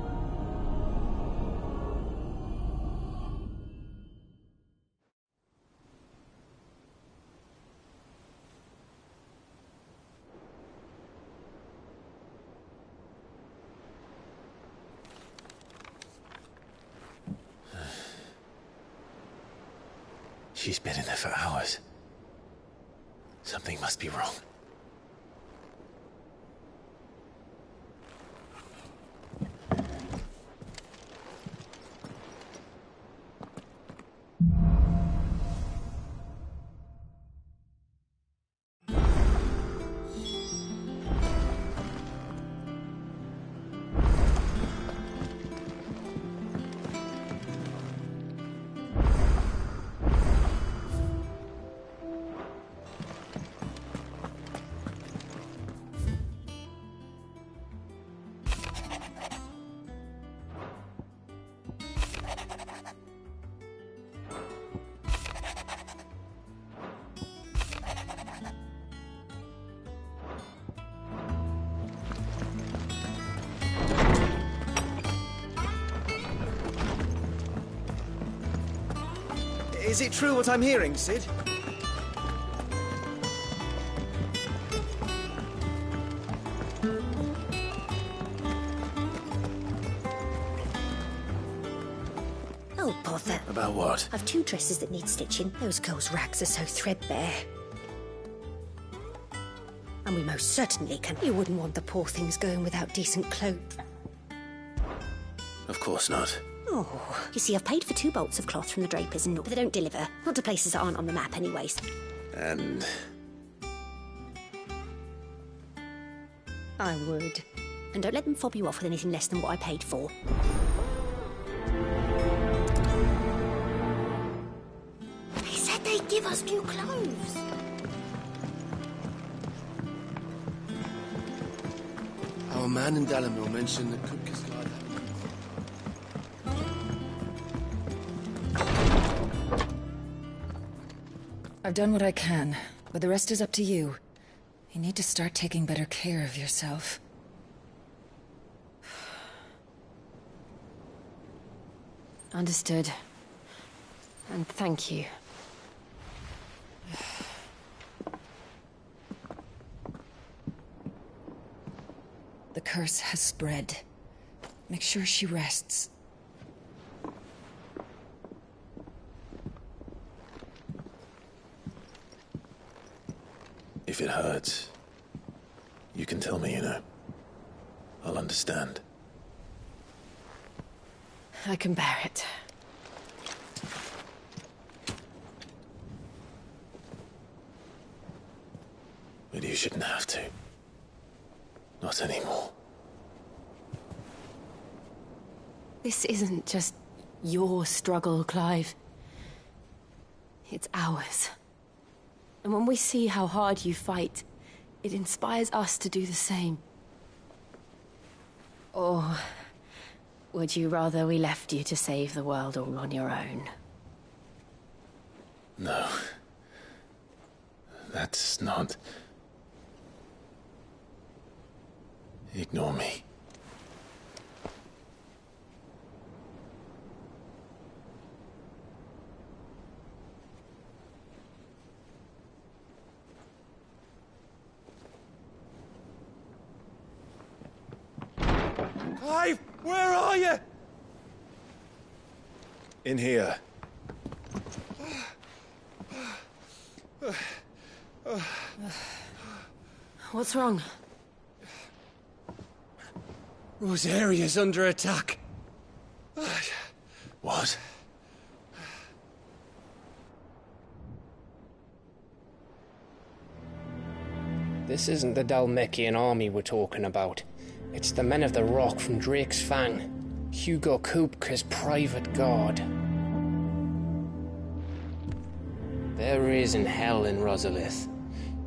She's been in there for hours. Something must be wrong. Is it true what I'm hearing, Cid? Oh, bother. About what? I've 2 dresses that need stitching. Those girls' rags are so threadbare. And we most certainly can. You wouldn't want the poor things going without decent clothes. Of course not. Oh, you see, I've paid for 2 bolts of cloth from the drapers and but they don't deliver. Not to places that aren't on the map anyways. And... I would. And don't let them fob you off with anything less than what I paid for. They said they'd give us new clothes. Our man in Dalamil mentioned the cook is guard. I've done what I can, but the rest is up to you. You need to start taking better care of yourself. Understood. And thank you. The curse has spread. Make sure she rests. If it hurts, you can tell me, you know. I'll understand. I can bear it. But you shouldn't have to. Not anymore. This isn't just your struggle, Clive. It's ours. And when we see how hard you fight, it inspires us to do the same. Or would you rather we left you to save the world all on your own? No. That's not... Ignore me. Clive, where are you? In here. What's wrong? Rosaria's under attack. What? This isn't the Dhalmekian army we're talking about. It's the men of the Rock from Drake's Fang. Hugo Kupka's private guard. There is in hell in Rosalith,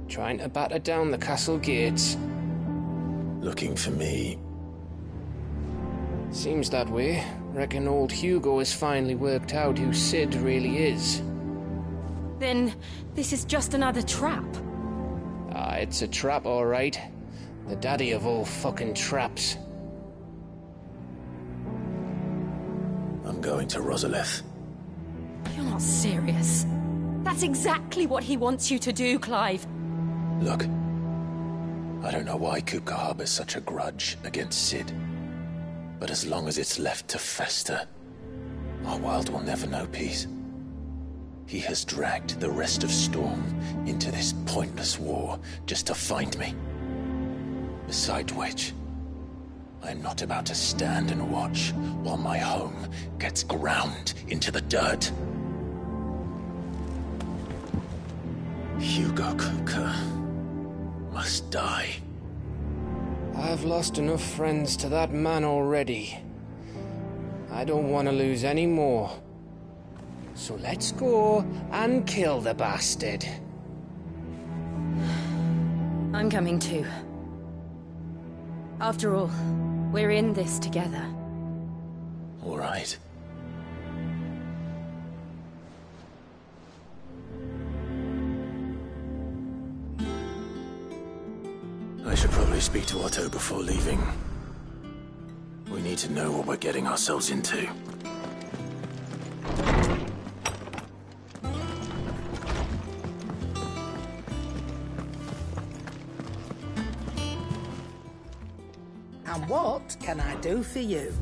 trying to batter down the castle gates. Looking for me. Seems that way. Reckon old Hugo has finally worked out who Cid really is. Then this is just another trap. Ah, it's a trap, all right. The daddy of all fucking traps. I'm going to Rosalith. You're not serious. That's exactly what he wants you to do, Clive. Look, I don't know why Kupka harbors such a grudge against Cid. But as long as it's left to fester, our world will never know peace. He has dragged the rest of Storm into this pointless war just to find me. Besides which, I'm not about to stand and watch while my home gets ground into the dirt. Hugo Kupka must die. I've lost enough friends to that man already. I don't want to lose any more. So let's go and kill the bastard. I'm coming too. After all, we're in this together. All right. I should probably speak to Otto before leaving. We need to know what we're getting ourselves into. And what can I do for you?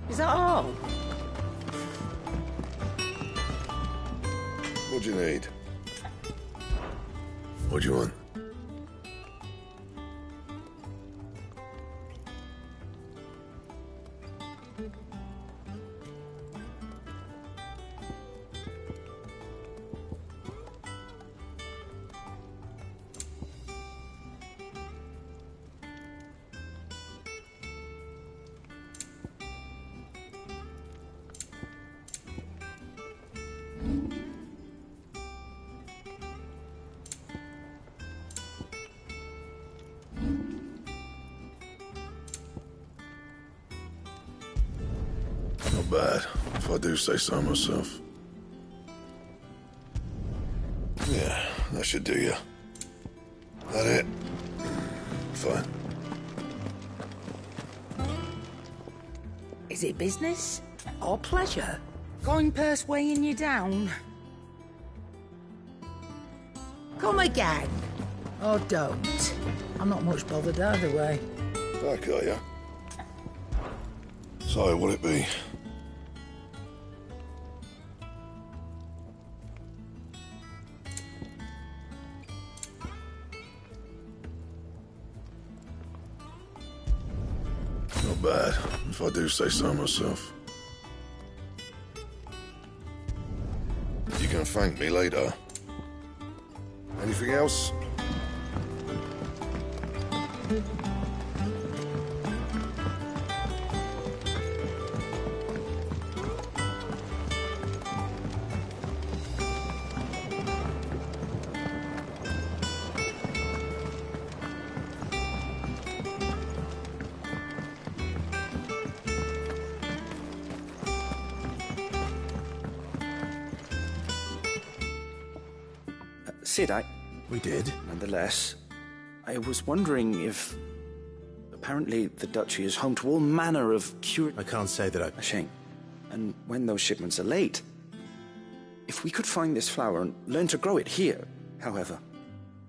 Is that all? What do you need? What do you want? Not bad, if I do say so myself. Yeah, that should do you. That it? Fine. Is it business or pleasure? Coin purse weighing you down? Come again. Or don't. I'm not much bothered either way. Back, are ya? So, what'll it be? Not bad, if I do say so myself. You can thank me later. Anything else? Cid, We did. Nonetheless, I was wondering if... Apparently, the Duchy is home to all manner of I can't say that I... A shame. And when those shipments are late... If we could find this flower and learn to grow it here, however...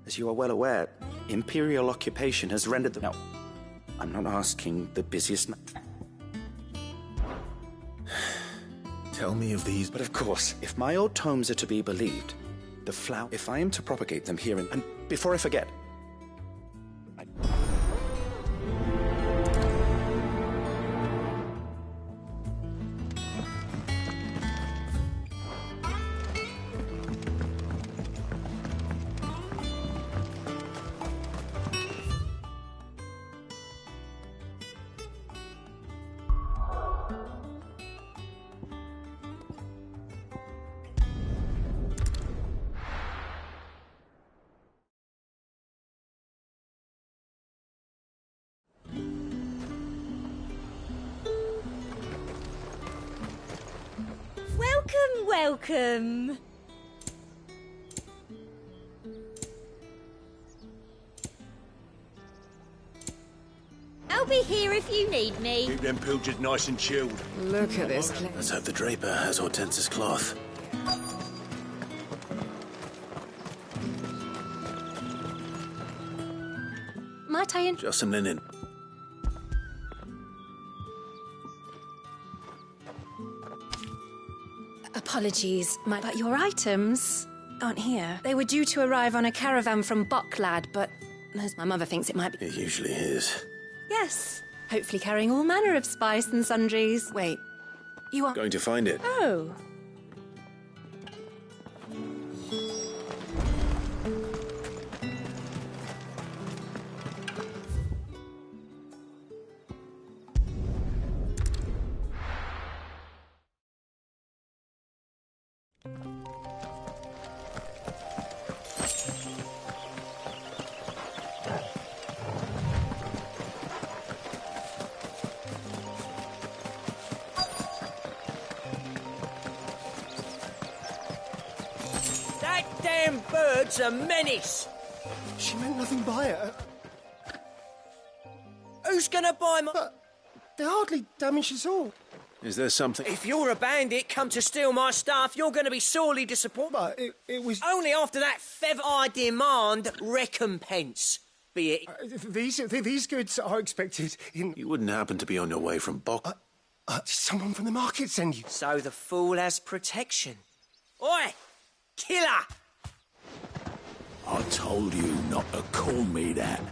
As you are well aware, Imperial occupation has rendered them... Now, I'm not asking the busiest... Tell me of these... But of course, if my old tomes are to be believed... The flower. If I am to propagate them here and before I forget. Welcome. I'll be here if you need me. Keep them pilgers nice and chilled. Look at this place. Let's hope the Draper has Hortense's cloth. Might I Just some linen. Apologies, but your items aren't here. They were due to arrive on a caravan from Bucklad, but as my mother thinks it might be... It usually is. Yes, hopefully carrying all manner of spice and sundries. Wait, you are... Going to find it. Oh. That damn bird's a menace. She meant nothing by it. Who's gonna buy my... They hardly damaged us all. Is there something... If you're a bandit come to steal my stuff, you're gonna be sorely disappointed. But it was... Only after that feather I demand recompense, be it... These goods are expected in... You wouldn't happen to be on your way from Bok... someone from the market send you. So the fool has protection. Oi! Killer! I told you not to call me that.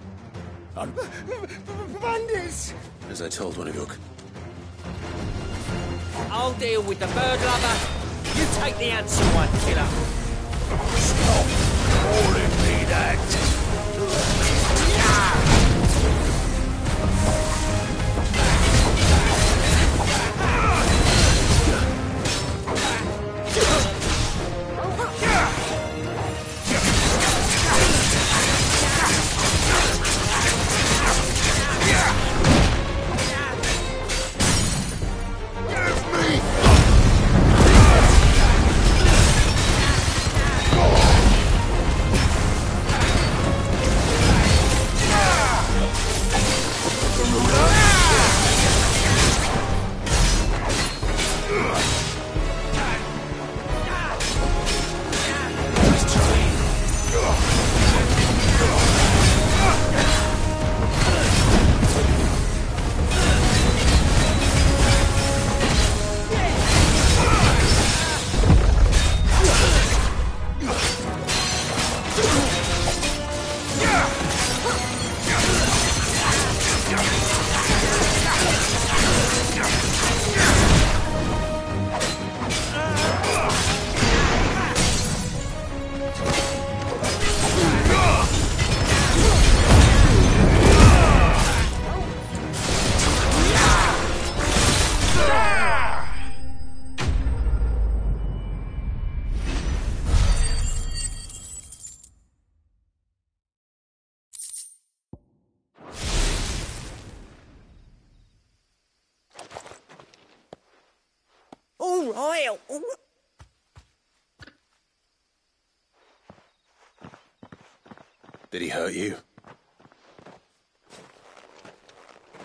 Bandits! As I told one of your... I'll deal with the bird lover. You take the handsome one, killer. Stop calling me that. All right. Did he hurt you?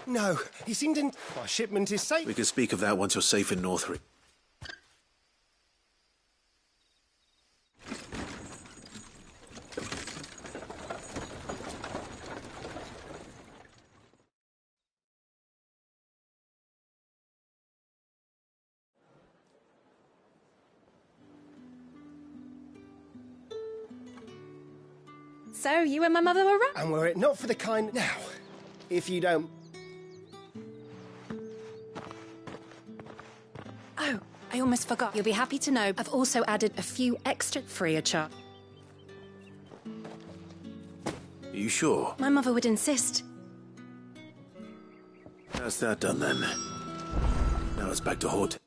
No, he seemed in... Our shipment is safe. We can speak of that once you're safe in Northrend. So, you and my mother were right. And were it not for the kind... Now, if you don't... Oh, I almost forgot. You'll be happy to know I've also added a few extra free of charge. Are you sure? My mother would insist. That's that done then. Now it's back to Hort.